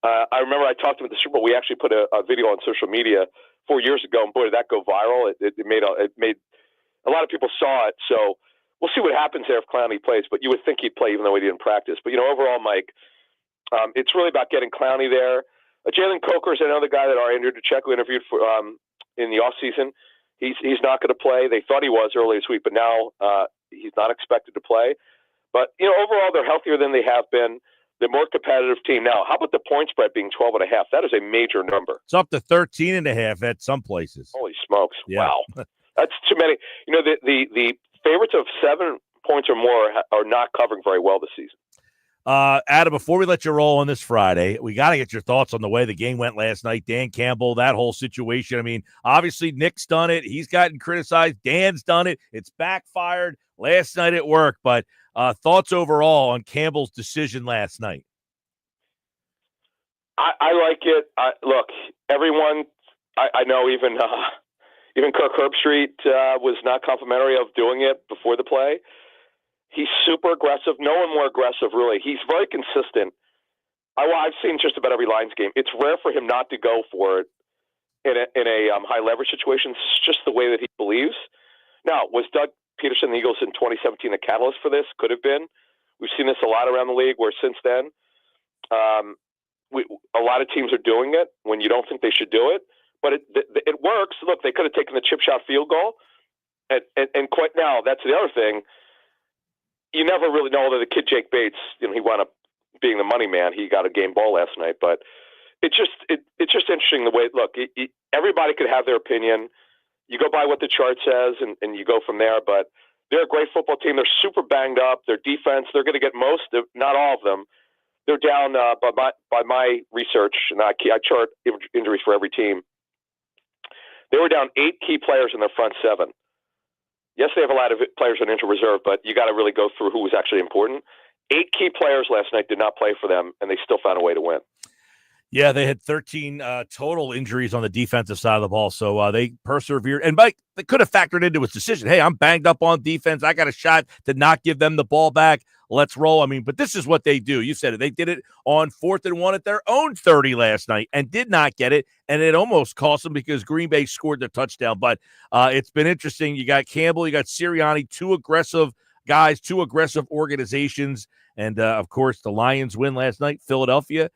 I remember I talked to him at the Super Bowl. We actually put a video on social media 4 years ago, and boy, did that go viral. It made a lot of people saw it. So we'll see what happens there if Clowney plays. But you would think he'd play even though he didn't practice. But overall, Mike, it's really about getting Clowney there. Jalen Coker is another guy that our Andrew DeCecco interviewed for in the offseason. He's not going to play. They thought he was earlier this week, but now he's not expected to play. But overall, they're healthier than they have been. The more competitive team. Now, how about the point spread being 12.5? That is a major number. It's up to 13.5 at some places. Holy smokes. Yeah. Wow. That's too many. The favorites of 7 points or more are not covering very well this season. Adam, before we let you roll on this Friday, we got to get your thoughts on the way the game went last night. Dan Campbell, that whole situation. I mean, obviously Nick's done it. He's gotten criticized. Dan's done it. It's backfired last night at work. But thoughts overall on Campbell's decision last night? I like it. Look, everyone, I know even Kirk Herbstreit was not complimentary of doing it before the play. He's super aggressive. No one more aggressive, really. He's very consistent. I've seen just about every Lions game. It's rare for him not to go for it in a high leverage situation. It's just the way that he believes. Now, was Doug Peterson, the Eagles in 2017, a catalyst for this? Could have been. We've seen this a lot around the league where since then, a lot of teams are doing it when you don't think they should do it. But it works. Look, they could have taken the chip shot field goal. And quite now, that's the other thing. You never really know that the kid Jake Bates, he wound up being the money man. He got a game ball last night. But it's just interesting the way, look, everybody could have their opinion. You go by what the chart says, and you go from there. But they're a great football team. They're super banged up. Their defense, they're going to get most, not all of them. They're down by my research, and I chart injuries for every team. They were down 8 key players in their front 7. Yes, they have a lot of players on injured reserve, but you got to really go through who was actually important. 8 key players last night did not play for them, and they still found a way to win. Yeah, they had 13 total injuries on the defensive side of the ball, so they persevered. And Mike, they could have factored into his decision. Hey, I'm banged up on defense. I got a shot to not give them the ball back. Let's roll. I mean, but this is what they do. You said it. They did it on 4th and 1 at their own 30 last night and did not get it, and it almost cost them because Green Bay scored the touchdown. But it's been interesting. You got Campbell, you got Sirianni, 2 aggressive guys, 2 aggressive organizations, and, of course, the Lions win last night. Philadelphia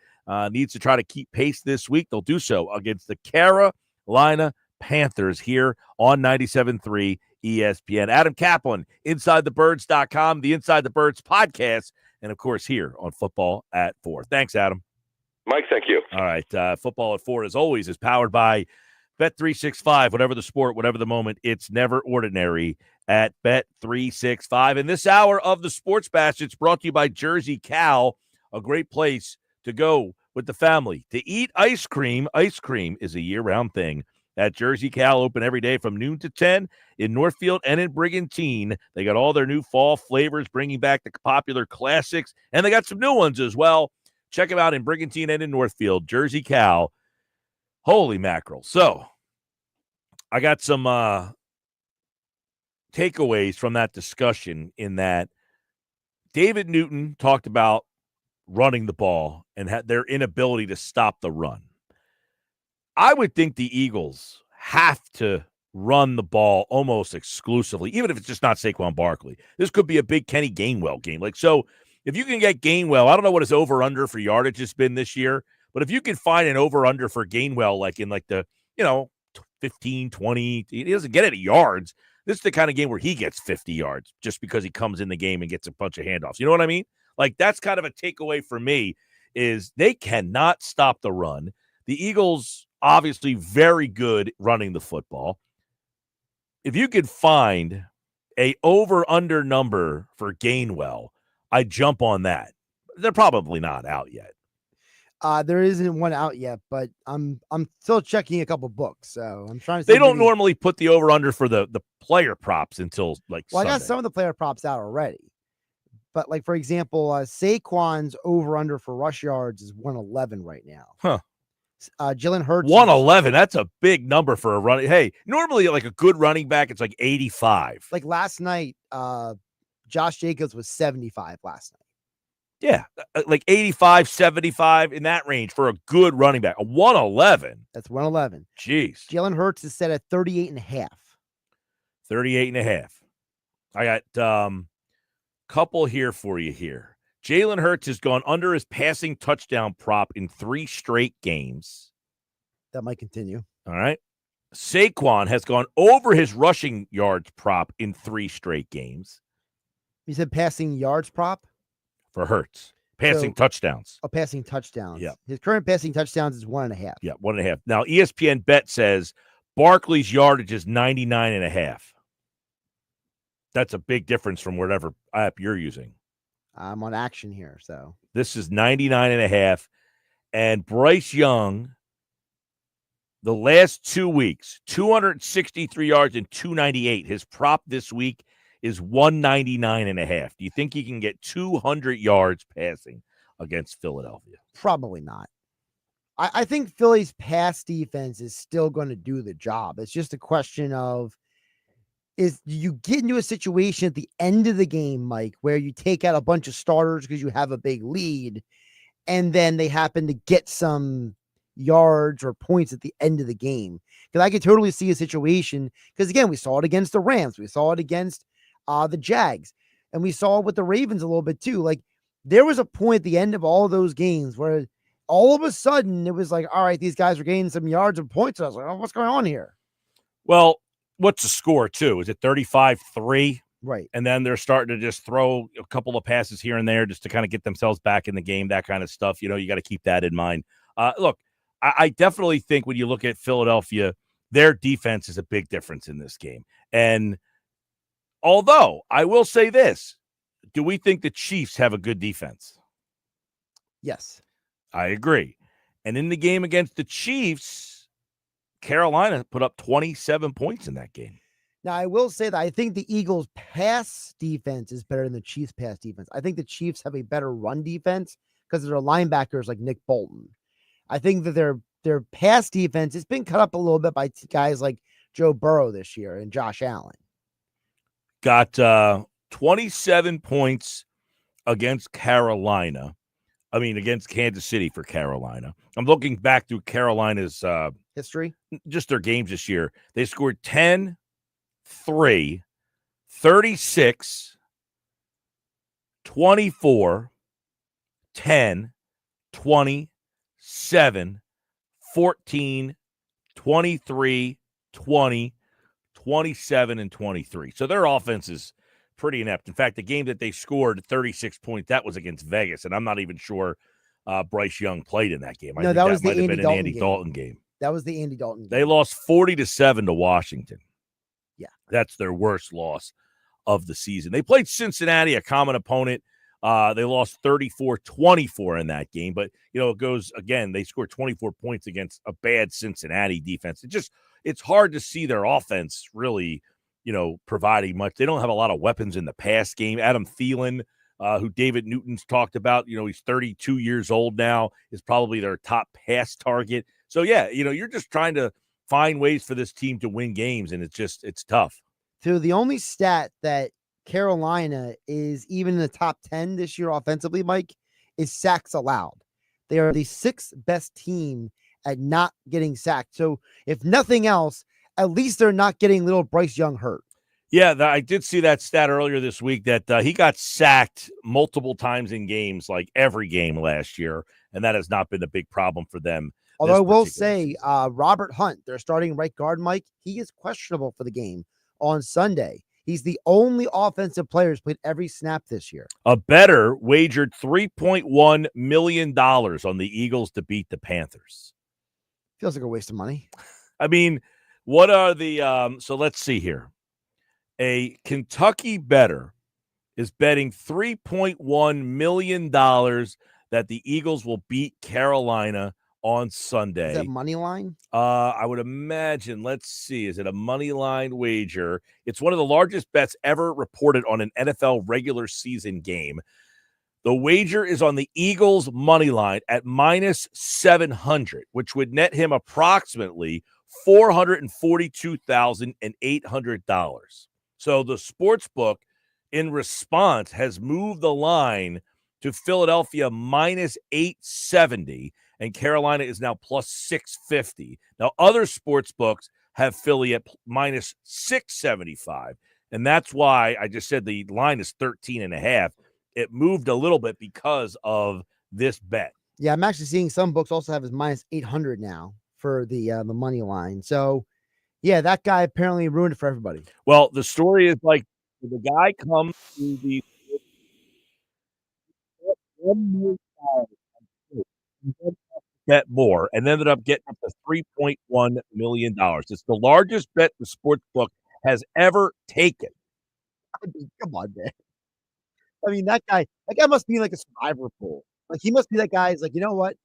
needs to try to keep pace this week. They'll do so against the Carolina Panthers here on 97.3 ESPN. Adam Kaplan, InsideTheBirds.com, the Inside the Birds podcast, and, of course, here on Football at 4. Thanks, Adam. Mike, thank you. All right. Football at 4, as always, is powered by Bet365. Whatever the sport, whatever the moment, it's never ordinary at Bet365. And this hour of the Sports Bash, it's brought to you by Jersey Cal, a great place to go with the family to eat ice cream. Ice cream is a year-round thing at Jersey Cal, open every day from noon to 10 in Northfield and in Brigantine. They got all their new fall flavors, bringing back the popular classics, and they got some new ones as well. Check them out in Brigantine and in Northfield. Jersey Cal. Holy mackerel. So I got some takeaways from that discussion in that David Newton talked about running the ball and their inability to stop the run. I would think the Eagles have to run the ball almost exclusively, even if it's just not Saquon Barkley. This could be a big Kenny Gainwell game. So if you can get Gainwell, I don't know what his over-under for yardage has been this year, but if you can find an over-under for Gainwell, in the 15, 20, he doesn't get any yards. This is the kind of game where he gets 50 yards just because he comes in the game and gets a bunch of handoffs. You know what I mean? That's kind of a takeaway for me is they cannot stop the run. The Eagles obviously very good running the football. If you could find a over-under number for Gainwell, I'd jump on that. They're probably not out yet. There isn't one out yet, but I'm still checking a couple books, so I'm trying to see. They don't normally put the over-under for the player props until Well, Sunday. I got some of the player props out already. But for example, Saquon's over-under for rush yards is 111 right now. Huh. Jalen Hurts 111. That's a big number for a running. Hey, normally a good running back, it's 85. Last night, Josh Jacobs was 75 last night. Yeah, 85, 75 in that range for a good running back. A 111. That's 111. Jeez. Jalen Hurts is set at 38.5. 38.5. I got couple here for you here. Jalen Hurts has gone under his passing touchdown prop in 3 straight games. That might continue. All right. Saquon has gone over his rushing yards prop in 3 straight games. You said passing yards prop? For Hurts. Passing touchdowns. Oh, passing touchdowns. Yeah. His current passing touchdowns is 1.5. Yeah, 1.5. Now, ESPN Bet says Barkley's yardage is 99.5. That's a big difference from whatever app you're using. I'm on Action here, so. This is 99.5. And Bryce Young, the last 2 weeks, 263 yards and 298. His prop this week is 199.5. Do you think he can get 200 yards passing against Philadelphia? Probably not. I think Philly's pass defense is still going to do the job. It's just a question of, is you get into a situation at the end of the game, Mike, where you take out a bunch of starters because you have a big lead, and then they happen to get some yards or points at the end of the game. Because I could totally see a situation, because again, we saw it against the Rams. We saw it against the Jags, and we saw it with the Ravens a little bit too. There was a point at the end of all of those games where all of a sudden it was all right, these guys are gaining some yards and points. I was like, oh, what's going on here? Well, what's the score too? Is it 35-3? Right. And then they're starting to just throw a couple of passes here and there just to kind of get themselves back in the game, that kind of stuff. You got to keep that in mind. Look, I definitely think when you look at Philadelphia, their defense is a big difference in this game. And although I will say this, do we think the Chiefs have a good defense? Yes. I agree. And in the game against the Chiefs, Carolina put up 27 points in that game. Now, I will say that I think the Eagles' pass defense is better than the Chiefs' pass defense. I think the Chiefs have a better run defense because of their linebackers like Nick Bolton. I think that their pass defense has been cut up a little bit by guys like Joe Burrow this year and Josh Allen. Got 27 points against Carolina. Against Kansas City for Carolina. I'm looking back through Carolina's history, just their games this year. They scored 10, 3, 36, 24, 10, 20, 7, 14, 23, 20, 27, and 23. So their offense is pretty inept. In fact, the game that they scored 36 points, that was against Vegas, and I'm not even sure Bryce Young played in that game. No, that was the Andy Dalton game. That was the Andy Dalton game. They lost 40-7 to Washington. Yeah. That's their worst loss of the season. They played Cincinnati, a common opponent. They lost 34-24 in that game. But, it goes, again, they scored 24 points against a bad Cincinnati defense. It's hard to see their offense really, providing much. They don't have a lot of weapons in the pass game. Adam Thielen, who David Newton's talked about, he's 32 years old now, is probably their top pass target. So, yeah, you're just trying to find ways for this team to win games, and it's tough. So the only stat that Carolina is even in the top 10 this year offensively, Mike, is sacks allowed. They are the 6th best team at not getting sacked. So if nothing else, at least they're not getting little Bryce Young hurt. Yeah, I did see that stat earlier this week that he got sacked multiple times in games, like every game last year, and that has not been a big problem for them. Although I will say, Robert Hunt, their starting right guard, Mike, he is questionable for the game on Sunday. He's the only offensive player who's played every snap this year. A bettor wagered $3.1 million on the Eagles to beat the Panthers. Feels like a waste of money. I mean, what are the so let's see here. A Kentucky bettor is betting $3.1 million that the Eagles will beat Carolina on Sunday. Is that money line? I would imagine. Let's see. Is it a money line wager? It's one of the largest bets ever reported on an NFL regular season game. The wager is on the Eagles money line at minus 700, which would net him approximately $442,800. So the sports book, in response, has moved the line to Philadelphia minus 870, and Carolina is now plus 650. Now, other sports books have Philly at minus 675, and that's why I just said the line is 13.5. It moved a little bit because of this bet. Yeah, I'm actually seeing some books also have as minus 800 now for the money line. So, yeah, that guy apparently ruined it for everybody. Well, the story is like the guy comes to the bet more and ended up getting up to $3.1 million. It's the largest bet the sports book has ever taken. I mean, come on, man. I mean, that guy must be like a survivor pool. Like, he must be that guy. He's like, you know what?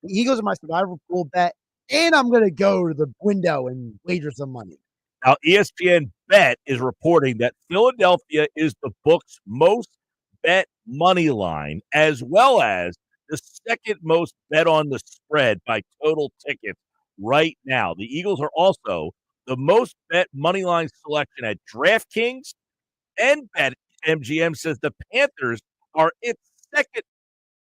The Eagles are my survivor pool bet, and I'm going to go to the window and wager some money. Now, ESPN Bet is reporting that Philadelphia is the book's most bet money line, as well as the second most bet on the spread by total tickets right now. The Eagles are also the most bet money line selection at DraftKings, and BetMGM says the Panthers are its second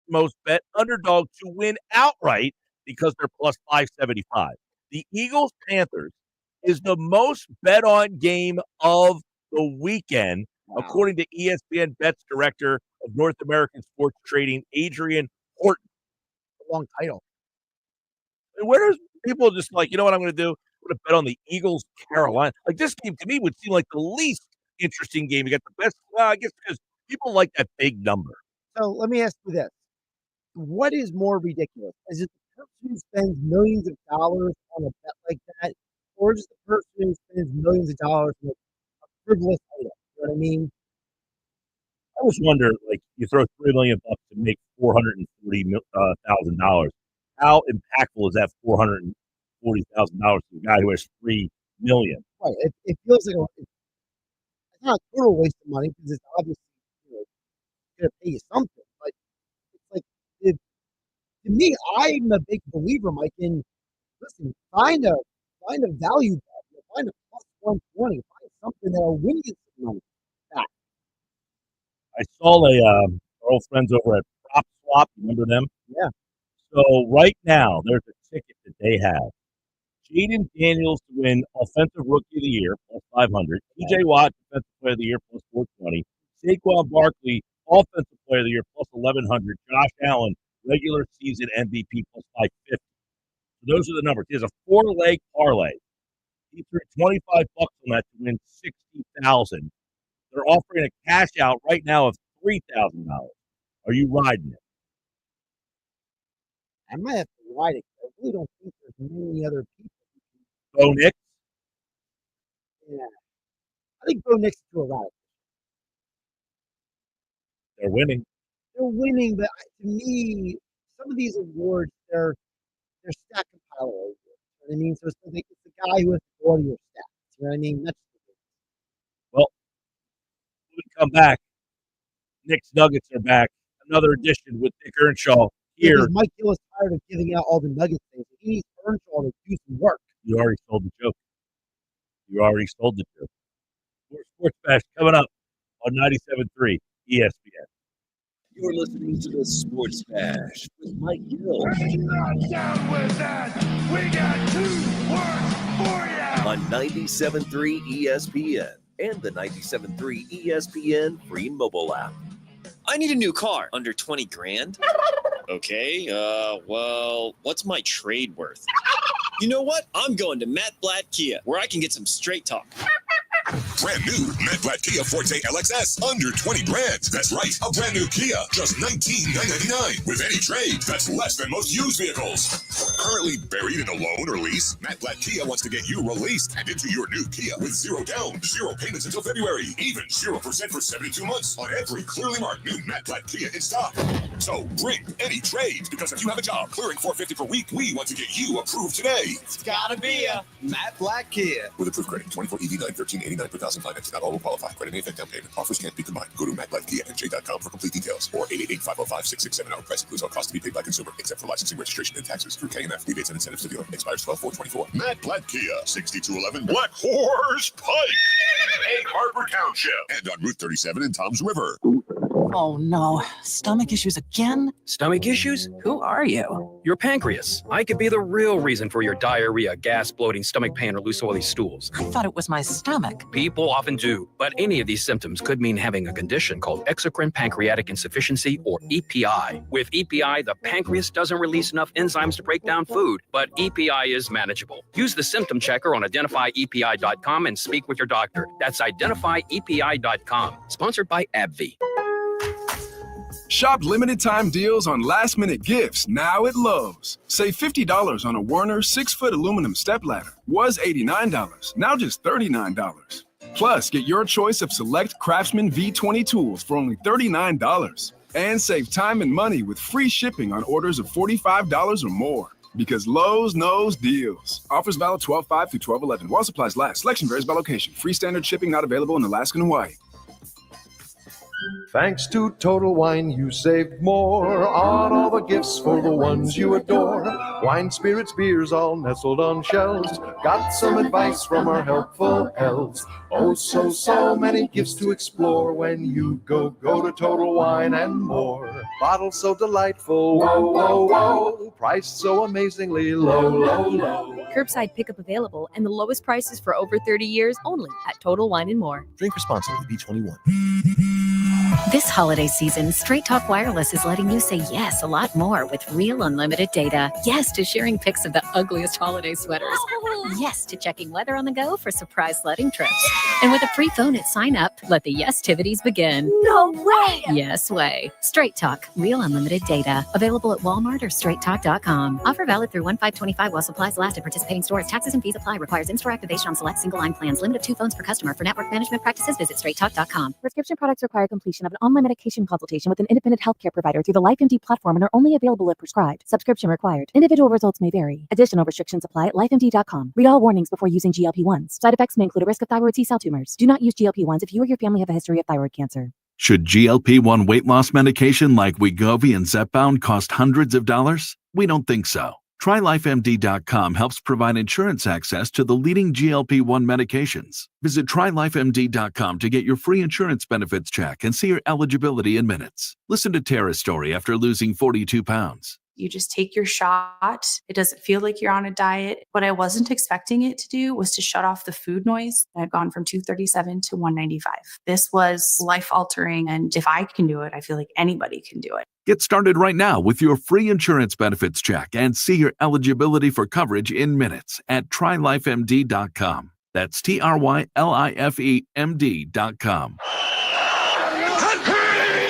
most bet underdog to win outright because they're plus 575. The Eagles Panthers is the most bet on game of the weekend, according to ESPN Bet's director of North American sports trading, Adrian Horton. A long title. Where is people just like, you know what I'm going to do? I'm going to bet on the Eagles Carolina. Like, this game to me would seem like the least interesting game. You got the best, I guess, because people like that big number. So let me ask you this. What is more ridiculous? Is it the person who spends millions of dollars on a bet like that, or just the person who spends millions of dollars on a frivolous item? You know what I mean? I always wonder, like, you throw $3 million to make $440,000. How impactful is that $440,000 to a guy who has $3 million? Right. It feels like it's not a total waste of money because it's obviously going to pay you something. But it's like, to me, I'm a big believer, Mike, in listen, find a value bet, find a plus 120, find something that'll win you some money back. I saw our old friends over at Prop Swap. Remember them? Yeah. So right now, there's a ticket that they have. Jaden Daniels to win Offensive Rookie of the Year, plus 500. TJ Watt, Defensive Player of the Year, plus 420. Saquon Barkley, Offensive Player of the Year, plus 1,100. Josh Allen, regular season MVP, plus 550. So those are the numbers. There's a 4-leg parlay. He threw $25 on that to win $60,000. They're offering a cash out right now of $3,000. Are you riding it? I might have to ride it. I really don't think there's many other people. Bo Nix? Yeah. I think Bo Nix is too erratic. They're winning. They're winning, but to me, some of these awards, they're stack compiler awards. You know what I mean? So it's the guy who has all your stats. You know what I mean? That's Well, when we come back, Nick's Nuggets are back. Another edition with Nick Earnshaw here. Because Mike Gill is tired of giving out all the Nuggets things. He needs Earnshaw to do some work. You already sold the joke. More Sports Bash coming up on 97.3 ESPN. You're listening to the Sports Bash with Mike Gill. Not down with that. We got 2 words for you. On 97.3 ESPN and the 97.3 ESPN free mobile app. I need a new car. Under 20 grand? Okay, well, what's my trade worth? You know what? I'm going to Matt Blatt Kia, where I can get some straight talk. Brand new Matt Blatt Kia Forte LXS, under 20 grand. That's right, a brand new Kia, just $19,999. With any trade, that's less than most used vehicles. Currently buried in a loan or lease, Matt Blatt Kia wants to get you released and into your new Kia with 0 down, 0 payments until February, even 0% for 72 months on every clearly marked new Matt Blatt Kia in stock. So bring any trade, because if you have a job clearing $450 per week, we want to get you approved today. It's gotta be a Matt Blatt Kia. With approved credit, 24 EV9, $1389 per thousand finance. Not all will qualify. Credit may affect down payment. Offers can't be combined. Go to mattblattkia.com for complete details, or 888-505-6670. Price includes all costs to be paid by consumer, except for licensing, registration, and taxes through KMF. Rebates and incentives to dealer. Expires 12/4/24. Matt Blatt Kia, 6211 Black Horse Pike, Egg Harbor Township, and on Route 37 in Toms River. Oh no, stomach issues again? Stomach issues? Who are you? Your pancreas. I could be the real reason for your diarrhea, gas, bloating, stomach pain, or loose oily stools. I thought it was my stomach. People often do, but any of these symptoms could mean having a condition called exocrine pancreatic insufficiency, or EPI. With EPI, the pancreas doesn't release enough enzymes to break down food, but EPI is manageable. Use the symptom checker on identifyepi.com and speak with your doctor. That's identifyepi.com. Sponsored by AbbVie. Shop limited time deals on last minute gifts now at Lowe's. Save $50 on a Werner 6-foot aluminum stepladder. Was $89, now just $39. Plus, get your choice of select Craftsman V20 tools for only $39. And save time and money with free shipping on orders of $45 or more. Because Lowe's knows deals. Offers valid 12/5 through 12/11. While supplies last. Selection varies by location. Free standard shipping not available in Alaska and Hawaii. Thanks to Total Wine, you saved more on all the gifts for the ones you adore. Wine, spirits, beers, all nestled on shelves. Got some advice from our helpful elves. Oh, so many gifts to explore when you go to Total Wine and More. Bottles so delightful, whoa. Priced so amazingly low. Curbside pickup available, and the lowest prices for over 30 years only at Total Wine and More. Drink responsibly, B21. This holiday season, Straight Talk Wireless is letting you say yes a lot more with real unlimited data. Yes to sharing pics of the ugliest holiday sweaters. Yes to checking weather on the go for surprise sledding trips. And with a free phone at sign up, let the yes-tivities begin. No way! Yes way. Straight Talk, real unlimited data. Available at Walmart or straighttalk.com. Offer valid through 1/5/25 while supplies last at participating stores. Taxes and fees apply. Requires in-store activation on select single line plans. Limit of 2 phones per customer. For network management practices, visit straighttalk.com. Prescription products require completion of an online medication consultation with an independent healthcare provider through the LifeMD platform and are only available if prescribed. Subscription required. Individual results may vary. Additional restrictions apply at lifemd.com. Read all warnings before using GLP-1s. Side effects may include a risk of thyroid C-cell tumors. Do not use GLP-1s if you or your family have a history of thyroid cancer. Should GLP-1 weight loss medication like Wegovy and Zepbound cost hundreds of dollars? We don't think so. TryLifeMD.com helps provide insurance access to the leading GLP-1 medications. Visit TryLifeMD.com to get your free insurance benefits check and see your eligibility in minutes. Listen to Tara's story after losing 42 pounds. You just take your shot. It doesn't feel like you're on a diet. What I wasn't expecting it to do was to shut off the food noise. I'd gone from 237 to 195. This was life altering. And if I can do it, I feel like anybody can do it. Get started right now with your free insurance benefits check and see your eligibility for coverage in minutes at TryLifeMD.com. That's TryLifeMD.com.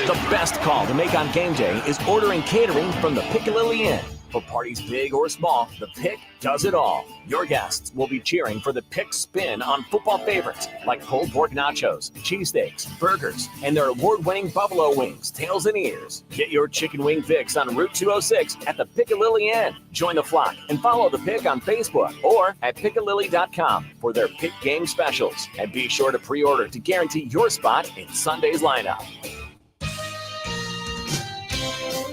The best call to make on game day is ordering catering from the Piccalilli Inn. For parties big or small, the Pick does it all. Your guests will be cheering for the Pick spin on football favorites like pulled pork nachos, cheesesteaks, burgers, and their award-winning buffalo wings, tails, and ears. Get your chicken wing fix on Route 206 at the Piccalilli Inn. Join the flock and follow the Pick on Facebook or at Piccalilli.com for their Pick game specials. And be sure to pre-order to guarantee your spot in Sunday's lineup.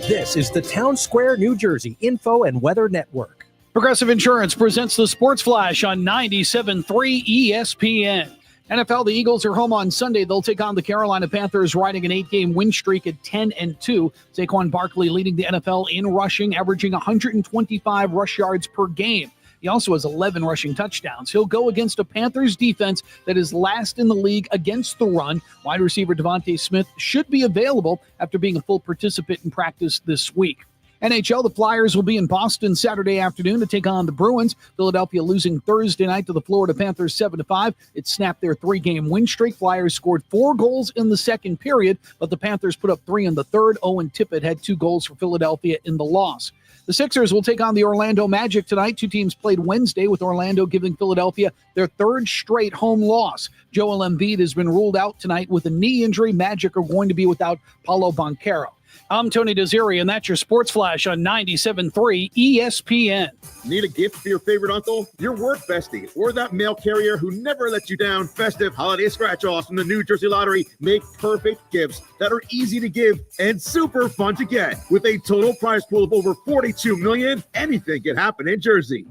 This is the Town Square, New Jersey Info and Weather Network. Progressive Insurance presents the Sports Flash on 97.3 ESPN. NFL, the Eagles are home on Sunday. They'll take on the Carolina Panthers, riding an 8-game win streak at 10-2. Saquon Barkley leading the NFL in rushing, averaging 125 rush yards per game. He also has 11 rushing touchdowns. He'll go against a Panthers defense that is last in the league against the run. Wide receiver Devontae Smith should be available after being a full participant in practice this week. NHL, the Flyers will be in Boston Saturday afternoon to take on the Bruins. Philadelphia losing Thursday night to the Florida Panthers 7-5. It snapped their 3-game win streak. Flyers scored 4 goals in the second period, but the Panthers put up 3 in the third. Owen Tippett had 2 goals for Philadelphia in the loss. The Sixers will take on the Orlando Magic tonight. 2 teams played Wednesday, with Orlando giving Philadelphia their 3rd straight home loss. Joel Embiid has been ruled out tonight with a knee injury. Magic are going to be without Paolo Banchero. I'm Tony Desiri, and that's your Sports Flash on 97.3 ESPN. Need a gift for your favorite uncle, your work bestie, or that mail carrier who never lets you down? Festive holiday scratch-offs from the New Jersey Lottery make perfect gifts that are easy to give and super fun to get. With a total prize pool of over $42 million, anything can happen in Jersey.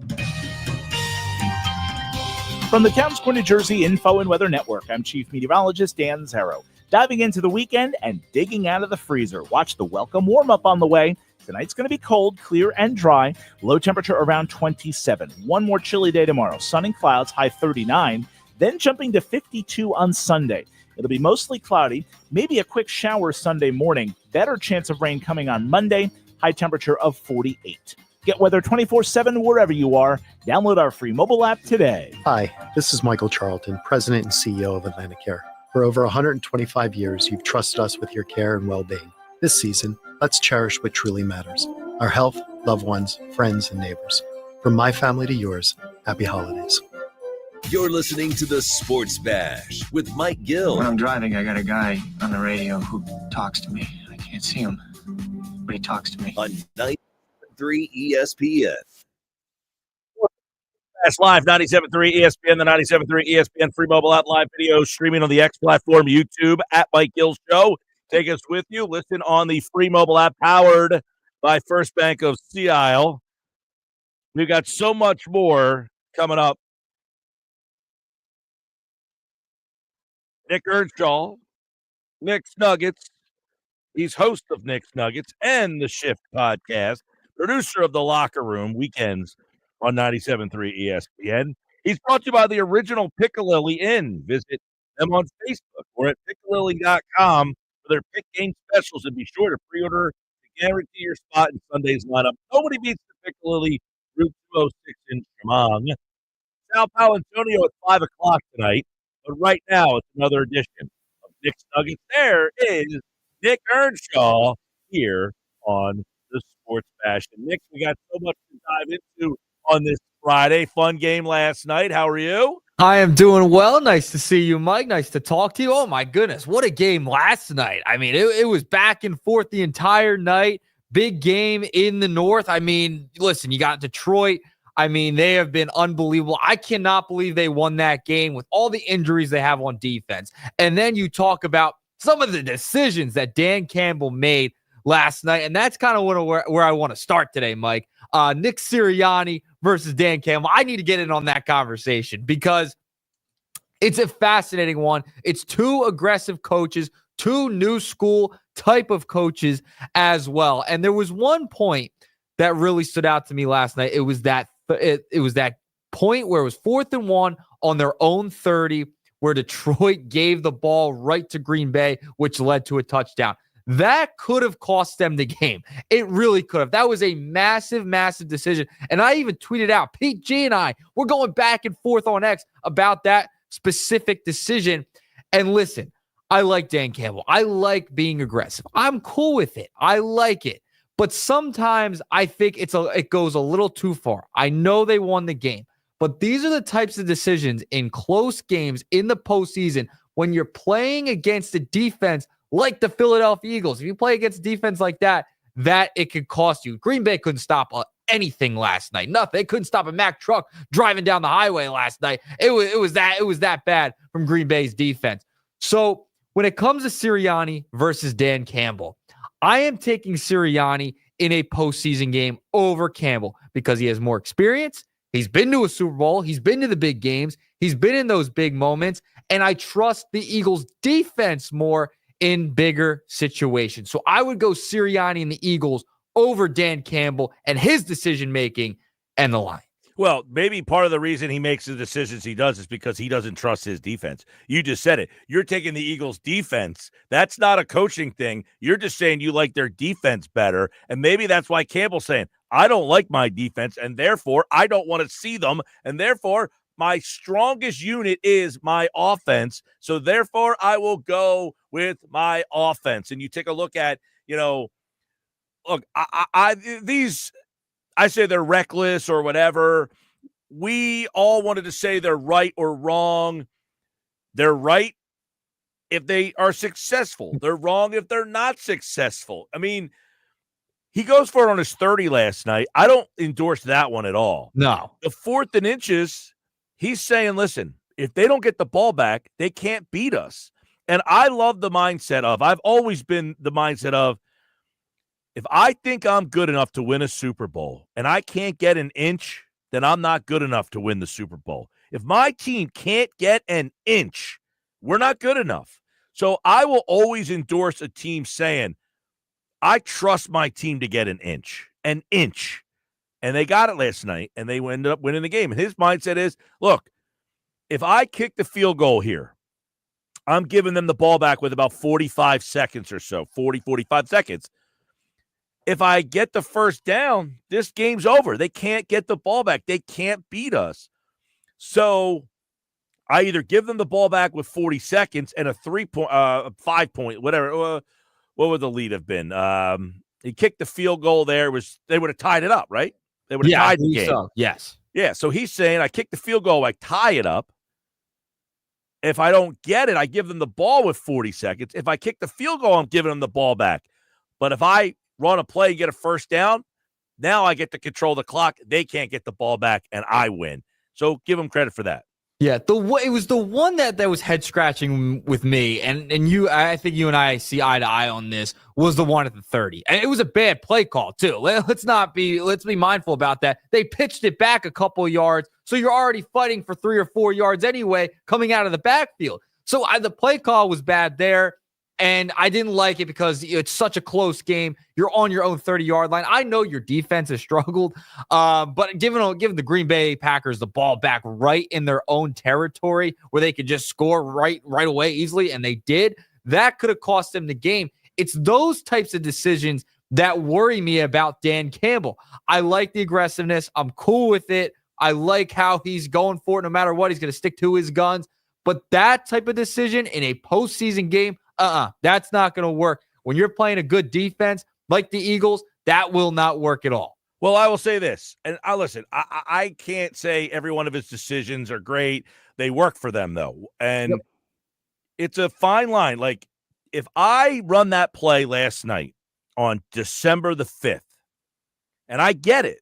From the Town Square, New Jersey Info and Weather Network, I'm Chief Meteorologist Dan Zero. Diving into the weekend and digging out of the freezer. Watch the welcome warm-up on the way. Tonight's going to be cold, clear, and dry. Low temperature around 27. One more chilly day tomorrow. Sun and clouds, high 39. Then jumping to 52 on Sunday. It'll be mostly cloudy. Maybe a quick shower Sunday morning. Better chance of rain coming on Monday. High temperature of 48. Get weather 24/7 wherever you are. Download our free mobile app today. Hi, this is Michael Charlton, President and CEO of AtlanticCare. For over 125 years, you've trusted us with your care and well-being. This season, let's cherish what truly matters: our health, loved ones, friends, and neighbors. From my family to yours, happy holidays. You're listening to the Sports Bash with Mike Gill. When I'm driving, I got a guy on the radio who talks to me. I can't see him, but he talks to me. On 93 ESPN. That's live, 97.3 ESPN, the 97.3 ESPN free mobile app, live video streaming on the X platform, YouTube, at Mike Gill Show. Take us with you. Listen on the free mobile app powered by First Bank of Sea Isle. We've got so much more coming up. Nick Earnshaw, Nick's Nuggets. He's host of Nick's Nuggets and the Shift podcast, producer of The Locker Room weekends on 97.3 ESPN. He's brought to you by the original Piccalilli Inn. Visit them on Facebook or at Piccalilli.com for their pick game specials, and be sure to pre-order to guarantee your spot in Sunday's lineup. Nobody beats the Piccalilli Route 206 in Chemung. Sal Paolantonio at 5 o'clock tonight, but right now it's another edition of Nick's Nuggets. There is Nick Earnshaw here on the Sports Bash. And Nick, we got so much to dive into on this Friday. Fun game last night. How are you? I am doing well. Nice to see you, Mike. Nice to talk to you. Oh, my goodness. What a game last night. I mean, it was back and forth the entire night. Big game in the North. I mean, listen, you got Detroit. I mean, they have been unbelievable. I cannot believe they won that game with all the injuries they have on defense. And then you talk about some of the decisions that Dan Campbell made last night. And that's kind of where I want to start today, Mike. Nick Sirianni versus Dan Campbell. I need to get in on that conversation because it's a fascinating one. It's 2 aggressive coaches, 2 new school type of coaches as well. And there was one point that really stood out to me last night. It was that point where it was 4th and 1 on their own 30, where Detroit gave the ball right to Green Bay, which led to a touchdown. That could have cost them the game. It really could have. That was a massive, massive decision. And I even tweeted out, Pete G and I, we're going back and forth on X about that specific decision. And listen, I like Dan Campbell. I like being aggressive. I'm cool with it. I like it. But sometimes I think it goes a little too far. I know they won the game, but these are the types of decisions in close games in the postseason when you're playing against a defense like the Philadelphia Eagles. If you play against defense like that it could cost you. Green Bay couldn't stop anything last night. Nothing. They couldn't stop a Mack truck driving down the highway last night. It was that bad from Green Bay's defense. So when it comes to Sirianni versus Dan Campbell, I am taking Sirianni in a postseason game over Campbell because he has more experience. He's been to a Super Bowl. He's been to the big games. He's been in those big moments. and I trust the Eagles defense more in bigger situations. So I would go Sirianni and the Eagles over Dan Campbell and his decision-making and the line. Well, maybe part of the reason he makes the decisions he does is because he doesn't trust his defense. You just said it. You're taking the Eagles' defense. That's not a coaching thing. You're just saying you like their defense better, and maybe that's why Campbell's saying, I don't like my defense, and therefore I don't want to see them, and therefore my strongest unit is my offense, so therefore I will go with my offense. And you take a look at, look, I say they're reckless or whatever. We all wanted to say they're right or wrong. They're right if they are successful. They're wrong if they're not successful. I mean, he goes for it on his 30 last night. I don't endorse that one at all. No. The 4th and inches, he's saying, listen, if they don't get the ball back, they can't beat us. And I love the mindset of, I've always been the mindset of, if I think I'm good enough to win a Super Bowl and I can't get an inch, then I'm not good enough to win the Super Bowl. If my team can't get an inch, we're not good enough. So I will always endorse a team saying, I trust my team to get an inch. And they got it last night, and they ended up winning the game. And his mindset is, look, if I kick the field goal here, I'm giving them the ball back with about 45 seconds or so, 45 seconds. If I get the first down, this game's over. They can't get the ball back. They can't beat us. So I either give them the ball back with 40 seconds and a 5-point, whatever. What would the lead have been? He kicked the field goal there. They would have tied it up, right? They would have tied the game. So. Yes. Yeah, so he's saying I kick the field goal, I tie it up. If I don't get it, I give them the ball with 40 seconds. If I kick the field goal, I'm giving them the ball back. But if I run a play, get a first down, now I get to control the clock. They can't get the ball back, and I win. So give them credit for that. Yeah, it was the one that was head scratching with me, and you. I think you and I see eye to eye on this. Was the one at the 30, and it was a bad play call too. Let's be mindful about that. They pitched it back a couple yards, so you're already fighting for 3 or 4 yards anyway, coming out of the backfield. So the play call was bad there. And I didn't like it because it's such a close game. You're on your own 30-yard line. I know your defense has struggled, but giving the Green Bay Packers the ball back right in their own territory where they could just score right away easily, and they did, that could have cost them the game. It's those types of decisions that worry me about Dan Campbell. I like the aggressiveness. I'm cool with it. I like how he's going for it no matter what. He's going to stick to his guns. But that type of decision in a postseason game, that's not going to work. When you're playing a good defense like the Eagles, that will not work at all. Well, I will say this, and I can't say every one of his decisions are great. They work for them, though. And It's a fine line. Like, if I run that play last night on December the 5th, and I get it,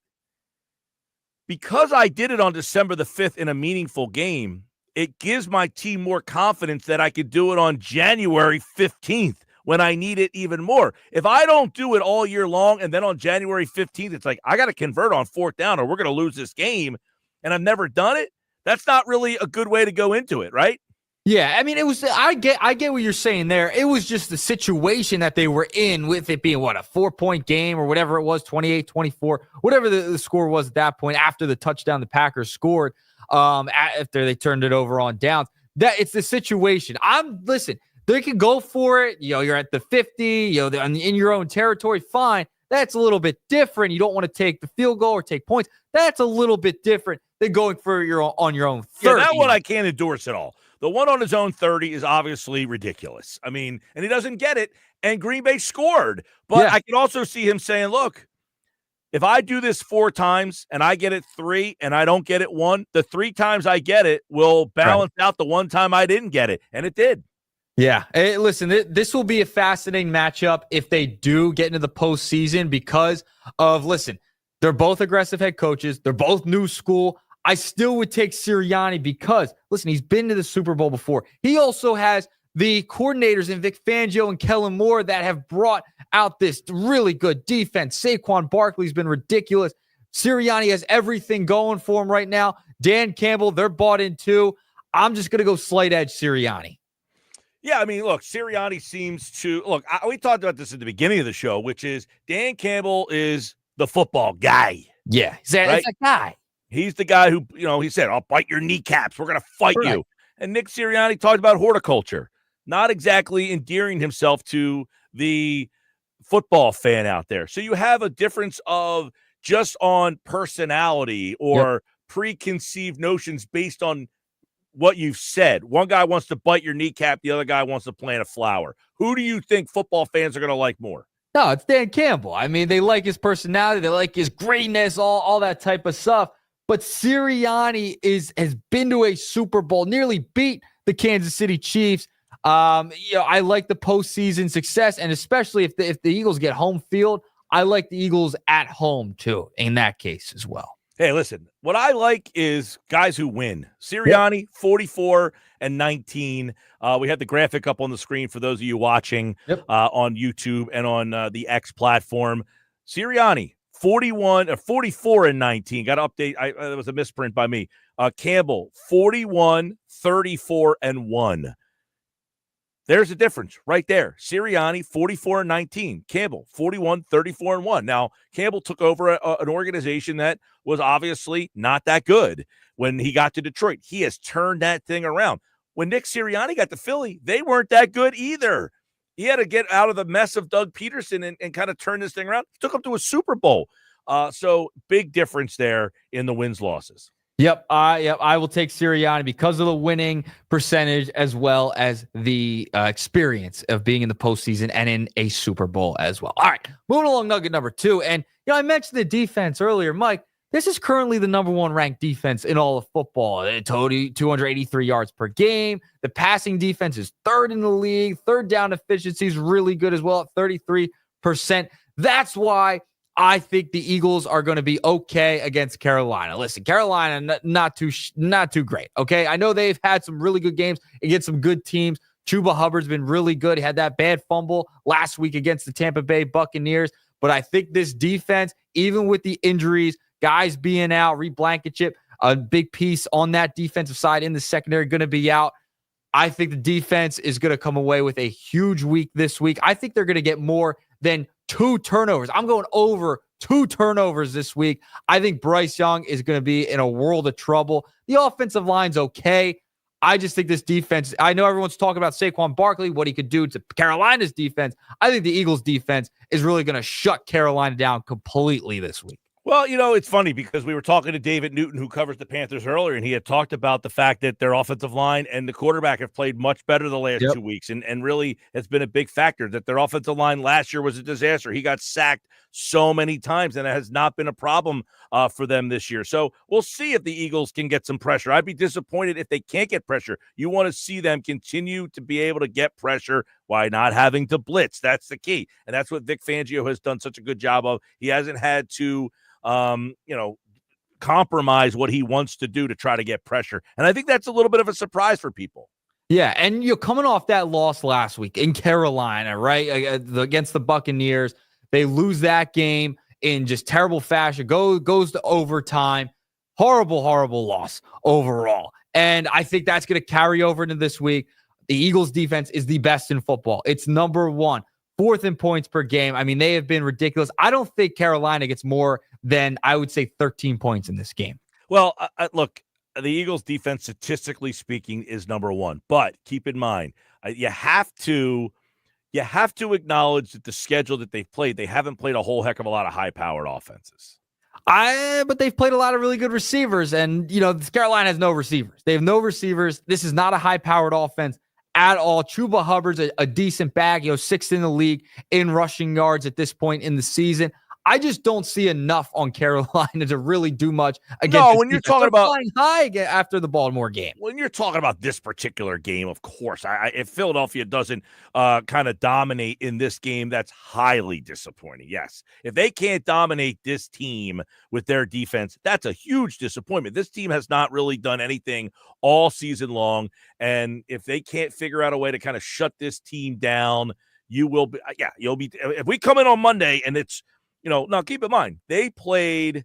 because I did it on December the 5th in a meaningful game, it gives my team more confidence that I could do it on January 15th when I need it even more. If I don't do it all year long and then on January 15th, it's like, I got to convert on 4th down or we're going to lose this game, and I've never done it, that's not really a good way to go into it, right? Yeah, I mean, it was. I get what you're saying there. It was just the situation that they were in, with it being, a 4-point game or whatever it was, 28-24, whatever the score was at that point after the touchdown the Packers scored, after they turned it over on downs. That it's the situation. Listen, they can go for it. You're at the 50, in your own territory, fine. That's a little bit different. You don't want to take the field goal or take points. That's a little bit different than going for on your own 30. Yeah, that one I can't endorse at all. The one on his own 30 is obviously ridiculous. I mean, and he doesn't get it, and Green Bay scored. But I can also see him saying, look, if I do this 4 times and I get it 3 and I don't get it 1, the 3 times I get it will balance out the 1 time I didn't get it, and it did. Yeah. Hey, listen, this will be a fascinating matchup if they do get into the postseason because of, they're both aggressive head coaches. They're both new school. I still would take Sirianni because, he's been to the Super Bowl before. He also has the coordinators in Vic Fangio and Kellen Moore that have brought out this really good defense. Saquon Barkley's been ridiculous. Sirianni has everything going for him right now. Dan Campbell, they're bought in too. I'm just going to go slight edge Sirianni. Yeah, I mean, look, Sirianni seems to look. We talked about this at the beginning of the show, which is Dan Campbell is the football guy. Yeah, it's a guy. He's the guy who, he said, "I'll bite your kneecaps. We're going to fight you." And Nick Sirianni talked about horticulture, not exactly endearing himself to the football fan out there. So you have a difference of just on personality or preconceived notions based on what you've said. One guy wants to bite your kneecap. The other guy wants to plant a flower. Who do you think football fans are going to like more? No, it's Dan Campbell. I mean, they like his personality. They like his greatness, all that type of stuff. But Sirianni has been to a Super Bowl, nearly beat the Kansas City Chiefs. I like the postseason success, and especially if the Eagles get home field, I like the Eagles at home too in that case as well. Hey, listen, what I like is guys who win. Sirianni, 44-19. We have the graphic up on the screen for those of you watching on YouTube and on the X platform. Sirianni, 44-19. Got to update. That was a misprint by me. Campbell, 41-34-1. There's a difference right there. Sirianni, 44-19. Campbell, 41-34-1. Now, Campbell took over an organization that was obviously not that good when he got to Detroit. He has turned that thing around. When Nick Sirianni got to Philly, they weren't that good either. He had to get out of the mess of Doug Peterson and kind of turn this thing around. He took him to a Super Bowl. So big difference there in the wins-losses. Yep, I will take Sirianni because of the winning percentage as well as the experience of being in the postseason and in a Super Bowl as well. All right, moving along, nugget number 2. And, I mentioned the defense earlier. Mike, this is currently the number 1 ranked defense in all of football. Total 283 yards per game. The passing defense is 3rd in the league. Third down efficiency is really good as well at 33%. That's why I think the Eagles are going to be okay against Carolina. Listen, Carolina, not too great, okay? I know they've had some really good games against some good teams. Chuba Hubbard's been really good. He had that bad fumble last week against the Tampa Bay Buccaneers. But I think this defense, even with the injuries, guys being out, Reed Blankenship, a big piece on that defensive side in the secondary, going to be out. I think the defense is going to come away with a huge week this week. I think they're going to get more than 2 turnovers. I'm going over 2 turnovers this week. I think Bryce Young is going to be in a world of trouble. The offensive line's okay. I just think this defense, I know everyone's talking about Saquon Barkley, what he could do to Carolina's defense. I think the Eagles defense is really going to shut Carolina down completely this week. Well, it's funny because we were talking to David Newton, who covers the Panthers earlier, and he had talked about the fact that their offensive line and the quarterback have played much better the last 2 weeks, and really has been a big factor that their offensive line last year was a disaster. He got sacked so many times, and it has not been a problem for them this year. So we'll see if the Eagles can get some pressure. I'd be disappointed if they can't get pressure. You want to see them continue to be able to get pressure by not having to blitz. That's the key, and that's what Vic Fangio has done such a good job of. He hasn't had to compromise what he wants to do to try to get pressure. And I think that's a little bit of a surprise for people. Yeah, and you're coming off that loss last week in Carolina, right? Against the Buccaneers. They lose that game in just terrible fashion. Goes to overtime. Horrible loss overall. And I think that's going to carry over into this week. The Eagles defense is the best in football. It's number 1. 4th in points per game. I mean, they have been ridiculous. I don't think Carolina gets more than, I would say, 13 points in this game. Well, look, the Eagles defense, statistically speaking, is number 1. But keep in mind, you have to acknowledge that the schedule that they've played, they haven't played a whole heck of a lot of high-powered offenses. But they've played a lot of really good receivers, and, Carolina has no receivers. They have no receivers. This is not a high-powered offense at all. Chuba Hubbard's a decent bag, 6th in the league in rushing yards at this point in the season. I just don't see enough on Carolina to really do much against. No, when you're talking about flying high after the Baltimore game. When you're talking about this particular game, of course, if Philadelphia doesn't kind of dominate in this game, that's highly disappointing. Yes, if they can't dominate this team with their defense, that's a huge disappointment. This team has not really done anything all season long, and if they can't figure out a way to kind of shut this team down, you'll be. If we come in on Monday and it's. Now keep in mind, they played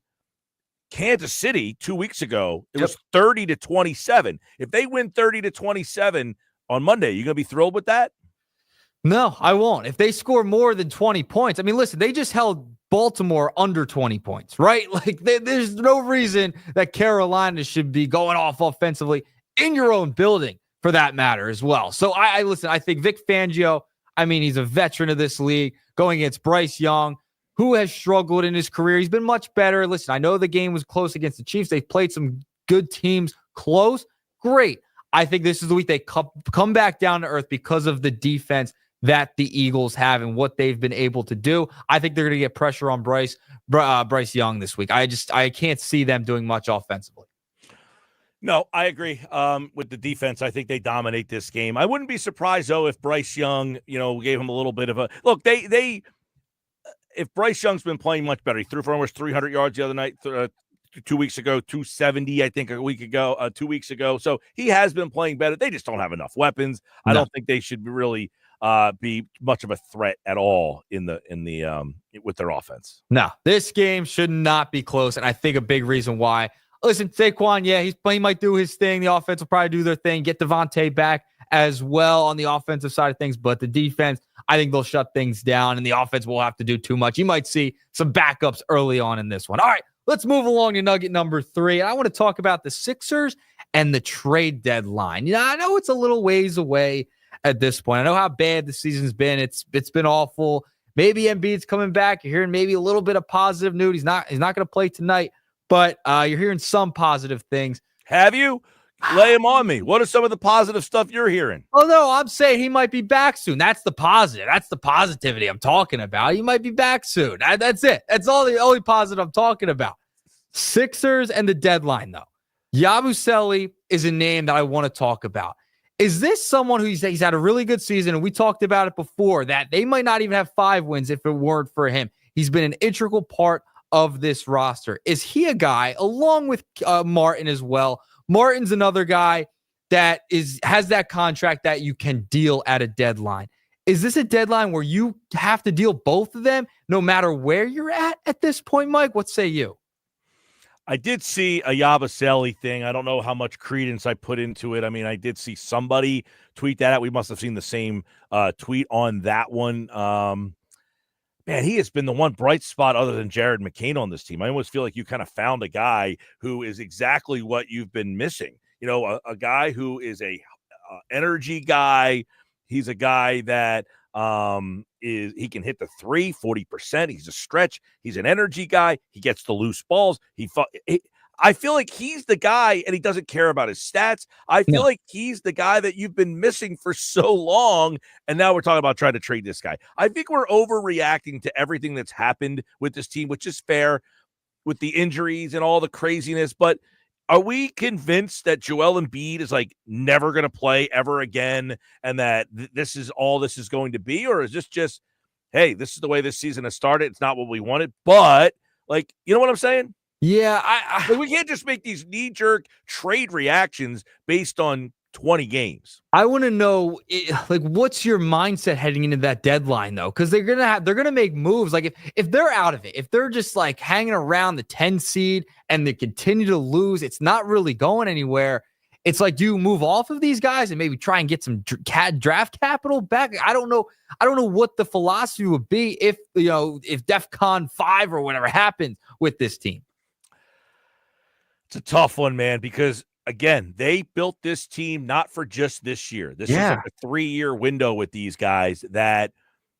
Kansas City 2 weeks ago, it was 30-27. If they win 30-27 on Monday, you going to be thrilled with that? No, I won't. If they score more than 20 points, I mean, listen, they just held Baltimore under 20 points, right? Like, there's no reason that Carolina should be going off offensively in your own building, for that matter, as well. So, I listen, I think Vic Fangio, I mean, he's a veteran of this league, going against Bryce Young, who has struggled in his career. He's been much better. Listen, I know the game was close against the Chiefs. They've played some good teams close. Great. I think this is the week they come back down to earth because of the defense that the Eagles have and what they've been able to do. I think they're going to get pressure on Bryce Young this week. I can't see them doing much offensively. No, I agree with the defense. I think they dominate this game. I wouldn't be surprised, though, if Bryce Young, gave him a little bit of a look. If Bryce Young's been playing much better, he threw for almost 300 yards the other night, 2 weeks ago, 270, I think, 2 weeks ago. So he has been playing better. They just don't have enough weapons. No. I don't think they should really be much of a threat at all in the with their offense. No, this game should not be close, and I think a big reason why. Listen, Saquon, he might do his thing. The offense will probably do their thing. Get Devontae back as well on the offensive side of things, but the defense, I think they'll shut things down, and the offense will have to do too much. You might see some backups early on in this one. All right, let's move along to nugget number 3. I want to talk about the Sixers and the trade deadline. I know it's a little ways away at this point. I know how bad the season's been. It's been awful. Maybe Embiid's coming back. You're hearing maybe a little bit of positive news. He's not going to play tonight, but you're hearing some positive things. Have you? Lay him on me. What are some of the positive stuff you're hearing? Oh, no, I'm saying he might be back soon. That's the positive. That's the positivity I'm talking about. He might be back soon. That's it. That's the only positive I'm talking about. Sixers and the deadline, though. Yabusele is a name that I want to talk about. Is this someone who's had a really good season, and we talked about it before, that they might not even have 5 wins if it weren't for him. He's been an integral part of this roster. Is he a guy, along with Martin as well? Martin's another guy that has that contract that you can deal at a deadline. Is this a deadline where you have to deal both of them no matter where you're at this point, Mike? What say you? I did see a Yabusele thing. I don't know how much credence I put into it. I mean, I did see somebody tweet that out. We must have seen the same tweet on that one. Man, he has been the one bright spot other than Jared McCain on this team. I almost feel like you kind of found a guy who is exactly what you've been missing. A guy who is a energy guy. He's a guy that he can hit the 40%. He's a stretch. He's an energy guy. He gets the loose balls. I feel like he's the guy, and he doesn't care about his stats. I feel like he's the guy that you've been missing for so long, and now we're talking about trying to trade this guy. I think we're overreacting to everything that's happened with this team, which is fair with the injuries and all the craziness, but are we convinced that Joel Embiid is never going to play ever again, and that this is all this is going to be? Or is this just, hey, this is the way this season has started. It's not what we wanted, but you know what I'm saying? Yeah, we can't just make these knee-jerk trade reactions based on 20 games. I want to know, what's your mindset heading into that deadline, though? Because they're gonna make moves. If they're out of it, if they're just hanging around the 10 seed and they continue to lose, it's not really going anywhere. It's do you move off of these guys and maybe try and get some draft capital back? I don't know what the philosophy would be if DEFCON 5 or whatever happens with this team. It's a tough one, man, because, again, they built this team not for just this year. This is a 3-year window with these guys that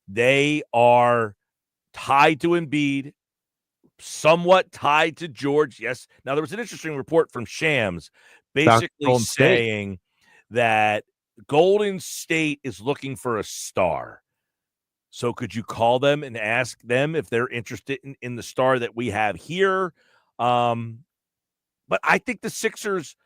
they are tied to Embiid, somewhat tied to George. Yes. Now, there was an interesting report from Shams basically saying that Golden State is looking for a star. So could you call them and ask them if they're interested in the star that we have here? But I think the Sixers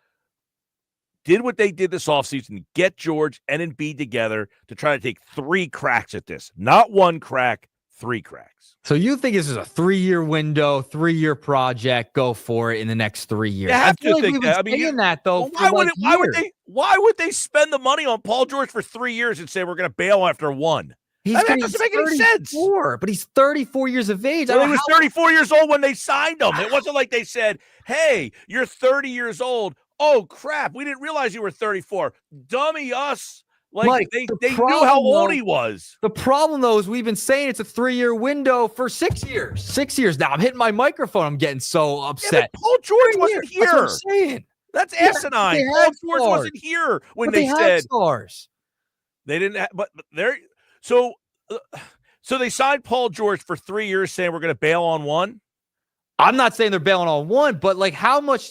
did what they did this offseason to get George and Embiid together to try to take 3 cracks at this. Not 1 crack, 3 cracks. So you think this is a 3-year window, 3-year project? Go for it in the next 3 years. I feel like we've been saying that, though. Why would they spend the money on Paul George for 3 years and say we're going to bail after 1? That doesn't make any sense. But he's 34 years of age. Well, he was 34 years old when they signed him. It wasn't like they said, hey, you're 30 years old. Oh, crap. We didn't realize you were 34. Dummy us. Like, Mike, they knew how old he was. The problem, though, is we've been saying it's a 3-year window for 6 years. 6 years now. I'm hitting my microphone. I'm getting so upset. Yeah, but Paul George wasn't here. That's what I'm saying. That's asinine. Paul George wasn't here when they said stars. They didn't have, but they're so they signed Paul George for 3 years saying we're going to bail on one. I'm not saying they're bailing on one, but like how much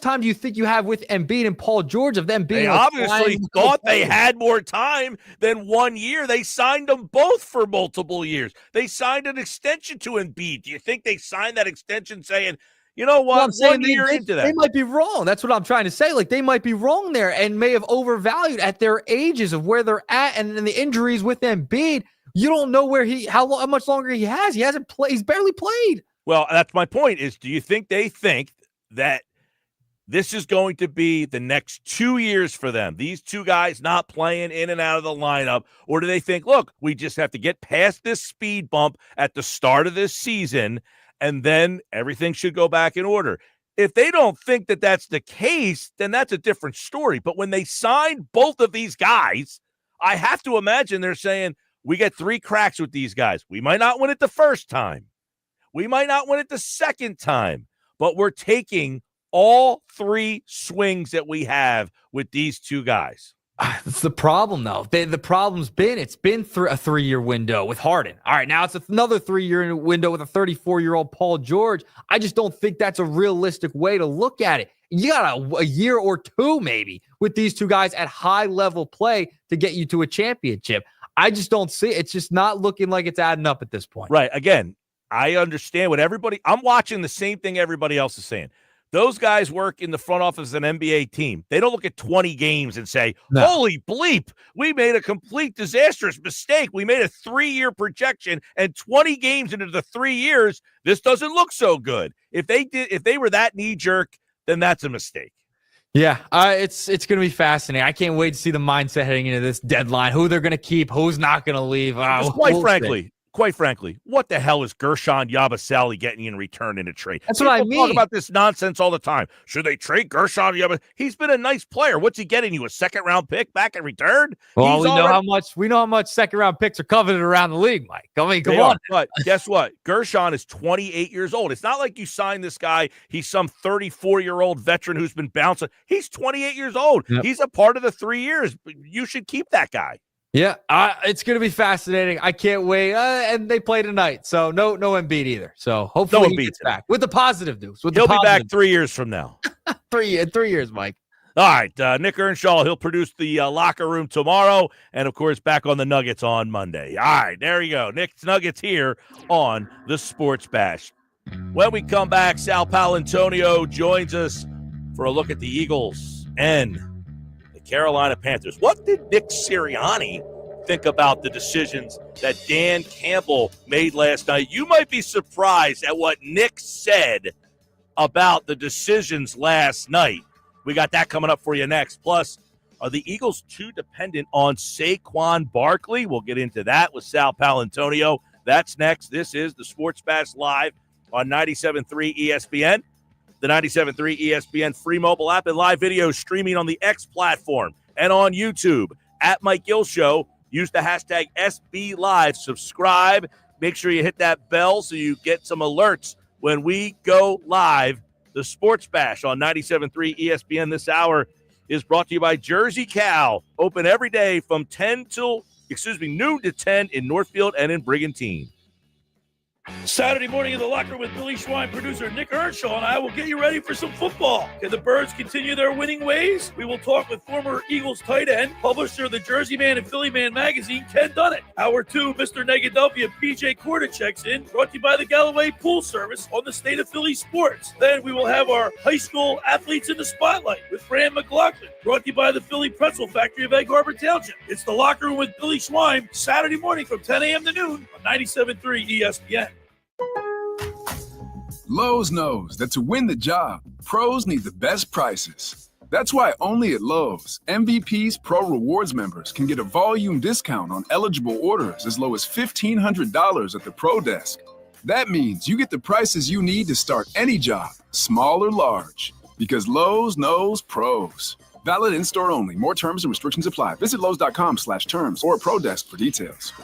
time do you think you have with Embiid and Paul George of them being? They obviously thought they had more time than 1 year. They signed them both for multiple years. They signed an extension to Embiid. Do you think they signed that extension saying, you know what, I'm saying 1 year into that? They might be wrong. That's what I'm trying to say. Like they might be wrong there and may have overvalued at their ages of where they're at and the injuries with Embiid. You don't know how much longer he has. He hasn't played. He's barely played. Well, that's my point is, do you think they think that this is going to be the next 2 years for them? These two guys not playing in and out of the lineup? Or do they think, look, we just have to get past this speed bump at the start of this season, and then everything should go back in order? If they don't think that that's the case, then that's a different story. But when they signed both of these guys, I have to imagine they're saying, we get 3 cracks with these guys. We might not win it the first time. We might not win it the second time, but we're taking all 3 swings that we have with these two guys. That's the problem, though. The problem's been a 3-year window with Harden. All right, now it's another 3-year window with a 34-year-old Paul George. I just don't think that's a realistic way to look at it. You got a year or 2 maybe with these two guys at high-level play to get you to a championship. I just don't see it. It's just not looking like it's adding up at this point. Right. Again, I understand what I'm watching the same thing everybody else is saying. Those guys work in the front office of an NBA team. They don't look at 20 games and say, holy bleep, we made a complete disastrous mistake. We made a 3-year projection, and 20 games into the 3 years, this doesn't look so good. If they were that knee-jerk, then that's a mistake. Yeah, it's going to be fascinating. I can't wait to see the mindset heading into this deadline, who they're going to keep, who's not going to leave. Quite frankly, what the hell is Gershon Yabusele getting in return in a trade? That's what I mean. Talk about this nonsense all the time. Should they trade Gershon Yabusele? He's been a nice player. What's he getting you? A second-round pick back in return? Well, we know how much second-round picks are coveted around the league, Mike. I mean, come on. But guess what? Gershon is 28 years old. It's not like you signed this guy. He's some 34-year-old veteran who's been bouncing. He's 28 years old. Yep. He's a part of the 3 years. You should keep that guy. Yeah, it's going to be fascinating. I can't wait. And they play tonight, so no Embiid either. So hopefully he gets back with the positive news. He'll be back 3 years from now. 3 years, Mike. All right, Nick Earnshaw, he'll produce the locker room tomorrow, and, of course, back on the Nuggets on Monday. All right, there you go. Nick's Nuggets here on the Sports Bash. When we come back, Sal Paolantonio joins us for a look at the Eagles and Carolina Panthers. What did Nick Sirianni think about the decisions that Dan Campbell made last night? You might be surprised at what Nick said about the decisions last night. We got that coming up for you next. Plus, are the Eagles too dependent on Saquon Barkley? We'll get into that with Sal Paolantonio. That's next. This is the Sports Bash Live on 97.3 ESPN. The 97.3 ESPN free mobile app and live video streaming on the X platform and on YouTube. At Mike Gill Show, use the hashtag SBLive. Subscribe. Make sure you hit that bell so you get some alerts when we go live. The Sports Bash on 97.3 ESPN this hour is brought to you by Jersey Cow. Open every day from noon to 10 in Northfield and in Brigantine. Saturday morning in the locker room with Billy Schwein, producer Nick Earnshaw, and I will get you ready for some football. Can the Birds continue their winning ways? We will talk with former Eagles tight end, publisher of the Jersey Man and Philly Man magazine, Ken Dunnett. Hour 2, Mr. Negadelphia, PJ Corda checks in, brought to you by the Galloway Pool Service on the State of Philly Sports. Then we will have our high school athletes in the spotlight with Fran McLaughlin, brought to you by the Philly Pretzel Factory of Egg Harbor Township. It's the locker room with Billy Schwein, Saturday morning from 10 a.m. to noon on 97.3 ESPN. Lowe's knows that to win the job, pros need the best prices. That's why only at Lowe's, MVP's Pro Rewards members can get a volume discount on eligible orders as low as $1,500 at the Pro Desk. That means you get the prices you need to start any job, small or large, because Lowe's knows pros. Valid in-store only. More terms and restrictions apply. Visit Lowe's.com/terms or Pro Desk for details.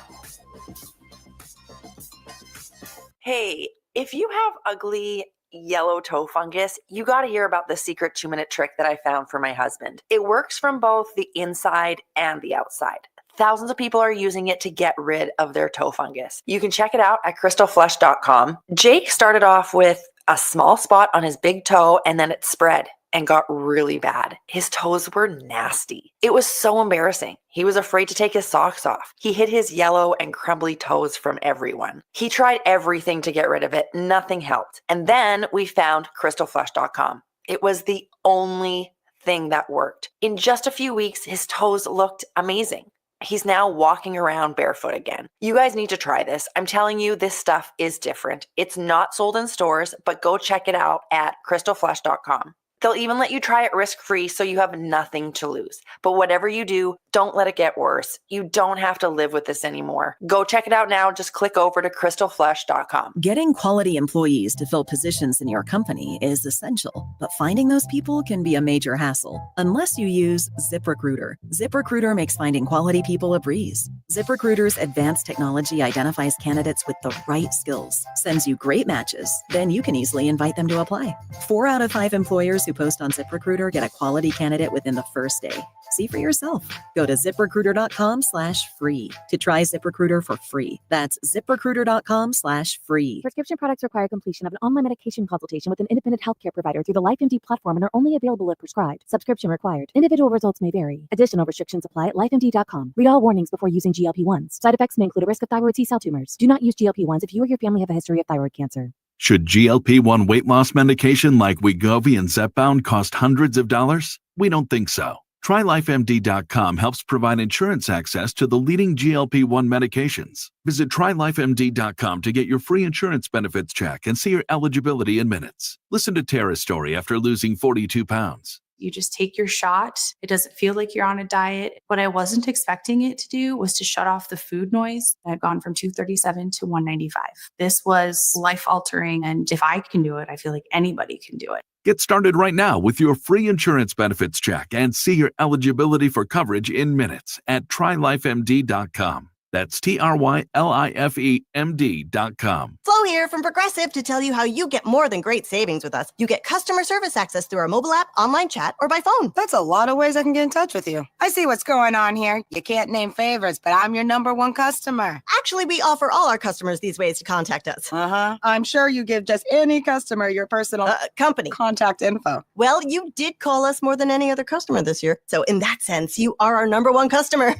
Hey, if you have ugly yellow toe fungus, you got to hear about the secret 2-minute trick that I found for my husband. It works from both the inside and the outside. Thousands of people are using it to get rid of their toe fungus. You can check it out at crystalflesh.com. Jake started off with a small spot on his big toe and then it spread and got really bad. His toes were nasty. It was so embarrassing. He was afraid to take his socks off. He hid his yellow and crumbly toes from everyone. He tried everything to get rid of it. Nothing helped. And then we found crystalflesh.com. It was the only thing that worked. In just a few weeks, his toes looked amazing. He's now walking around barefoot again. You guys need to try this. I'm telling you, this stuff is different. It's not sold in stores, but go check it out at crystalflesh.com. They'll even let you try it risk-free so you have nothing to lose. But whatever you do, don't let it get worse. You don't have to live with this anymore. Go check it out now. Just click over to crystalflesh.com. Getting quality employees to fill positions in your company is essential, but finding those people can be a major hassle unless you use ZipRecruiter. ZipRecruiter makes finding quality people a breeze. ZipRecruiter's advanced technology identifies candidates with the right skills, sends you great matches, then you can easily invite them to apply. 4 out of 5 employers who post on ZipRecruiter get a quality candidate within the first day. See for yourself. Go to ZipRecruiter.com/free to try ZipRecruiter for free. That's ZipRecruiter.com/free. Prescription products require completion of an online medication consultation with an independent healthcare provider through the LifeMD platform and are only available if prescribed. Subscription required. Individual results may vary. Additional restrictions apply at LifeMD.com. Read all warnings before using GLP-1s. Side effects may include a risk of thyroid C-cell tumors. Do not use GLP-1s if you or your family have a history of thyroid cancer. Should GLP-1 weight loss medication like Wegovy and Zepbound cost hundreds of dollars? We don't think so. TryLifeMD.com helps provide insurance access to the leading GLP-1 medications. Visit TryLifeMD.com to get your free insurance benefits check and see your eligibility in minutes. Listen to Tara's story after losing 42 pounds. You just take your shot. It doesn't feel like you're on a diet. What I wasn't expecting it to do was to shut off the food noise. I've gone from 237 to 195. This was life altering. And if I can do it, I feel like anybody can do it. Get started right now with your free insurance benefits check and see your eligibility for coverage in minutes at TryLifeMD.com. That's TryLifeMD.com. Flo here from Progressive to tell you how you get more than great savings with us. You get customer service access through our mobile app, online chat, or by phone. That's a lot of ways I can get in touch with you. I see what's going on here. You can't name favorites, but I'm your #1 customer. Actually, we offer all our customers these ways to contact us. I'm sure you give just any customer your personal company contact info. Well, you did call us more than any other customer this year. So in that sense, you are our #1 customer.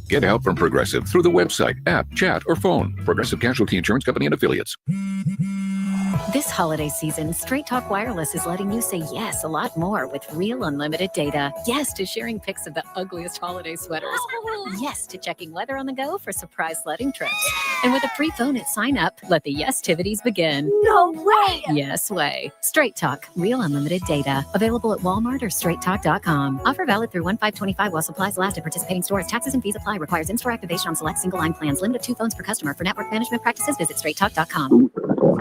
Get help from Progressive through the website, app, chat, or phone. Progressive Casualty Insurance Company and Affiliates. This holiday season, Straight Talk Wireless is letting you say yes a lot more with real unlimited data. Yes to sharing pics of the ugliest holiday sweaters. Yes to checking weather on the go for surprise sledding trips. And with a free phone at sign up, let the yes-tivities begin. No way! Yes way. Straight Talk, real unlimited data. Available at Walmart or straighttalk.com. Offer valid through 1/5/25 while supplies last at participating stores. Taxes and fees apply. Requires in-store activation on select single line plans. Limit of 2 phones per customer. For network management practices, visit straighttalk.com.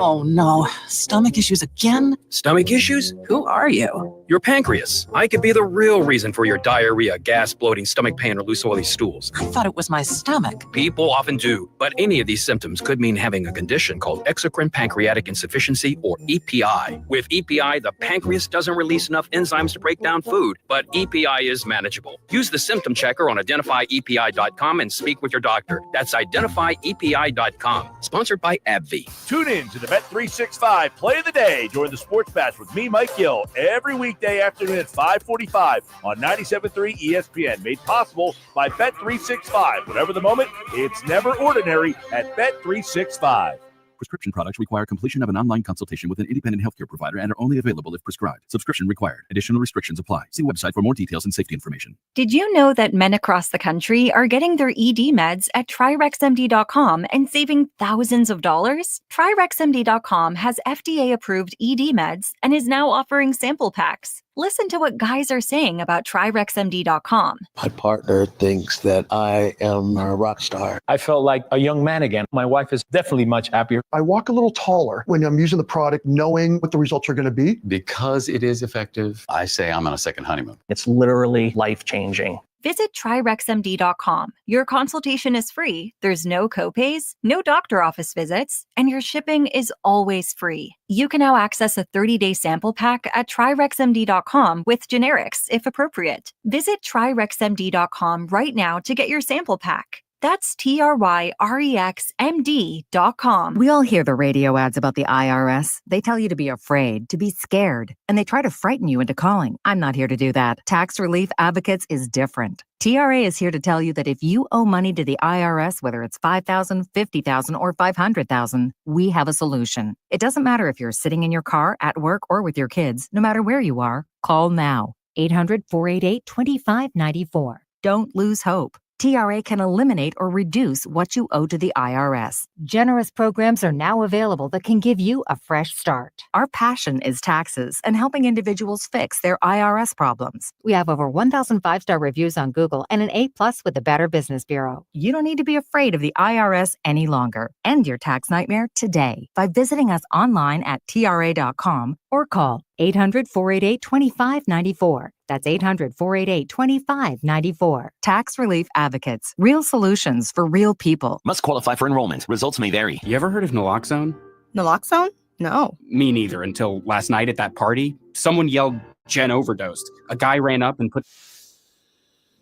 Oh no, stomach issues again? Stomach issues? Who are you? Your pancreas. I could be the real reason for your diarrhea, gas, bloating, stomach pain, or loose oily stools. I thought it was my stomach. People often do, but any of these symptoms could mean having a condition called exocrine pancreatic insufficiency, or EPI. With EPI, the pancreas doesn't release enough enzymes to break down food, but EPI is manageable. Use the symptom checker on identifyepi.com and speak with your doctor. That's identifyepi.com. Sponsored by AbbVie. Tune in to the Bet365 Play of the Day during the Sports Bash with me, Mike Gill, every weekday afternoon at 5:45 on 97.3 ESPN. Made possible by Bet365. Whatever the moment, it's never ordinary at Bet365. Prescription products require completion of an online consultation with an independent healthcare provider and are only available if prescribed. Subscription required. Additional restrictions apply. See website for more details and safety information. Did you know that men across the country are getting their ED meds at TriRexMD.com and saving thousands of dollars? TriRexMD.com has FDA-approved ED meds and is now offering sample packs. Listen to what guys are saying about TryRexMD.com. My partner thinks that I am a rock star. I felt like a young man again. My wife is definitely much happier. I walk a little taller when I'm using the product, knowing what the results are going to be. Because it is effective, I say I'm on a second honeymoon. It's literally life-changing. Visit TryRexMD.com. Your consultation is free. There's no copays, no doctor office visits, and your shipping is always free. You can now access a 30-day sample pack at TryRexMD.com with generics, if appropriate. Visit TryRexMD.com right now to get your sample pack. That's TryRexMD.com. We all hear the radio ads about the IRS. They tell you to be afraid, to be scared, and they try to frighten you into calling. I'm not here to do that. Tax Relief Advocates is different. TRA is here to tell you that if you owe money to the IRS, whether it's $5,000, $50,000, or $500,000, we have a solution. It doesn't matter if you're sitting in your car, at work, or with your kids. No matter where you are, call now. 800-488-2594. Don't lose hope. TRA can eliminate or reduce what you owe to the IRS. Generous programs are now available that can give you a fresh start. Our passion is taxes and helping individuals fix their IRS problems. We have over 1,000 5-star reviews on Google and an A+ with the Better Business Bureau. You don't need to be afraid of the IRS any longer. End your tax nightmare today by visiting us online at TRA.com or call 800-488-2594. That's 800-488-2594. Tax Relief Advocates. Real solutions for real people. Must qualify for enrollment. Results may vary. You ever heard of naloxone? Naloxone? No. Me neither, until last night at that party. Someone yelled, Jen overdosed. A guy ran up and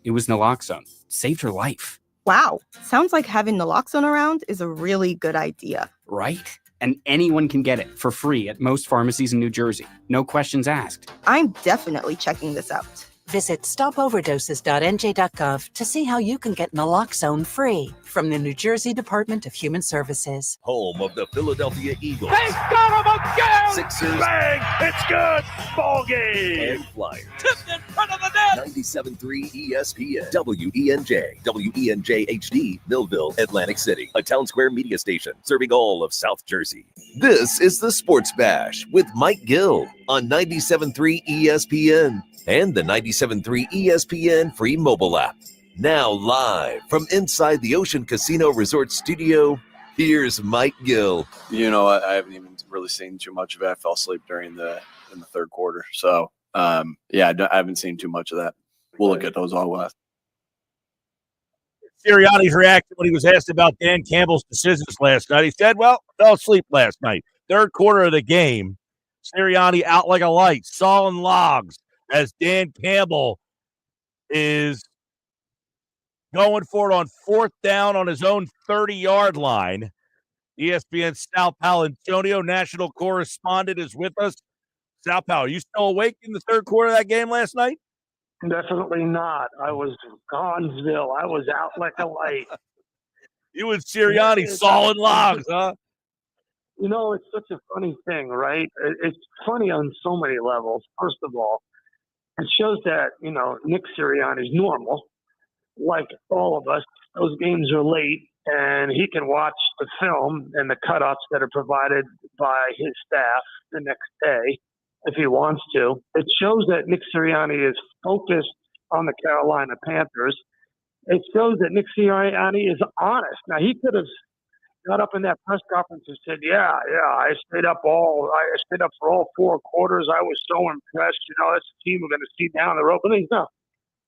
it was naloxone. Saved her life. Wow. Sounds like having naloxone around is a really good idea. Right? And anyone can get it for free at most pharmacies in New Jersey. No questions asked. I'm definitely checking this out. Visit stopoverdoses.nj.gov to see how you can get naloxone free from the New Jersey Department of Human Services. Home of the Philadelphia Eagles. They got him again! Sixers. Bang! It's good! Ball game! And Flyers. Tipped in front of the net! 97.3 ESPN. WENJ. WENJ HD. Millville, Atlantic City. A Town Square media station serving all of South Jersey. This is the Sports Bash with Mike Gill on 97.3 ESPN. And the 97.3 ESPN free mobile app. Now live from inside the Ocean Casino Resort Studio, here's Mike Gill. You know, I haven't even really seen too much of it. I fell asleep in the third quarter. So, I haven't seen too much of that. We'll look at those all last. Sirianni's reaction when he was asked about Dan Campbell's decisions last night. He said, well, I fell asleep last night. Third quarter of the game, Sirianni out like a light, sawing logs, as Dan Campbell is going for it on fourth down on his own 30-yard line. ESPN's Sal Paolantonio, national correspondent, is with us. Sal Pal, are you still awake in the third quarter of that game last night? Definitely not. I was Gonzville. I was out like a light. You and Sirianni sawing logs, huh? You know, it's such a funny thing, right? It's funny on so many levels. First of all, it shows that, Nick Sirianni is normal, like all of us. Those games are late, and he can watch the film and the cut-ups that are provided by his staff the next day if he wants to. It shows that Nick Sirianni is focused on the Carolina Panthers. It shows that Nick Sirianni is honest. Now, he could have got up in that press conference and said, I stayed up for all four quarters. I was so impressed. That's a team we're going to see down the road. But no,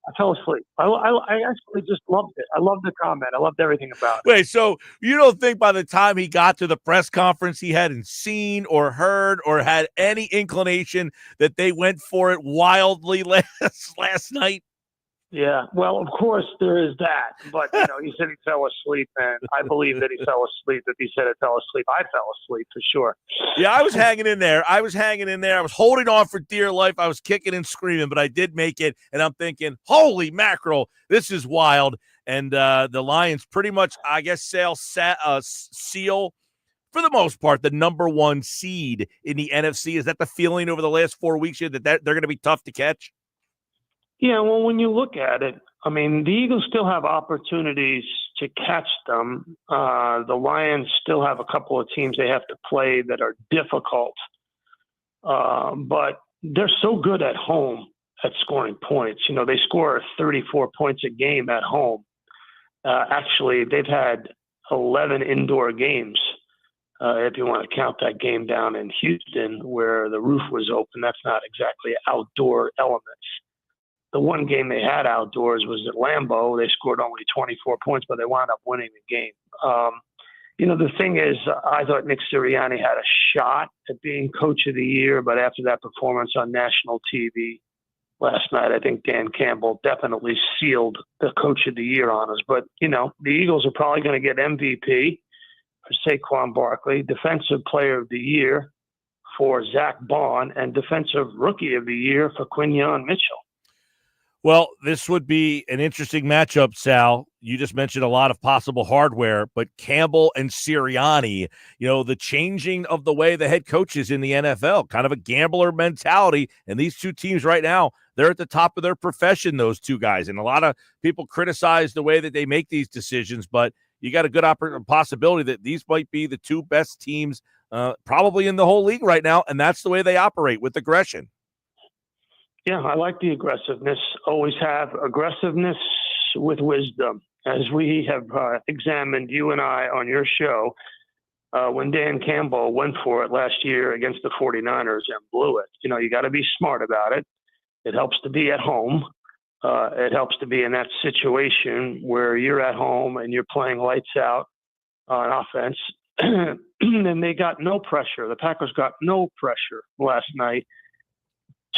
I fell asleep. I actually just loved it. I loved the comment. I loved everything about it. Wait, so you don't think by the time he got to the press conference he hadn't seen or heard or had any inclination that they went for it wildly last night? Yeah, well, of course there is that, but he said he fell asleep, and I believe that he fell asleep. If he said he fell asleep, I fell asleep for sure. Yeah, I was hanging in there. I was holding on for dear life. I was kicking and screaming, but I did make it, and I'm thinking, holy mackerel, this is wild. And the Lions pretty much, I guess, seal for the most part the number one seed in the NFC. Is that the feeling over the last 4 weeks here that they're going to be tough to catch? Yeah, well, when you look at it, the Eagles still have opportunities to catch them. The Lions still have a couple of teams they have to play that are difficult. But they're so good at home at scoring points. You know, they score 34 points a game at home. Actually, they've had 11 indoor games. If you want to count that game down in Houston where the roof was open, that's not exactly outdoor elements. The one game they had outdoors was at Lambeau. They scored only 24 points, but they wound up winning the game. You know, the thing is, I thought Nick Sirianni had a shot at being coach of the year, but after that performance on national TV last night, I think Dan Campbell definitely sealed the coach of the year on us. But, you know, the Eagles are probably going to get MVP for Saquon Barkley, defensive player of the year for Zach Bond, and defensive rookie of the year for Quinyon Mitchell. Well, this would be an interesting matchup, Sal. You just mentioned a lot of possible hardware, but Campbell and Sirianni, you know, the changing of the way the head coaches in the NFL, kind of a gambler mentality. And these two teams right now, they're at the top of their profession, those two guys. And a lot of people criticize the way that they make these decisions, but you got a good possibility that these might be the two best teams probably in the whole league right now. And that's the way they operate, with aggression. Yeah, I like the aggressiveness. Always have aggressiveness with wisdom. As we have examined, you and I, on your show, when Dan Campbell went for it last year against the 49ers and blew it. You know, you got to be smart about it. It helps to be at home. It helps to be in that situation where you're at home and you're playing lights out on offense. And they got no pressure. The Packers got no pressure last night.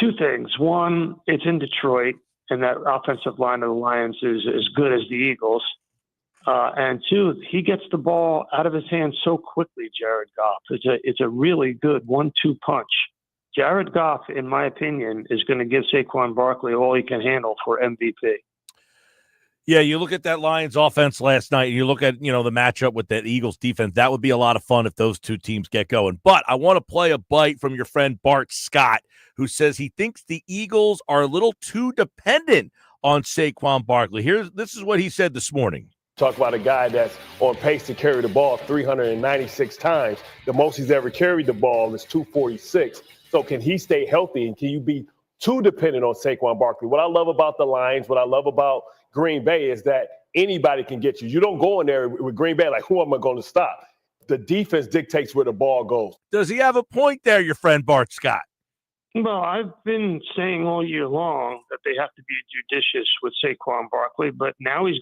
Two things. One, it's in Detroit, and that offensive line of the Lions is as good as the Eagles. And two, he gets the ball out of his hands so quickly, Jared Goff. It's a really good 1-2 punch. Jared Goff, in my opinion, is going to give Saquon Barkley all he can handle for MVP. Yeah, you look at that Lions offense last night, and you look at, you know, the matchup with that Eagles defense. That would be a lot of fun if those two teams get going. But I want to play a bite from your friend Bart Scott, who says he thinks the Eagles are a little too dependent on Saquon Barkley. This is what he said this morning. Talk about a guy that's on pace to carry the ball 396 times. The most he's ever carried the ball is 246. So can he stay healthy, and can you be too dependent on Saquon Barkley? What I love about the Lions, what I love about Green Bay is that anybody can get you. You don't go in there with Green Bay like, who am I going to stop? The defense dictates where the ball goes. Does he have a point there, your friend Bart Scott? Well, I've been saying all year long that they have to be judicious with Saquon Barkley, but now he's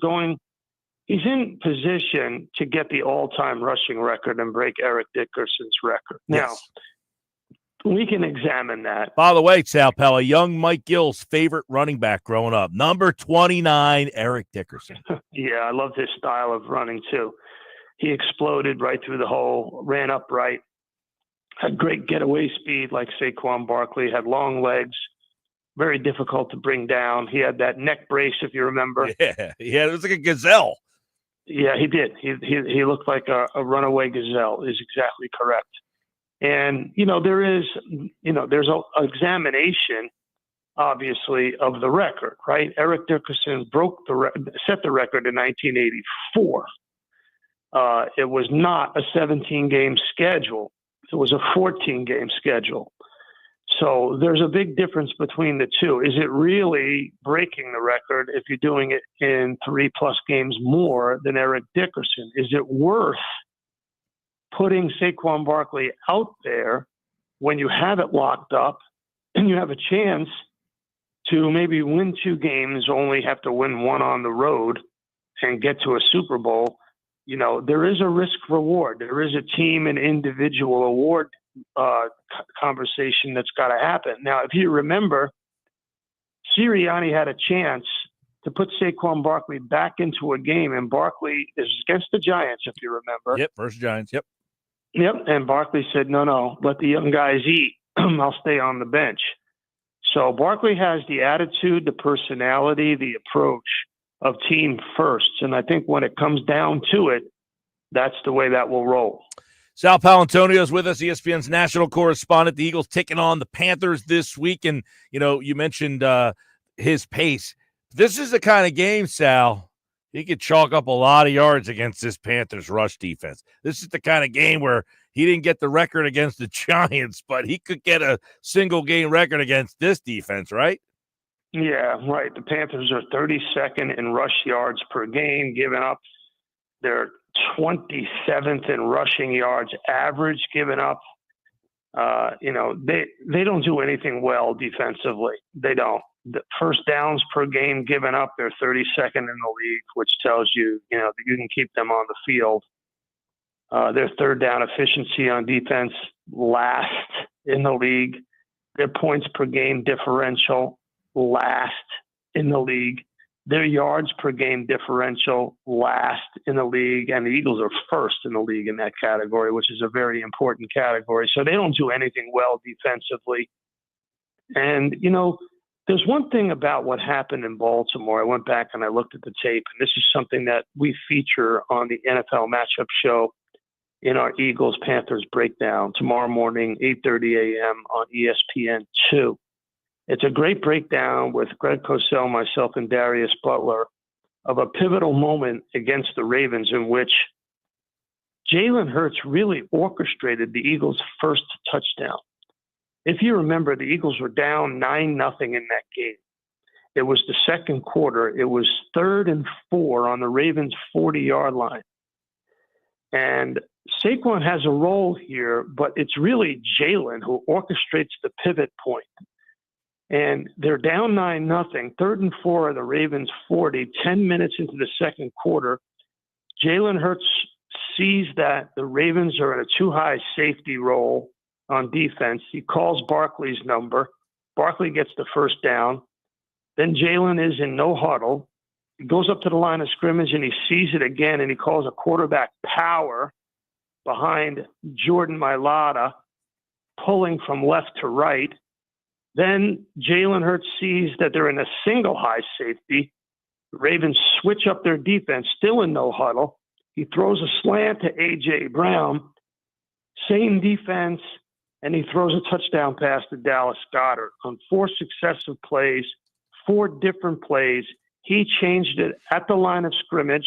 in position to get the all-time rushing record and break Eric Dickerson's record. Yes. Now, we can examine that. By the way, Sal Pella, young Mike Gill's favorite running back growing up, number 29, Eric Dickerson. Yeah, I loved his style of running too. He exploded right through the hole, ran upright, had great getaway speed like Saquon Barkley, had long legs, very difficult to bring down. He had that neck brace, if you remember. Yeah, it was like a gazelle. Yeah, he did. He looked like a runaway gazelle, is exactly correct. And, you know, there's an examination, obviously, of the record, right? Eric Dickerson set the record in 1984. It was not a 17-game schedule. It was a 14-game schedule. So there's a big difference between the two. Is it really breaking the record if you're doing it in 3+ games more than Eric Dickerson? Is it worth putting Saquon Barkley out there when you have it locked up and you have a chance to maybe win 2 games, only have to win 1 on the road and get to a Super Bowl? You know, there is a risk reward. There is a team and individual award conversation that's got to happen. Now, if you remember, Sirianni had a chance to put Saquon Barkley back into a game, and Barkley is against the Giants, if you remember. Yep, versus Giants, yep. Yep, and Barkley said, no, let the young guys eat. I'll stay on the bench. So Barkley has the attitude, the personality, the approach of team first. And I think when it comes down to it, that's the way that will roll. Sal Paolantonio is with us, ESPN's national correspondent. The Eagles taking on the Panthers this week. And, you know, you mentioned his pace. This is the kind of game, Sal, He could chalk up a lot of yards against this Panthers rush defense. This is the kind of game where he didn't get the record against the Giants, but he could get a single game record against this defense, right? Yeah, right. The Panthers are 32nd in rush yards per game given up. They're 27th in rushing yards average given up. They don't do anything well defensively. They don't. The first downs per game given up, they're 32nd in the league, which tells you, that you can keep them on the field. Their third down efficiency on defense, last in the league. Their points per game differential, last in the league. Their yards per game differential, last in the league. And the Eagles are first in the league in that category, which is a very important category. So they don't do anything well defensively. And, there's one thing about what happened in Baltimore. I went back and I looked at the tape, and this is something that we feature on the NFL Matchup Show in our Eagles-Panthers breakdown tomorrow morning, 8:30 a.m. on ESPN2. It's a great breakdown with Greg Cosell, myself, and Darius Butler of a pivotal moment against the Ravens in which Jalen Hurts really orchestrated the Eagles' first touchdown. If you remember, the Eagles were down 9-0 in that game. It was the second quarter. It was 3rd and 4 on the Ravens' 40-yard line. And Saquon has a role here, but it's really Jalen who orchestrates the pivot point. And they're down 9-0, 3rd and 4 of the Ravens' 40, 10 minutes into the second quarter. Jalen Hurts sees that the Ravens are in a too-high safety role on defense. He calls Barkley's number. Barkley gets the first down. Then Jalen is in no huddle. He goes up to the line of scrimmage and he sees it again, and he calls a quarterback power behind Jordan Mailata, pulling from left to right. Then Jalen Hurts sees that they're in a single high safety. The Ravens switch up their defense, still in no huddle. He throws a slant to A.J. Brown, same defense, and he throws a touchdown pass to Dallas Goedert. On 4 successive plays, 4 different plays, he changed it at the line of scrimmage,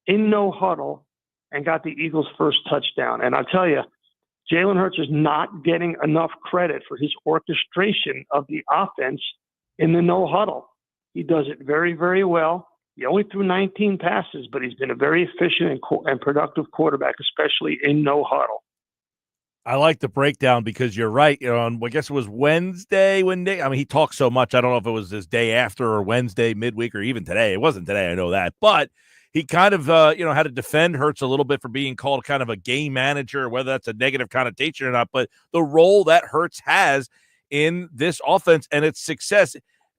in no huddle, and got the Eagles' first touchdown. And I'll tell you, Jalen Hurts is not getting enough credit for his orchestration of the offense in the no huddle. He does it very, very well. He only threw 19 passes, but he's been a very efficient and productive quarterback, especially in no huddle. I like the breakdown because you're right. I guess it was Wednesday when he talked so much. I don't know if it was this day after or Wednesday, midweek, or even today. It wasn't today. I know that. But he kind of, had to defend Hurts a little bit for being called kind of a game manager, whether that's a negative connotation or not. But the role that Hurts has in this offense and its success,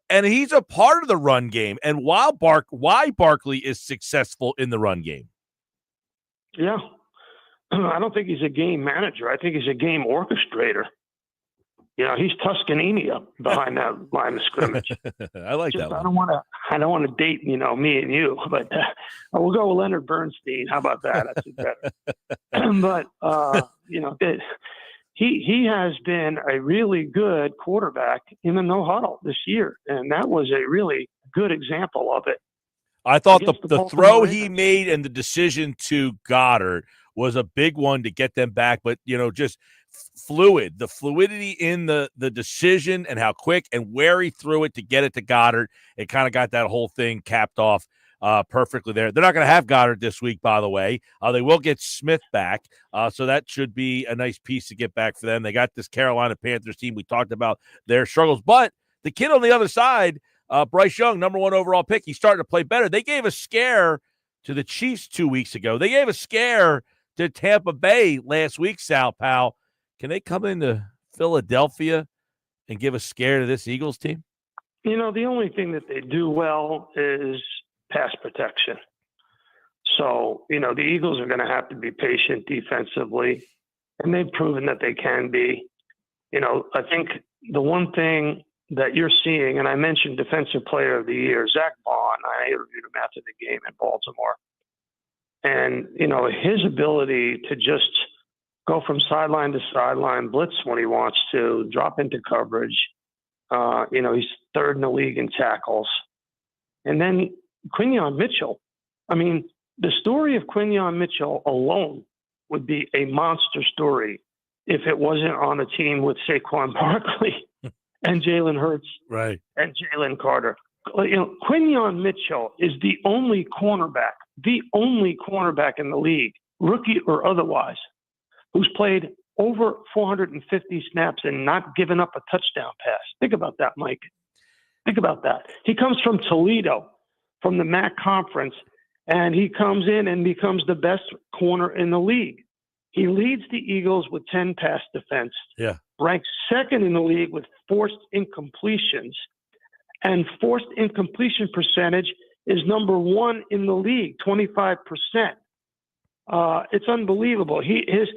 and he's a part of the run game. And why Barkley is successful in the run game. Yeah. I don't think he's a game manager. I think he's a game orchestrator. He's Tuscanini up behind that line of scrimmage. I like that one. I don't want to date, me and you, but we'll go with Leonard Bernstein. How about that? That's better. But he has been a really good quarterback in the no huddle this year, and that was a really good example of it. I thought the throw he made and the decision to Goddard was a big one to get them back, but just the fluidity in the decision and how quick and where he threw it to get it to Goddard, it kind of got that whole thing capped off perfectly there. They're not going to have Goddard this week, by the way. They will get Smith back, so that should be a nice piece to get back for them. They got this Carolina Panthers team. We talked about their struggles, but the kid on the other side, Bryce Young, number 1 overall pick, he's starting to play better. They gave a scare to the Chiefs 2 weeks ago. They gave a scare to Tampa Bay last week, Sal Powell. Can they come into Philadelphia and give a scare to this Eagles team? The only thing that they do well is pass protection. So, the Eagles are going to have to be patient defensively, and they've proven that they can be. I think the one thing that you're seeing, and I mentioned Defensive Player of the Year, Zach Vaughn, I interviewed him after the game in Baltimore. And, his ability to just go from sideline to sideline, blitz when he wants to, drop into coverage. He's 3rd in the league in tackles. And then Quinyon Mitchell, I mean, the story of Quinyon Mitchell alone would be a monster story if it wasn't on a team with Saquon Barkley and Jalen Hurts Right. and Jalen Carter. Quinyon Mitchell is the only cornerback in the league, rookie or otherwise, who's played over 450 snaps and not given up a touchdown pass. Think about that, Mike. Think about that. He comes from Toledo, from the MAC conference, and he comes in and becomes the best corner in the league. He leads the Eagles with 10 pass defense. Yeah. Ranks second in the league with forced incompletions. And forced incompletion percentage is number one in the league, 25%. It's unbelievable. His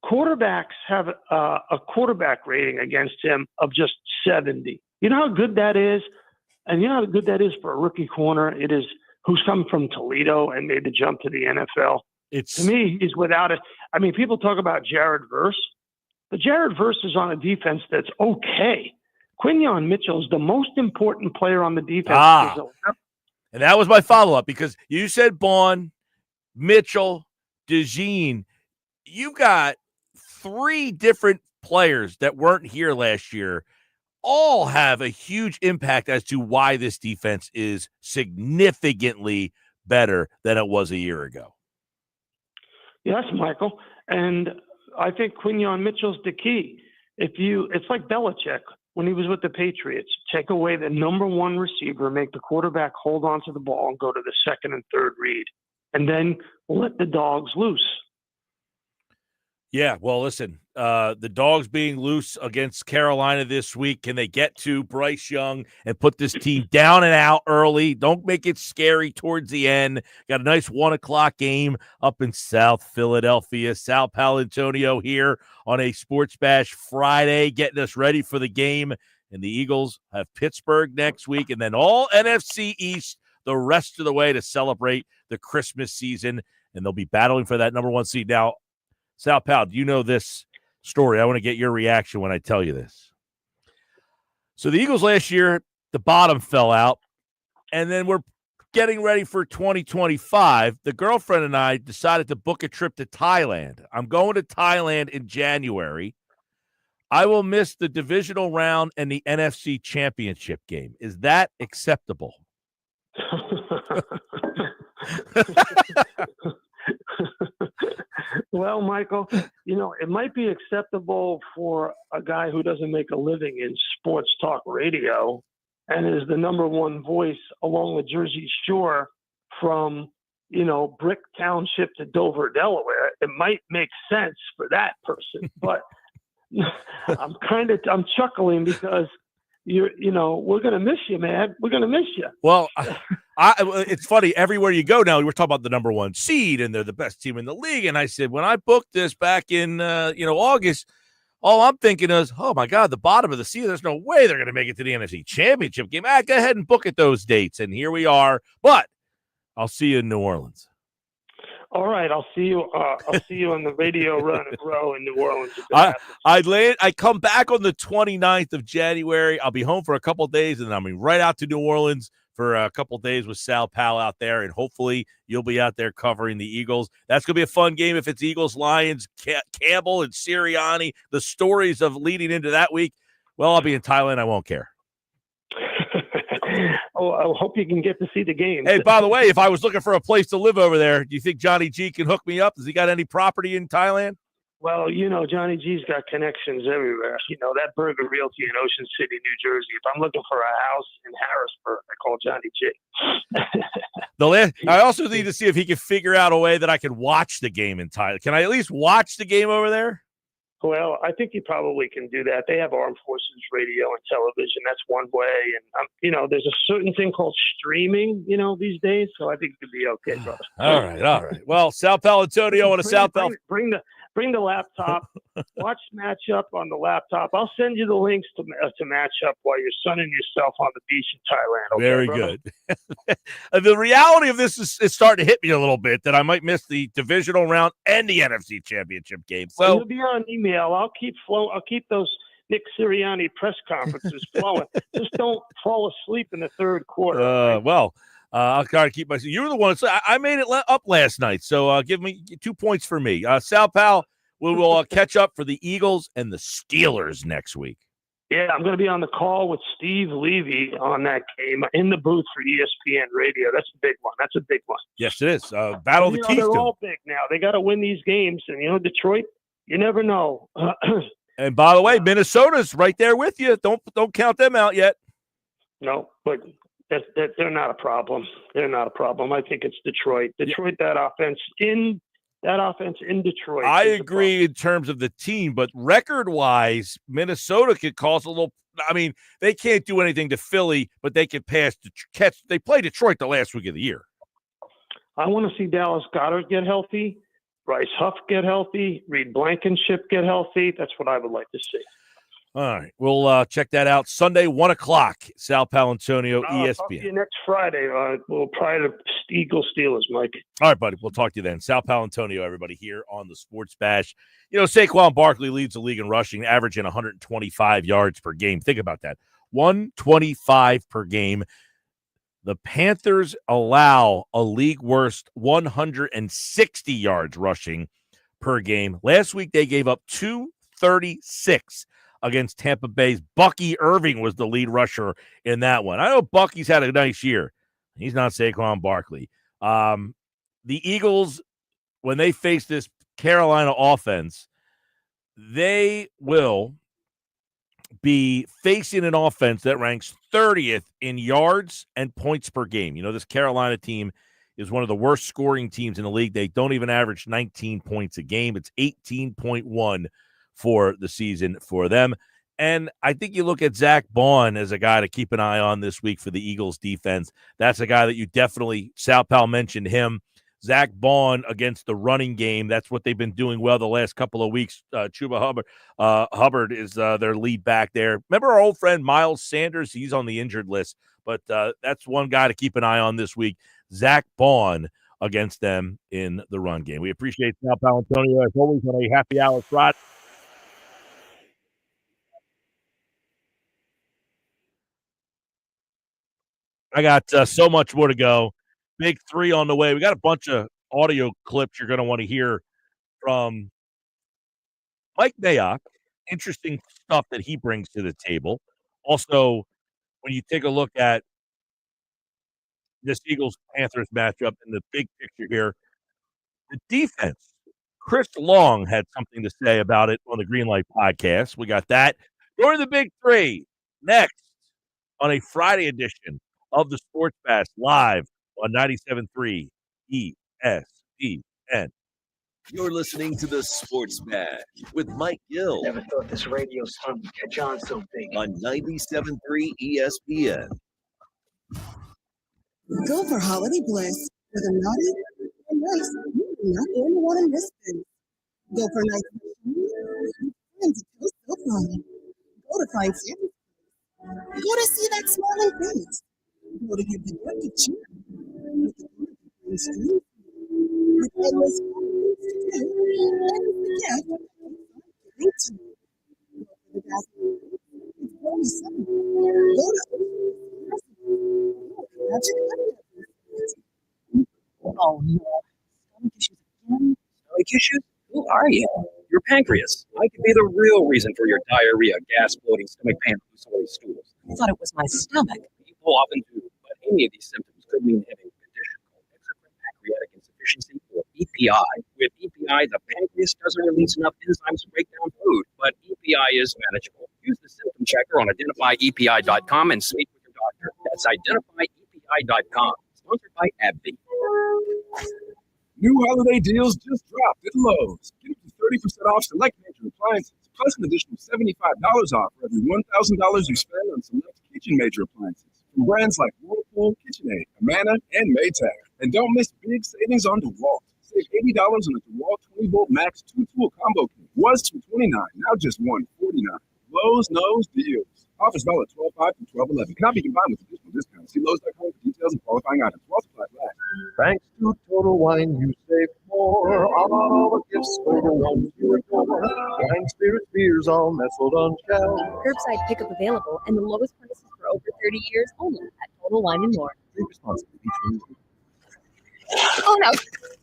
quarterbacks have a quarterback rating against him of just 70. You know how good that is? And you know how good that is for a rookie corner? It is who's come from Toledo and made the jump to the NFL. To me, he's without it. I mean, people talk about Jared Verse, but Jared Verse is on a defense that's okay. Quinyon Mitchell is the most important player on the defense. And that was my follow-up because you said Bond, Mitchell, DeJean. You got 3 different players that weren't here last year. All have a huge impact as to why this defense is significantly better than it was a year ago. Yes, Michael. And I think Quinyon Mitchell's the key. It's like Belichick when he was with the Patriots. Take away the number one receiver, make the quarterback hold on to the ball and go to the second and third read, and then let the dogs loose. Yeah, well, listen, the dogs being loose against Carolina this week, can they get to Bryce Young and put this team down and out early? Don't make it scary towards the end. Got a nice 1 o'clock game up in South Philadelphia. Sal Paolantonio here on a Sports Bash Friday, getting us ready for the game. And the Eagles have Pittsburgh next week, and then all NFC East the rest of the way to celebrate the Christmas season. And they'll be battling for that number 1 seed. Now, Sal Pal, do you know this story? I want to get your reaction when I tell you this. So the Eagles last year, the bottom fell out, and then we're getting ready for 2025. The girlfriend and I decided to book a trip to Thailand. I'm going to Thailand in January. I will miss the divisional round and the NFC championship game. Is that acceptable? Well, Michael, it might be acceptable for a guy who doesn't make a living in sports talk radio and is the number one voice along the Jersey Shore from, Brick Township to Dover, Delaware. It might make sense for that person, but I'm chuckling because we're going to miss you, man. We're going to miss you. Well, it's funny. Everywhere you go now, we're talking about the number 1 seed, and they're the best team in the league. And I said, when I booked this back in, August, all I'm thinking is, oh, my God, the bottom of the season, there's no way they're going to make it to the NFC championship game. Go ahead and book at those dates. And here we are. But I'll see you in New Orleans. All right, I'll see you. I'll see you on the radio row in New Orleans. I come back on the 29th of January. I'll be home for a couple of days, and then I'll be right out to New Orleans for a couple of days with Sal Pal out there, and hopefully you'll be out there covering the Eagles. That's going to be a fun game if it's Eagles-Lions, Campbell and Sirianni, the stories of leading into that week. Well, I'll be in Thailand. I won't care. Oh, I hope you can get to see the game. Hey, by the way, if I was looking for a place to live over there, do you think Johnny G can hook me up? Has he got any property in Thailand? Well, Johnny G's got connections everywhere. That Burger Realty in Ocean City, New Jersey. If I'm looking for a house in Harrisburg, I call Johnny G. I also need to see if he can figure out a way that I can watch the game in Thailand. Can I at least watch the game over there? Well, I think you probably can do that. They have armed forces radio and television. That's one way. And, there's a certain thing called streaming, these days. So I think it could be okay, brother. All right. Well, Sal Paolantonio on a South Pal. Bring the laptop. Watch matchup on the laptop. I'll send you the links to matchup while you're sunning yourself on the beach in Thailand. Okay, very brother? Good. The reality of this is starting to hit me a little bit that I might miss the divisional round and the NFC championship game. So you'll be on email. I'll keep those Nick Sirianni press conferences flowing. Just don't fall asleep in the third quarter. I'll try to keep myself. You were the one. So I made it up last night. So give me 2 points for me. Sal Pal, we will catch up for the Eagles and the Steelers next week. Yeah, I'm going to be on the call with Steve Levy on that game in the booth for ESPN Radio. That's a big one. That's a big one. Yes, it is. Battle of the Keystone. They're all big now. They got to win these games. And, Detroit, you never know. And by the way, Minnesota's right there with you. Don't count them out yet. No, but they're not a problem. They're not a problem. I think it's Detroit. Detroit, that offense in Detroit. I agree in terms of the team, but record-wise, Minnesota could cause a little. I mean, they can't do anything to Philly, but they could catch. They play Detroit the last week of the year. I want to see Dallas Goedert get healthy, Bryce Huff get healthy, Reed Blankenship get healthy. That's what I would like to see. All right, we'll check that out Sunday, 1:00. Sal Paolantonio, ESPN. Talk to you next Friday. We'll try to Eagles Steelers, Mike. All right, buddy. We'll talk to you then. Sal Paolantonio, everybody, here on the Sports Bash. Saquon Barkley leads the league in rushing, averaging 125 yards per game. Think about that. 125 per game. The Panthers allow a league worst 160 yards rushing per game. Last week, they gave up 236 against Tampa Bay's. Bucky Irving was the lead rusher in that one. I know Bucky's had a nice year. He's not Saquon Barkley. The Eagles, when they face this Carolina offense, they will be facing an offense that ranks 30th in yards and points per game. This Carolina team is one of the worst scoring teams in the league. They don't even average 19 points a game. It's 18.1 for the season for them. And I think you look at Zach Bond as a guy to keep an eye on this week for the Eagles defense. That's a guy that you definitely, Sal Pal mentioned him. Zach Bond against the running game. That's what they've been doing well the last couple of weeks. Chuba Hubbard is their lead back there. Remember our old friend Miles Sanders? He's on the injured list, but that's one guy to keep an eye on this week. Zach Bond against them in the run game. We appreciate Sal Paolantonio as always on a happy hour Friday. I got so much more to go. Big 3 on the way. We got a bunch of audio clips you're going to want to hear from Mike Mayock. Interesting stuff that he brings to the table. Also, when you take a look at this Eagles-Panthers matchup in the big picture here, the defense. Chris Long had something to say about it on the Greenlight podcast. We got that. During the big 3, next on a Friday edition of the Sports Bash live on 97.3 ESPN. You're listening to the Sports Bash with Mike Gill. Never thought this radio stunt would catch on so big. On 97.3 ESPN. Go for holiday bliss with a naughty and nice. Not the only one in this business. Go for nice friends. It feels so fun. Go to find Santa. Go to see that smiling face. Go to get the good cheer. With the good street. With endless things to do. And the gift. Go for the dazzling. It's only something. Go to magic. Oh, no. Stomach issues again? Stomach issues? Who are you? Your pancreas. I could be the real reason for your diarrhea, gas, bloating, stomach pain, loose stools. I thought it was my stomach. People often do, but any of these symptoms could mean having a condition called exocrine pancreatic insufficiency, or EPI. With EPI, the pancreas doesn't release enough enzymes to break down food, but EPI is manageable. Use the symptom checker on identifyepi.com and speak with your doctor. That's identifyepi.com. Sponsored by AbbVie. New holiday deals just dropped at Lowe's. Get up to 30% off select major appliances, plus an additional $75 off for every $1,000 you spend on select kitchen major appliances from brands like Whirlpool, KitchenAid, Amana, and Maytag. And don't miss big savings on DeWalt. Save $80 on a DeWalt 20-volt Max 2-tool combo kit. Was $229, now just $149. Lowe's knows deals. Offers valid 12/5 through 12/11. Cannot be combined with additional discounts. See Lowe's.com for details and qualifying items. While supplies last. Thanks to Total Wine, you save more on all the gifts for the ones you adore. Wine, spirits, beers, all nestled on shelves. Curbside pickup available and the lowest prices for over 30 years only at Total Wine & More. Drink responsibly. Oh no,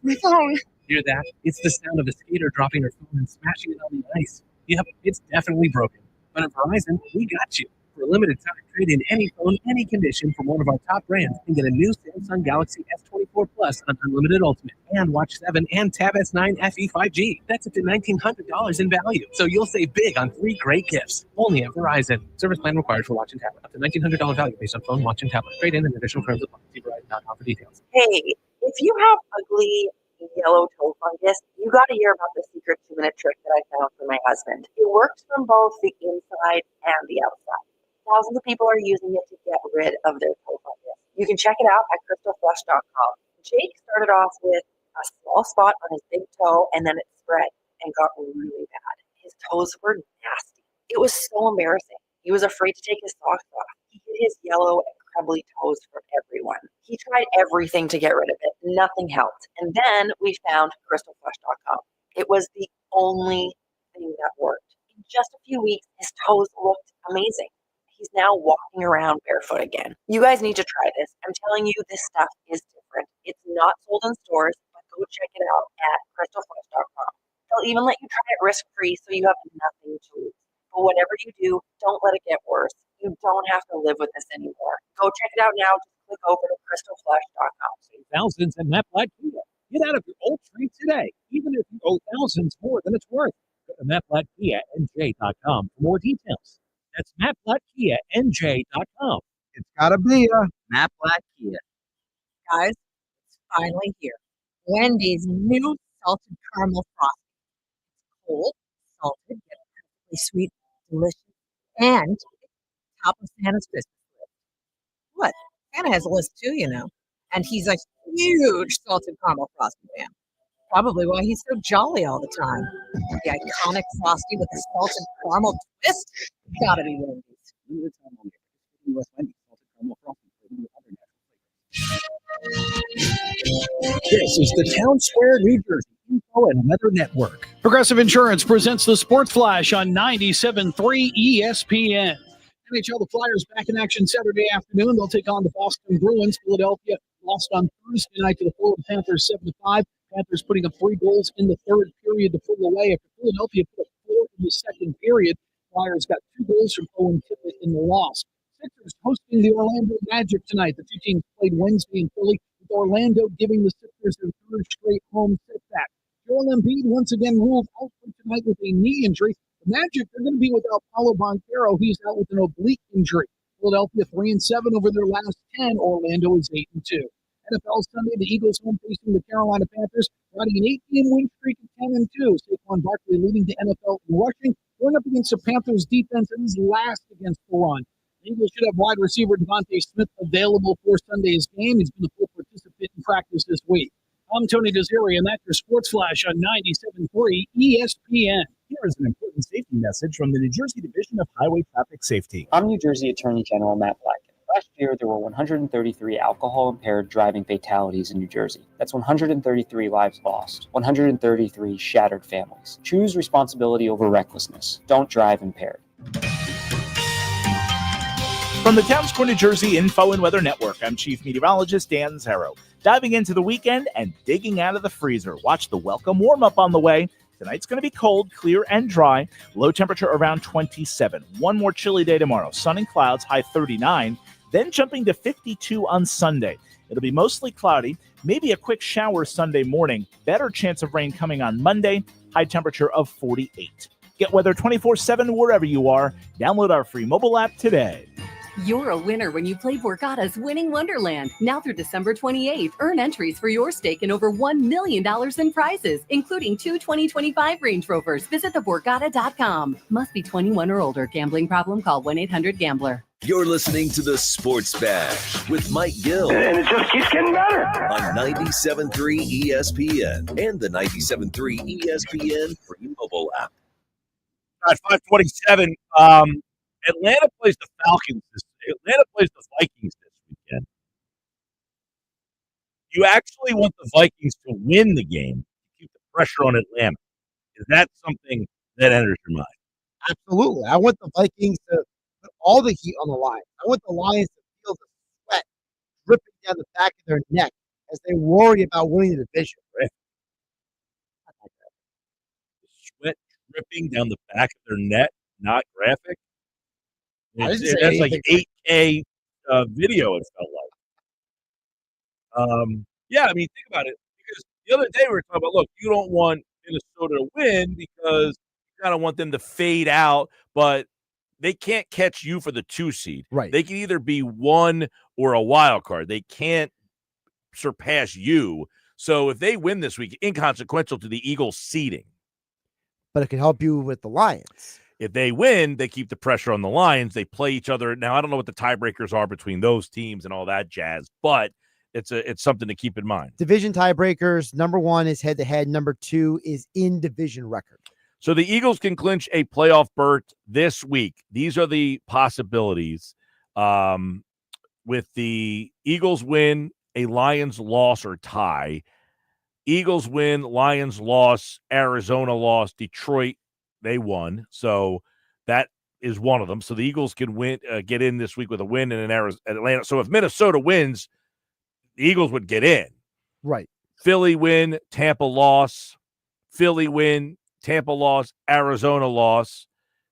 my phone. Hear that? It's the sound of a skater dropping her phone and smashing it on the ice. Yep, it's definitely broken. But at Verizon, we got you. For a limited time, trade in any phone, any condition from one of our top brands and get a new Samsung Galaxy S24 Plus on Unlimited Ultimate and Watch 7 and Tab S9 FE 5G. That's up to $1,900 in value. So you'll save big on 3 great gifts. Only at Verizon. Service plan required for Watch and Tablet. Up to $1,900 value based on phone, watch, and tablet. Trade in and additional terms apply. See Verizon.com for details. Hey, if you have ugly yellow toe fungus, you got to hear about the secret 2-minute trick that I found for my husband. It works from both the inside and the outside. Thousands of people are using it to get rid of their toe fungus. You can check it out at crystalflush.com. Jake started off with a small spot on his big toe, and then it spread and got really bad. His toes were nasty. It was so embarrassing. He was afraid to take his socks off. He hid his yellow and crumbly toes from everyone. He tried everything to get rid of it. Nothing helped. And then we found crystalflush.com. It was the only thing that worked. In just a few weeks, his toes looked amazing. He's now walking around barefoot again. You guys need to try this. I'm telling you, this stuff is different. It's not sold in stores, but go check it out at crystalflush.com. They'll even let you try it risk-free so you have nothing to lose. But whatever you do, don't let it get worse. You don't have to live with this anymore. Go check it out now. Just click over to crystalflush.com. Save thousands at MetLife Kia. Get out of your old tree today, even if you owe thousands more than it's worth. Go to MetLifeKiaNJ.com for more details. That's MetLifeKiaNJ.com. It's got to be a Matt Black Kia. Guys, it's finally here. Wendy's new salted caramel frosty. It's cold, salted, yet perfectly sweet, delicious, and top of Santa's Christmas list. What? Santa has a list too, you know. And he's a huge salted caramel frosty fan. Probably why he's so jolly all the time. The iconic frosty with the salted caramel twist. Gotta be Wendy's. This is the Town Square, New Jersey Info and Weather Network. Progressive Insurance presents the Sports Flash on 97.3 ESPN. NHL, the Flyers back in action Saturday afternoon. They'll take on the Boston Bruins. Philadelphia lost on Thursday night to the Florida Panthers 7-5. Panthers putting up 3 goals in the third period to pull away after Philadelphia put up 4 in the second period. Flyers got 2 goals from Owen Tippett in the loss. Sixers hosting the Orlando Magic tonight. The two teams played Wednesday in Philly, with Orlando giving the Sixers their 3rd straight home setback. Joel Embiid once again ruled out for tonight with a knee injury. The Magic, they're going to be without Paolo Banchero. He's out with an oblique injury. Philadelphia 3-7 over their last 10. Orlando is 8-2. NFL Sunday, the Eagles home facing the Carolina Panthers, riding an 8-game win streak of 10-2. Saquon Barkley leading the NFL in rushing, going up against the Panthers defense, and he's last against the run. The Eagles should have wide receiver Devontae Smith available for Sunday's game. He's been a full participant in practice this week. I'm Tony Desiri, and that's your Sports Flash on 97.3 ESPN. Here is an important safety message from the New Jersey Division of Highway Traffic Safety. I'm New Jersey Attorney General Matt Black. Last year, there were 133 alcohol-impaired driving fatalities in New Jersey. That's 133 lives lost, 133 shattered families. Choose responsibility over recklessness. Don't drive impaired. From the Town Square, New Jersey Info and Weather Network, I'm Chief Meteorologist Dan Zero. Diving into the weekend and digging out of the freezer. Watch the welcome warm-up on the way. Tonight's going to be cold, clear, and dry. Low temperature around 27. One more chilly day tomorrow. Sun and clouds, high 39. Then jumping to 52 on Sunday. It'll be mostly cloudy, maybe a quick shower Sunday morning. Better chance of rain coming on Monday, high temperature of 48. Get weather 24/7 wherever you are. Download our free mobile app today. You're a winner when you play Borgata's Winning Wonderland. Now through December 28th, earn entries for your stake in over $1 million in prizes, including 2 2025 Range Rovers. Visit theborgata.com. Must be 21 or older. Gambling problem? Call 1-800-GAMBLER. You're listening to the Sports Bash with Mike Gill. And it just keeps getting better. On 97.3 ESPN and the 97.3 ESPN free mobile app. At 5:27, Atlanta plays the Falcons. Atlanta plays the Vikings this weekend. You actually want the Vikings to win the game to keep the pressure on Atlanta. Is that something that enters your mind? Absolutely. I want the Vikings to put all the heat on the Lions. I want the Lions to feel the sweat dripping down the back of their neck as they worry about winning the division. Sweat dripping down the back of their neck, not graphic. I didn't say That's like anything. 8K video, it felt like. Yeah, I mean, think about it. Because the other day we were talking about, look, you don't want Minnesota to win because you kind of want them to fade out, but they can't catch you for the 2 seed. Right. They can either be 1 or a wild card. They can't surpass you. So if they win this week, inconsequential to the Eagles seeding. But it can help you with the Lions. If they win, they keep the pressure on the Lions. They play each other. Now, I don't know what the tiebreakers are between those teams and all that jazz, but it's something to keep in mind. Division tiebreakers, number 1 is head-to-head. Number 2 is in-division record. So the Eagles can clinch a playoff berth this week. These are the possibilities. With the Eagles win, a Lions loss or tie. Eagles win, Lions loss, Arizona loss, Detroit, they won. So that is one of them. So the Eagles can win, get in this week with a win in Atlanta. So if Minnesota wins, the Eagles would get in. Right. Philly win, Tampa loss. Philly win, Tampa loss, Arizona loss.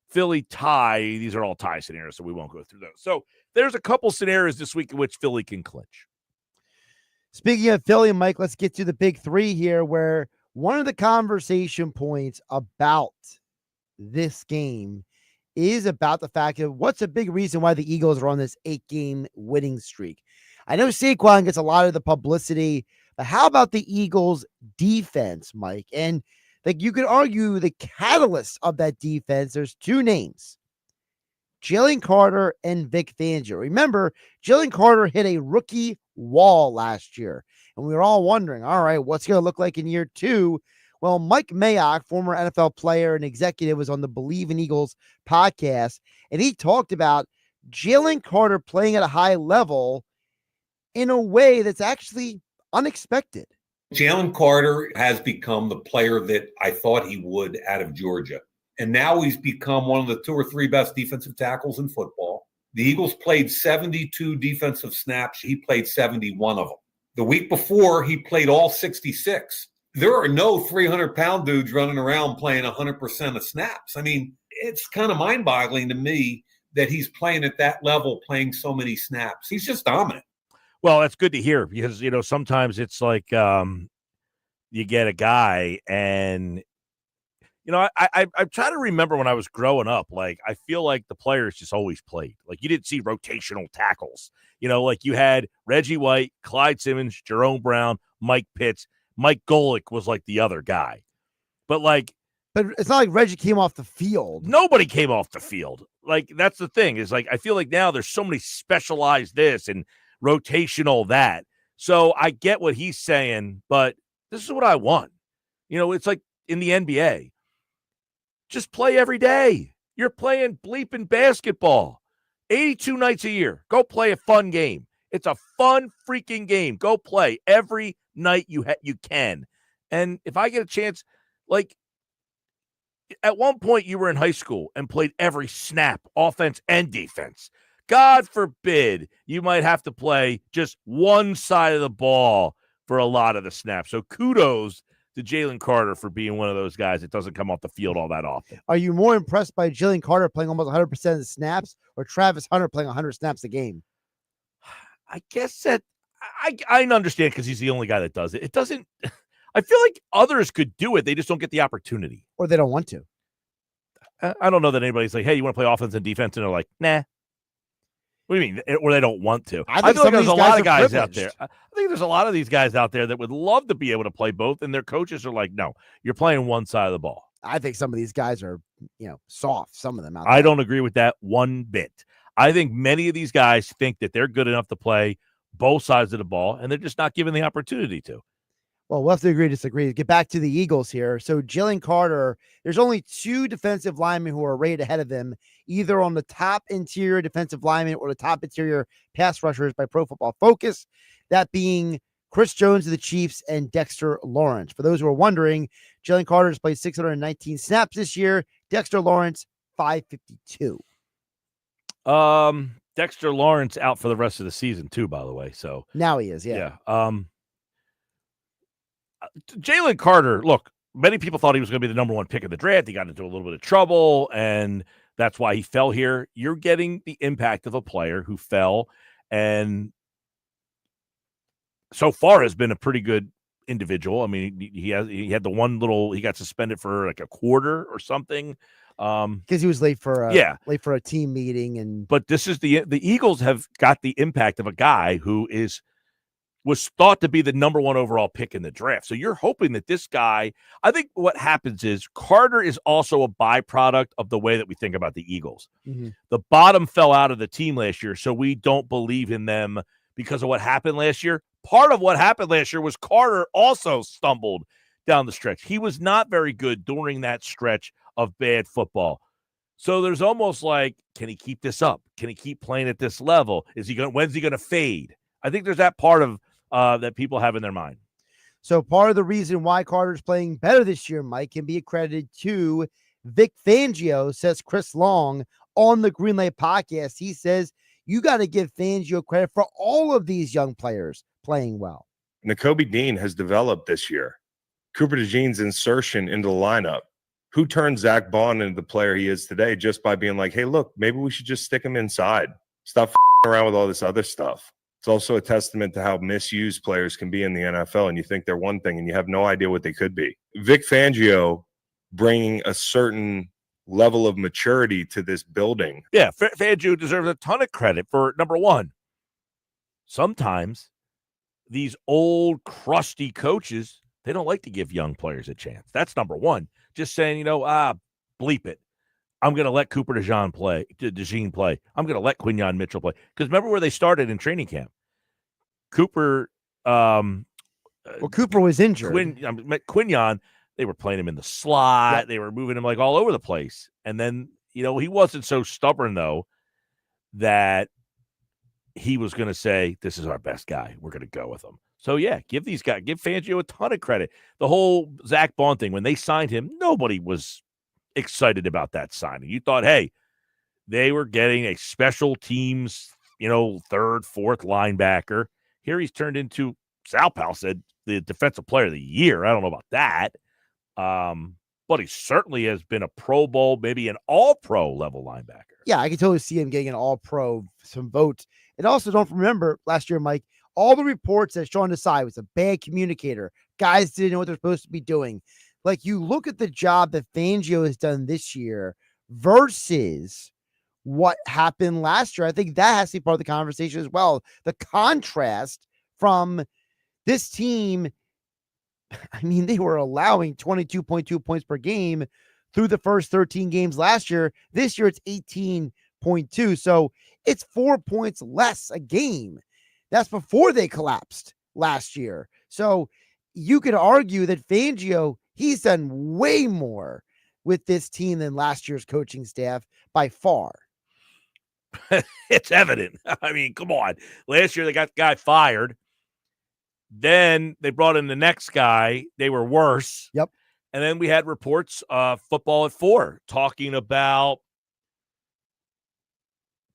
Philly tie. These are all tie scenarios, so we won't go through those. So there's a couple scenarios this week in which Philly can clinch. Speaking of Philly, Mike, let's get to the big 3 here, where one of the conversation points about this game is about the fact of what's a big reason why the Eagles are on this 8-game winning streak. I know Saquon gets a lot of the publicity, but how about the Eagles defense, Mike? And like you could argue the catalyst of that defense, there's 2 names, Jalen Carter and Vic Fangio. Remember, Jalen Carter hit a rookie wall last year, and we were all wondering, all right, what's going to look like in year 2? Well, Mike Mayock, former NFL player and executive, was on the Believe in Eagles podcast, and he talked about Jalen Carter playing at a high level in a way that's actually unexpected. Jalen Carter has become the player that I thought he would out of Georgia. And now he's become one of the 2 or 3 best defensive tackles in football. The Eagles played 72 defensive snaps. He played 71 of them. The week before, he played all 66. There are no 300-pound dudes running around playing 100% of snaps. I mean, it's kind of mind-boggling to me that he's playing at that level, playing so many snaps. He's just dominant. Well, that's good to hear because, sometimes it's like you get a guy and, I try to remember when I was growing up, like, I feel like the players just always played. Like, you didn't see rotational tackles. Like you had Reggie White, Clyde Simmons, Jerome Brown, Mike Pitts. Mike Golick was like the other guy. But it's not like Reggie came off the field. Nobody came off the field. Like, that's the thing is, like, I feel like now there's so many specialized this and rotational that. So I get what he's saying, but this is what I want. It's like in the NBA. Just play every day. You're playing bleeping basketball 82 nights a year. Go play a fun game. It's a fun freaking game. Go play every night you can. And if I get a chance, like at one point you were in high school and played every snap, offense and defense. God forbid you might have to play just one side of the ball for a lot of the snaps. So kudos to Jalen Carter for being one of those guys that doesn't come off the field all that often. Are you more impressed by Jalen Carter playing almost 100% of the snaps or Travis Hunter playing 100 snaps a game? I guess that I understand because he's the only guy that does it. It doesn't – I feel like others could do it. They just don't get the opportunity. Or they don't want to. I don't know that anybody's like, hey, you want to play offense and defense? And they're like, nah. What do you mean? Or they don't want to. I feel like there's a lot of guys out privileged. there. I think there's a lot of these guys out there that would love to be able to play both, and their coaches are like, no, you're playing one side of the ball. I think some of these guys are, soft. Some of them out there. I don't agree with that one bit. I think many of these guys think that they're good enough to play both sides of the ball, and they're just not given the opportunity to. Well, we'll have to agree, disagree. Get back to the Eagles here. So Jalen Carter, there's only 2 defensive linemen who are rated ahead of him, either on the top interior defensive lineman or the top interior pass rushers by Pro Football Focus, that being Chris Jones of the Chiefs and Dexter Lawrence. For those who are wondering, Jalen Carter has played 619 snaps this year. Dexter Lawrence, 552. Dexter Lawrence out for the rest of the season too, by the way. So now he is, yeah. Jalen Carter, look, many people thought he was going to be the number one pick of the draft. He got into a little bit of trouble, and that's why he fell here. You're getting the impact of a player who fell and so far has been a pretty good individual. I mean, he had the one little, he got suspended for like a quarter or something. Because he was late for a team meeting. But this is the Eagles have got the impact of a guy who was thought to be the number one overall pick in the draft. So you're hoping that this guy, I think what happens is Carter is also a byproduct of the way that we think about the Eagles. Mm-hmm. The bottom fell out of the team last year, so we don't believe in them because of what happened last year. Part of what happened last year was Carter also stumbled down the stretch. He was not very good during that stretch of bad football. So there's almost like, can he keep this up? Can he keep playing at this level? When's he going to fade? I think there's that part of that people have in their mind. So part of the reason why Carter's playing better this year, Mike, can be accredited to Vic Fangio, says Chris Long on the Greenlight podcast. He says, you got to give Fangio credit for all of these young players playing well. Nakobe Dean has developed this year. Cooper DeJean's insertion into the lineup. Who turned Zach Bond into the player he is today just by being like, hey, look, maybe we should just stick him inside. Stop around with all this other stuff. It's also a testament to how misused players can be in the NFL, and you think they're one thing and you have no idea what they could be. Vic Fangio bringing a certain level of maturity to this building. Yeah, Fangio deserves a ton of credit for, number one, sometimes these old, crusty coaches, they don't like to give young players a chance. That's number one. Just saying, bleep it. I'm going to let Cooper DeJean play. I'm going to let Quinyon Mitchell play. Because remember where they started in training camp? Cooper. Cooper was injured. Quinyon, they were playing him in the slot. Yep. They were moving him like all over the place. And then, he wasn't so stubborn, though, that he was going to say, this is our best guy. We're going to go with him. So, yeah, give Fangio a ton of credit. The whole Zach Bond thing, when they signed him, nobody was excited about that signing. You thought, hey, they were getting a special teams, third, fourth linebacker. Here he's turned into, Sal Powell said, the defensive player of the year. I don't know about that. But he certainly has been a Pro Bowl, maybe an all-pro level linebacker. Yeah, I can totally see him getting an all-pro, some votes. And also don't remember last year, Mike, all the reports that Sean Desai was a bad communicator. Guys didn't know what they're supposed to be doing. Like, you look at the job that Fangio has done this year versus what happened last year. I think that has to be part of the conversation as well. The contrast from this team, I mean, they were allowing 22.2 points per game through the first 13 games last year. This year, it's 18.2. So it's 4 points less a game. That's before they collapsed last year. So you could argue that Fangio, he's done way more with this team than last year's coaching staff by far. It's evident. I mean, come on. Last year, they got the guy fired. Then they brought in the next guy. They were worse. Yep. And then we had reports of Football at 4 talking about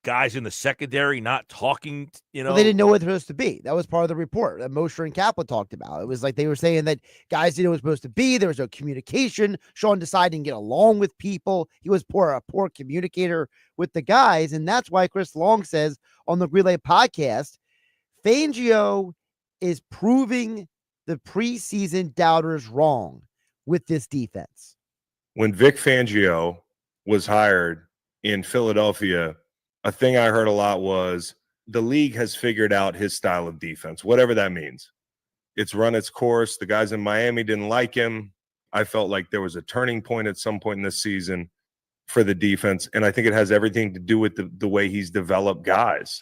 guys in the secondary not talking, Well, they didn't know what they're supposed to be. That was part of the report that Mosher and Kaplan talked about. It was like they were saying that guys didn't know what was supposed to be. There was no communication. Sean Desai didn't get along with people. He was a poor communicator with the guys. And that's why Chris Long says on the Relay podcast, Fangio is proving the preseason doubters wrong with this defense. When Vic Fangio was hired in Philadelphia, a thing I heard a lot was the league has figured out his style of defense, whatever that means. It's run its course. The guys in Miami didn't like him. I felt like there was a turning point at some point in this season for the defense, and I think it has everything to do with the way he's developed guys.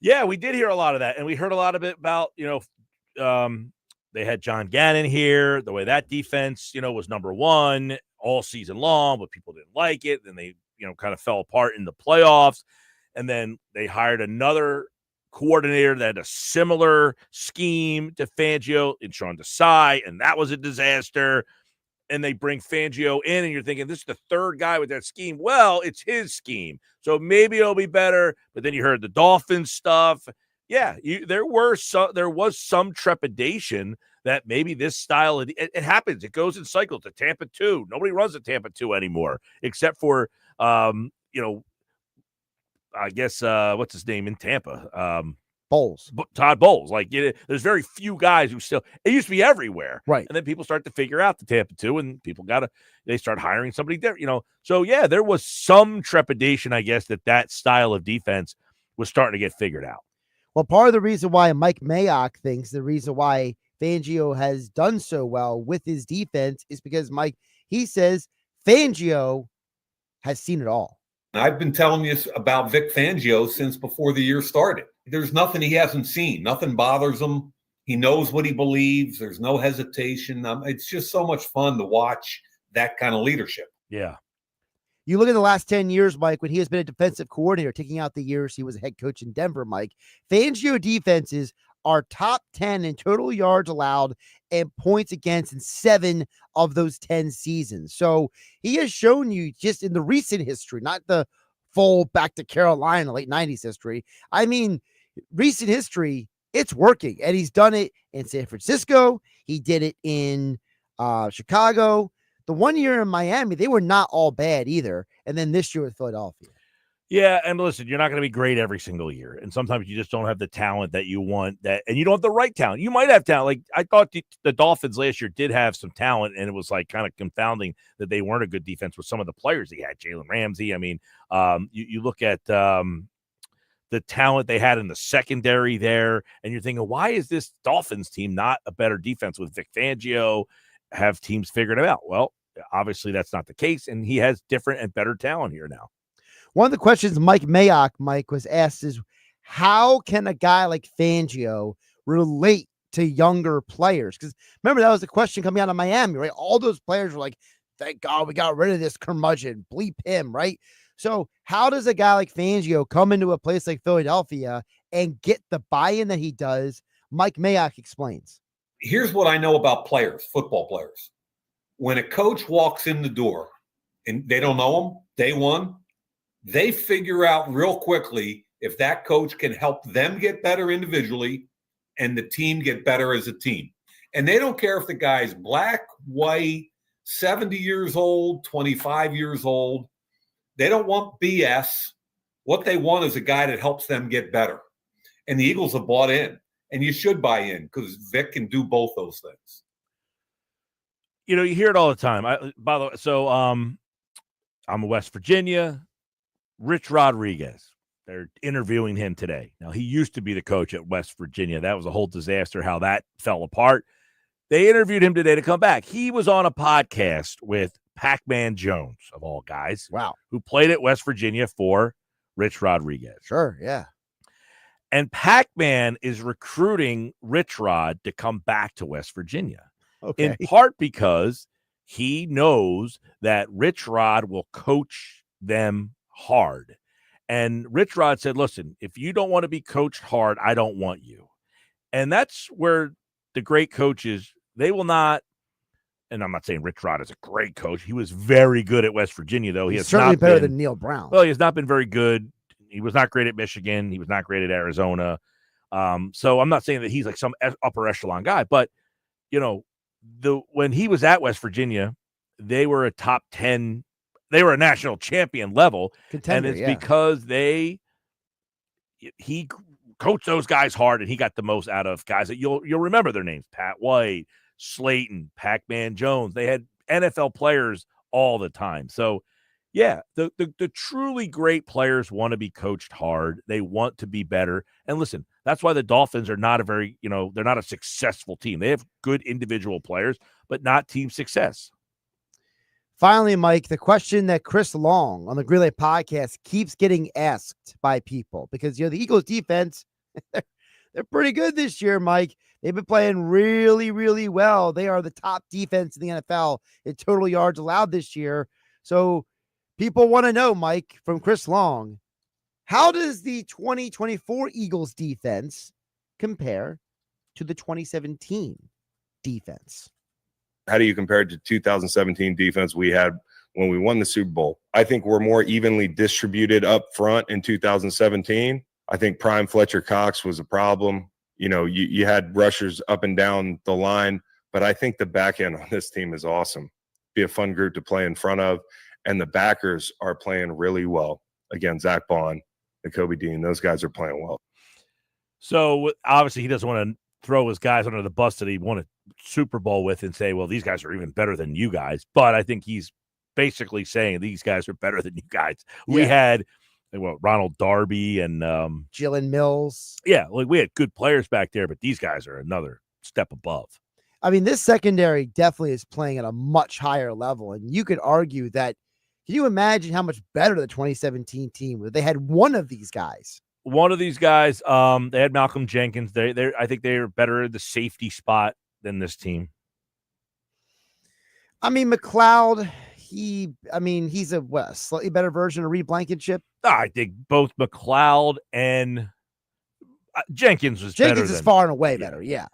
Yeah, we did hear a lot of that, and we heard a lot of it about, they had John Gannon here, the way that defense, was number one all season long, but people didn't like it. Then they, kind of fell apart in the playoffs. And then they hired another coordinator that had a similar scheme to Fangio in Sean Desai, and that was a disaster. and they bring Fangio in, and you're thinking, this is the third guy with that scheme. Well, it's his scheme, so maybe it'll be better. But then you heard the Dolphins stuff. Yeah, there was some trepidation that maybe this style, it happens. It goes in cycles. To Tampa 2. Nobody runs a Tampa 2 anymore, except for, I guess, what's his name in Tampa? Bowles. Todd Bowles. Like, there's very few guys who still – it used to be everywhere. Right. And then people start to figure out the Tampa 2, and people they start hiring somebody there, So, yeah, there was some trepidation, I guess, that style of defense was starting to get figured out. Well, part of the reason why Mike Mayock thinks the reason why Fangio has done so well with his defense is because, Mike, he says Fangio has seen it all. I've been telling you about Vic Fangio since before the year started. There's nothing he hasn't seen. Nothing bothers him. He knows what he believes. There's no hesitation. It's just so much fun to watch that kind of leadership. Yeah. You look at the last 10 years, Mike, when he has been a defensive coordinator, taking out the years he was a head coach in Denver, Mike, Fangio defenses are top 10 in total yards allowed and points against in 7 of those 10 seasons. So he has shown you just in the recent history, not the full back to Carolina, late 90s history. I mean, recent history, it's working. And he's done it in San Francisco. He did it in Chicago. The 1 year in Miami, they were not all bad either. And then this year with Philadelphia. Yeah, and listen, you're not going to be great every single year. And sometimes you just don't have the talent that you want, and you don't have the right talent. You might have talent. Like, I thought the Dolphins last year did have some talent, and it was like kind of confounding that they weren't a good defense with some of the players they had. Jalen Ramsey. I mean, you look at the talent they had in the secondary there, and you're thinking, why is this Dolphins team not a better defense with Vic Fangio? Have teams figured it out? Well, obviously that's not the case, and he has different and better talent here now. One of the questions Mike Mayock, Mike, was asked is, how can a guy like Fangio relate to younger players? Because remember, that was the question coming out of Miami, right? All those players were like, thank God we got rid of this curmudgeon, bleep him, right? So how does a guy like Fangio come into a place like Philadelphia and get the buy-in that he does? Mike Mayock explains. Here's what I know about players, football players. When a coach walks in the door and they don't know him, day one, they figure out real quickly if that coach can help them get better individually and the team get better as a team. And they don't care if the guy's black, white, 70 years old, 25 years old. They don't want BS. What they want is a guy that helps them get better. And the Eagles have bought in. And you should buy in because Vic can do both those things. You hear it all the time. By the way, so I'm in West Virginia. Rich Rodriguez, they're interviewing him today. Now, he used to be the coach at West Virginia. That was a whole disaster how that fell apart. They interviewed him today to come back. He was on a podcast with Pac-Man Jones, of all guys. Wow. Who played at West Virginia for Rich Rodriguez. Sure, yeah. And Pac-Man is recruiting Rich Rod to come back to West Virginia. Okay. In part because he knows that Rich Rod will coach them hard. And Rich Rod said, listen, if you don't want to be coached hard, I don't want you. And that's where the great coaches, they will not, and I'm not saying Rich Rod is a great coach. He was very good at West Virginia, though. He's certainly better than Neil Brown. Well, he has not been very good. He was not great at Michigan. He was not great at Arizona. So I'm not saying that he's like some upper echelon guy, but when he was at West Virginia, they were a top 10. They were a national champion level, contender, and it's because he coached those guys hard, and he got the most out of guys that you'll remember their names: Pat White, Slayton, Pac-Man Jones. They had NFL players all the time. So, yeah, the truly great players want to be coached hard. They want to be better. And listen, that's why the Dolphins are not they're not a successful team. They have good individual players, but not team success. Finally, Mike, the question that Chris Long on the Green Lake podcast keeps getting asked by people, because, the Eagles defense, they're pretty good this year, Mike. They've been playing really, really well. They are the top defense in the NFL in total yards allowed this year. So people want to know, Mike, from Chris Long, how does the 2024 Eagles defense compare to the 2017 defense? How do you compare it to 2017 defense we had when we won the Super Bowl? I think we're more evenly distributed up front in 2017. I think prime Fletcher Cox was a problem. You know, you had rushers up and down the line, but I think the back end on this team is awesome. Be a fun group to play in front of, and the backers are playing really well. Again, Zach Bond, Kobe Dean, those guys are playing well. So obviously he doesn't want to throw his guys under the bus that he won a Super Bowl with and say, well, these guys are even better than you guys. But I think he's basically saying these guys are better than you guys. We had Ronald Darby and Jalen Mills. Yeah, like we had good players back there, but these guys are another step above. I mean, this secondary definitely is playing at a much higher level. And you could argue that, can you imagine how much better the 2017 team was? They had one of these guys. One of these guys, they had Malcolm Jenkins. I think they're better at the safety spot than this team. I mean, McLeod, he's a slightly better version of Reed Blankenship. I think both McLeod and Jenkins was better. Jenkins is far and away better, yeah.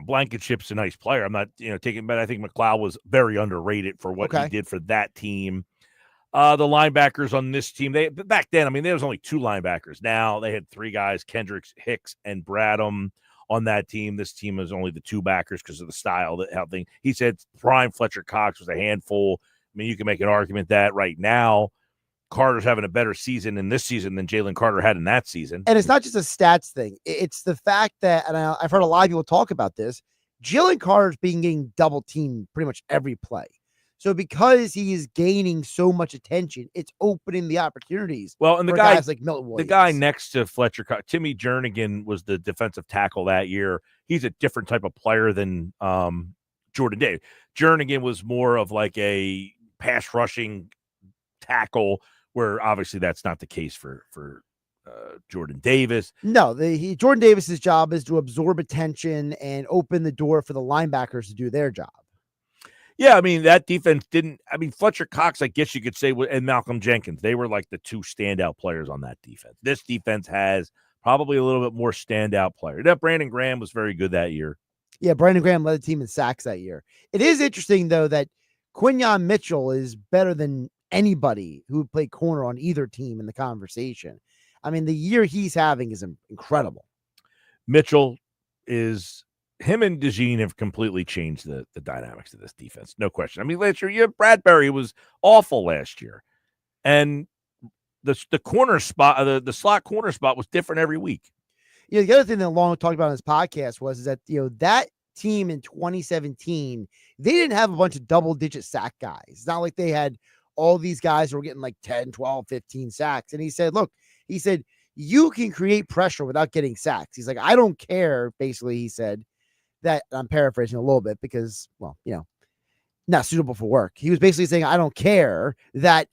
Blankenship's a nice player. I'm not, taking, but I think McLeod was very underrated for what he did for that team. The linebackers on this team, back then, there was only two linebackers. Now they had three guys, Kendricks, Hicks, and Bradham on that team. This team is only the two backers because of the style how thing. He said prime Fletcher Cox was a handful. You can make an argument that right now Carter's having a better season in this season than Jalen Carter had in that season. And it's not just a stats thing. It's the fact that, and I've heard a lot of people talk about this, Jalen Carter's getting double teamed pretty much every play. So because he is gaining so much attention, it's opening the opportunities. Well, and the guys like Milton Williams. The guy next to Fletcher, Timmy Jernigan, was the defensive tackle that year. He's a different type of player than Jordan Davis. Jernigan was more of like a pass rushing tackle, where obviously that's not the case for Jordan Davis. No, Jordan Davis's job is to absorb attention and open the door for the linebackers to do their job. Yeah, that defense didn't. Fletcher Cox, I guess you could say, and Malcolm Jenkins, they were like the two standout players on that defense. This defense has probably a little bit more standout player. That Brandon Graham was very good that year. Yeah, Brandon Graham led the team in sacks that year. It is interesting, though, that Quinyon Mitchell is better than anybody who would play corner on either team in the conversation. The year he's having is incredible. Mitchell is... Him and DeJean have completely changed the dynamics of this defense. No question. Last year, Bradbury was awful last year. And the corner spot, the slot corner spot was different every week. The other thing that Long talked about on his podcast was that, that team in 2017, they didn't have a bunch of double-digit sack guys. It's not like they had all these guys who were getting like 10, 12, 15 sacks. And he said, you can create pressure without getting sacks. He's like, I don't care, basically, he said, that I'm paraphrasing a little bit because, not suitable for work. He was basically saying, I don't care that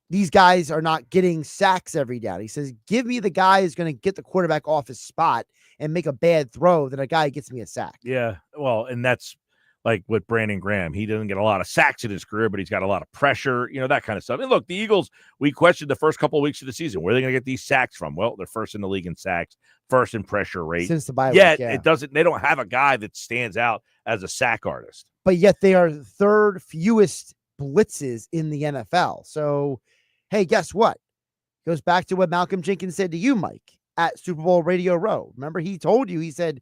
these guys are not getting sacks every down. He says, give me the guy who's going to get the quarterback off his spot and make a bad throw than a guy who gets me a sack. Yeah. Well, and that's like with Brandon Graham. He doesn't get a lot of sacks in his career, but he's got a lot of pressure, that kind of stuff. And look, the Eagles, we questioned the first couple of weeks of the season. Where are they going to get these sacks from? Well, they're first in the league in sacks, first in pressure rate. Since the bye week, yeah. They don't have a guy that stands out as a sack artist. But yet they are third fewest blitzes in the NFL. So, hey, guess what? Goes back to what Malcolm Jenkins said to you, Mike, at Super Bowl Radio Row. Remember, he told you, he said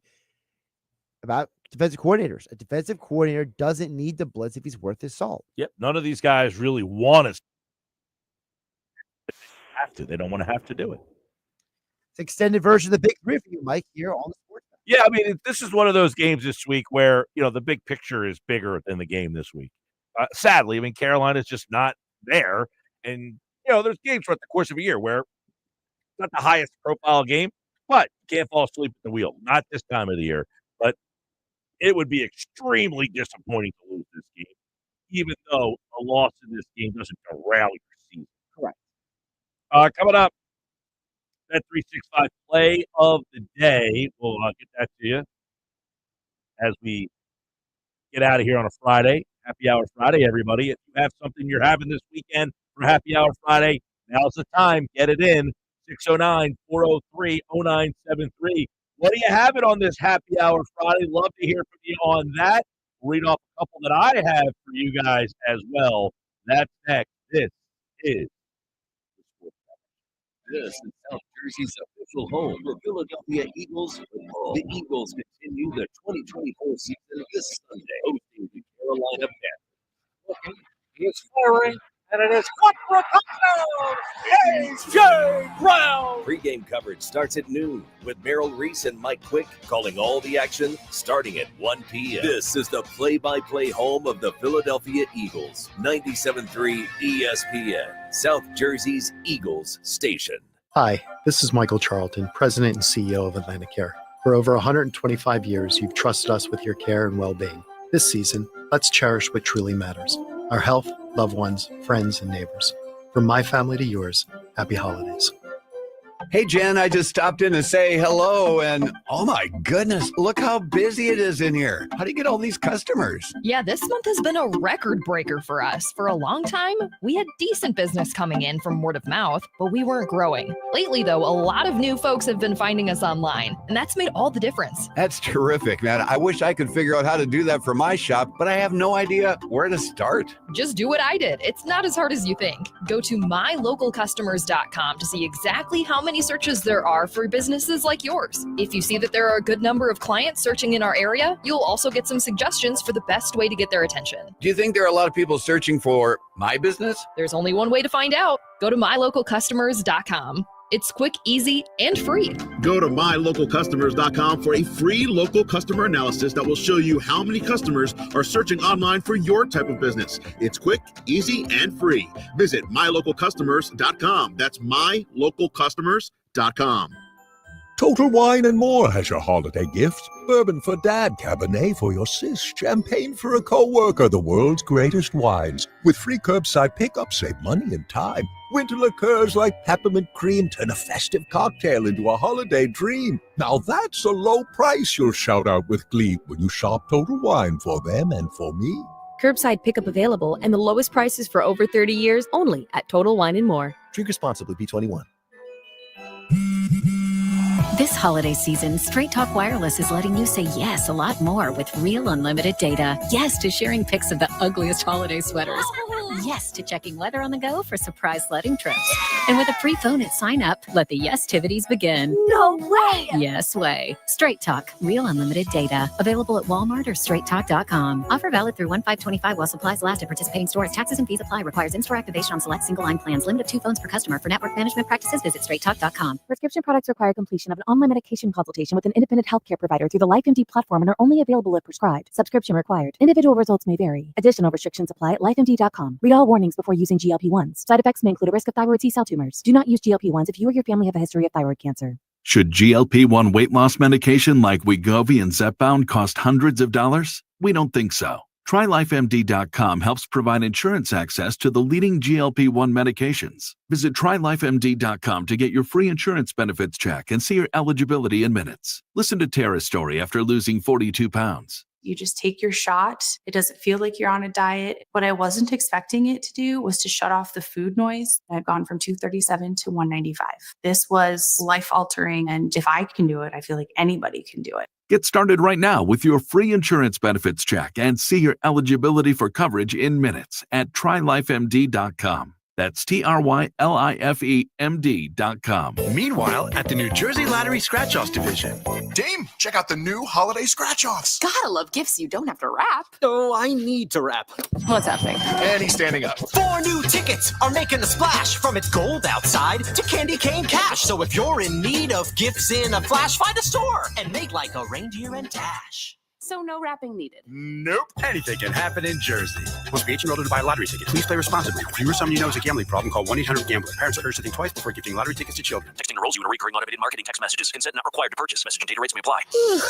about defensive coordinators. A defensive coordinator doesn't need to blitz if he's worth his salt. Yep. None of these guys really want to have to. They don't want to have to do it. It's extended version of the big three for you, Mike, here on the Sports. Yeah, this is one of those games this week where, the big picture is bigger than the game this week. Sadly, Carolina's just not there. And, there's games throughout the course of a year where it's not the highest profile game, but you can't fall asleep at the wheel. Not this time of the year. But it would be extremely disappointing to lose this game, even though a loss in this game doesn't derail your season. Correct. Coming up, that 365 play of the day. We'll get that to you as we get out of here on a Friday. Happy Hour Friday, everybody. If you have something you're having this weekend for Happy Hour Friday, now's the time. Get it in. 609-403-0973. What do you have it on this happy hour Friday? Love to hear from you on that. Read off a couple that I have for you guys as well. That's next. This is South Jersey's official home for Philadelphia Eagles football. The Eagles continue the 2024 season this Sunday, hosting the Carolina Panthers. He's firing, and it is caught for a touchdown. A.J. Brown. Pre-game coverage starts at noon with Merrill Reese and Mike Quick calling all the action starting at 1 p.m. This is the play-by-play home of the Philadelphia Eagles. 97.3 ESPN, South Jersey's Eagles station. Hi, this is Michael Charlton, President and CEO of Atlantic Care. For over 125 years, you've trusted us with your care and well-being. This season, let's cherish what truly matters: our health, loved ones, friends, and neighbors. From my family to yours, happy holidays. Hey, Jen, I just stopped in to say hello, and oh my goodness, look how busy it is in here. How do you get all these customers? Yeah, this month has been a record breaker for us. For a long time, we had decent business coming in from word of mouth, but we weren't growing. Lately, though, a lot of new folks have been finding us online, and that's made all the difference. That's terrific, man. I wish I could figure out how to do that for my shop, but I have no idea where to start. Just do what I did. It's not as hard as you think. Go to mylocalcustomers.com to see exactly how many searches there are for businesses like yours. If you see that there are a good number of clients searching in our area, you'll also get some suggestions for the best way to get their attention. Do you think there are a lot of people searching for my business? There's only one way to find out. Go to mylocalcustomers.com. It's quick, easy, and free. Go to mylocalcustomers.com for a free local customer analysis that will show you how many customers are searching online for your type of business. It's quick, easy, and free. Visit mylocalcustomers.com. That's mylocalcustomers.com. Total Wine and More has your holiday gift. Bourbon for Dad, Cabernet for your sis, champagne for a co-worker, the world's greatest wines. With free curbside pickup, save money and time. Winter liqueurs like peppermint cream turn a festive cocktail into a holiday dream. Now that's a low price you'll shout out with glee when you shop Total Wine for them and for me. Curbside pickup available and the lowest prices for over 30 years only at Total Wine and More. Drink responsibly, B21. This holiday season, Straight Talk Wireless is letting you say yes a lot more with real unlimited data. Yes to sharing pics of the ugliest holiday sweaters. Yes to checking weather on the go for surprise sledding trips. And with a free phone at sign up, let the yes-tivities begin. No way! Yes way. Straight Talk, real unlimited data. Available at Walmart or straighttalk.com. Offer valid through 1/5/25 while supplies last at participating stores. Taxes and fees apply. Requires in-store activation on select single line plans. Limit of 2 phones per customer. For network management practices, visit straighttalk.com. Prescription products require completion of an online medication consultation with an independent healthcare provider through the LifeMD platform and are only available if prescribed. Subscription required. Individual results may vary. Additional restrictions apply at lifemd.com. Read all warnings before using GLP-1s. Side effects may include a risk of thyroid C-cell tumors. Do not use GLP-1s if you or your family have a history of thyroid cancer. Should GLP-1 weight loss medication like Wegovy and Zepbound cost hundreds of dollars? We don't think so. TryLifeMD.com helps provide insurance access to the leading GLP-1 medications. Visit TryLifeMD.com to get your free insurance benefits check and see your eligibility in minutes. Listen to Tara's story after losing 42 pounds. You just take your shot. It doesn't feel like you're on a diet. What I wasn't expecting it to do was to shut off the food noise. I've gone from 237 to 195. This was life-altering, and if I can do it, I feel like anybody can do it. Get started right now with your free insurance benefits check and see your eligibility for coverage in minutes at TryLifeMD.com. That's TryLifeMD.com. Meanwhile, at the New Jersey Lottery Scratch-Offs Division. Dame, check out the new holiday scratch-offs. Gotta love gifts you don't have to wrap. Oh, I need to wrap. What's happening? And he's standing up. 4 new tickets are making a splash. From it's gold outside to candy cane cash. So if you're in need of gifts in a flash, find a store and make like a reindeer and dash. So no wrapping needed. Nope. Anything can happen in Jersey. Must be 18 or older to buy a lottery ticket. Please play responsibly. If you or someone you know has a gambling problem, call 1-800-GAMBLER. Parents are urged to think twice before gifting lottery tickets to children. Texting enrolls you in a recurring automated marketing text messages. Consent not required to purchase. Message and data rates may apply.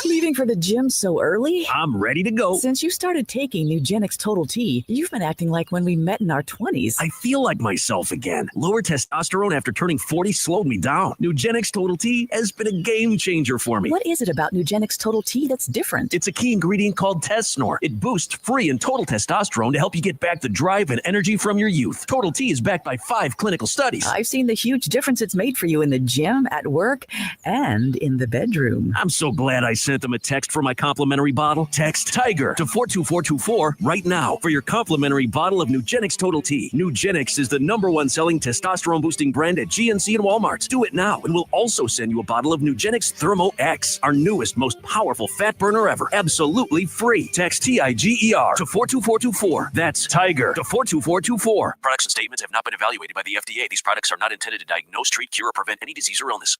Leaving for the gym so early? I'm ready to go. Since you started taking Nugenix Total T, you've been acting like when we met in our 20s. I feel like myself again. Lower testosterone after turning 40 slowed me down. Nugenix Total T has been a game changer for me. What is it about Nugenix Total T that's different? It's a key ingredient called TestSnore. It boosts free and total testosterone to help you get back the drive and energy from your youth. Total T is backed by 5 clinical studies. I've seen the huge difference it's made for you in the gym. gym, at work, and in the bedroom. I'm so glad I sent them a text for my complimentary bottle. Text TIGER to 42424 right now for your complimentary bottle of Nugenix Total T. Nugenix is the #1 selling testosterone boosting brand at GNC and Walmart. Do it now, and we'll also send you a bottle of Nugenix Thermo X, our newest, most powerful fat burner ever. Absolutely free. Text TIGER to 42424. That's TIGER to 42424. Products and statements have not been evaluated by the FDA. These products are not intended to diagnose, treat, cure, or prevent any disease or illness.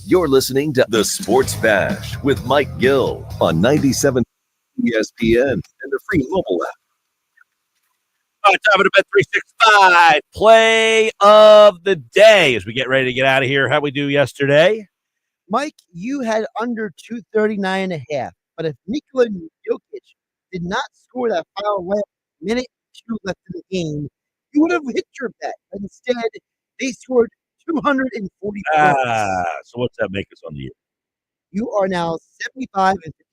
You're listening to The Sports Bash with Mike Gill on 97 ESPN and the free mobile app. All right, time to bet 365 play of the day as we get ready to get out of here. How'd we do yesterday? Mike, you had under 239.5. But if Nikola Jokic did not score that final minute 2 left in the game, you would have hit your bet. But instead, they scored 240 points. So what's that make us on the year? You are now 75 and 52.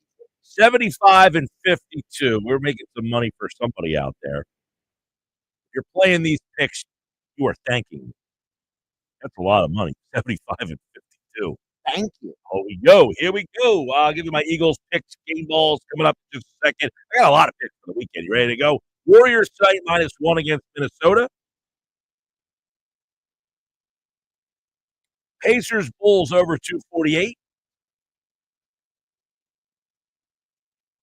75 and 52. We're making some money for somebody out there. If you're playing these picks, you are thanking me. That's a lot of money. 75 and 52. Thank you. Oh, here we go. I'll give you my Eagles picks, game balls coming up in just a second. I got a lot of picks for the weekend. You ready to go? Warriors tonight -1 against Minnesota. Pacers Bulls over 248.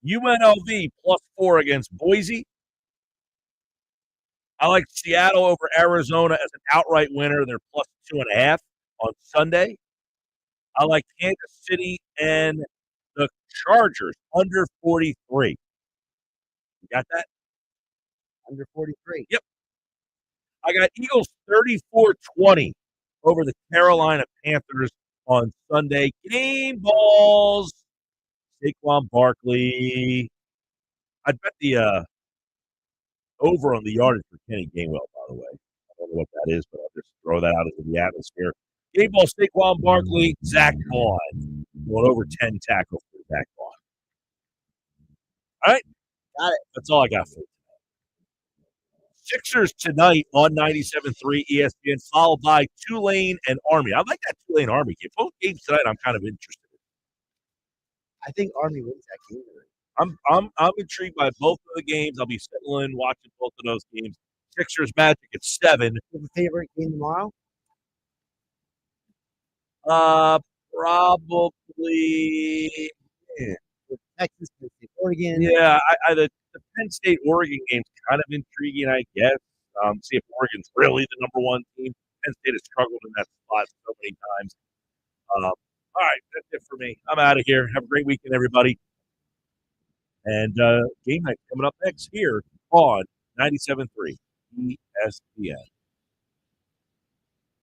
UNLV +4 against Boise. I like Seattle over Arizona as an outright winner. They're +2.5 on Sunday. I like Kansas City and the Chargers under 43. You got that? Under 43. Yep. I got Eagles 34-20 over the Carolina Panthers on Sunday. Game balls. Saquon Barkley. I'd bet the over on the yardage for Kenny Gainwell, by the way. I don't know what that is, but I'll just throw that out into the atmosphere. Game ball, Saquon Barkley, Zach Vaughn. Going over 10 tackles for Zach Vaughn. All right. Got it. That's all I got for you. Sixers tonight on 97.3 ESPN, followed by Tulane and Army. I like that Tulane Army game. Both games tonight I'm kind of interested in. I think Army wins that game. I'm intrigued by both of the games. I'll be sitting in watching both of those games. Sixers Magic at 7. You have a favorite game tomorrow? Probably Texas, Oregon. Yeah, the Penn State Oregon game's kind of intriguing, I guess. See if Oregon's really the #1 team. Penn State has struggled in that spot so many times. All right, that's it for me. I'm out of here. Have a great weekend, everybody. And game night coming up next here on 97.3 ESPN.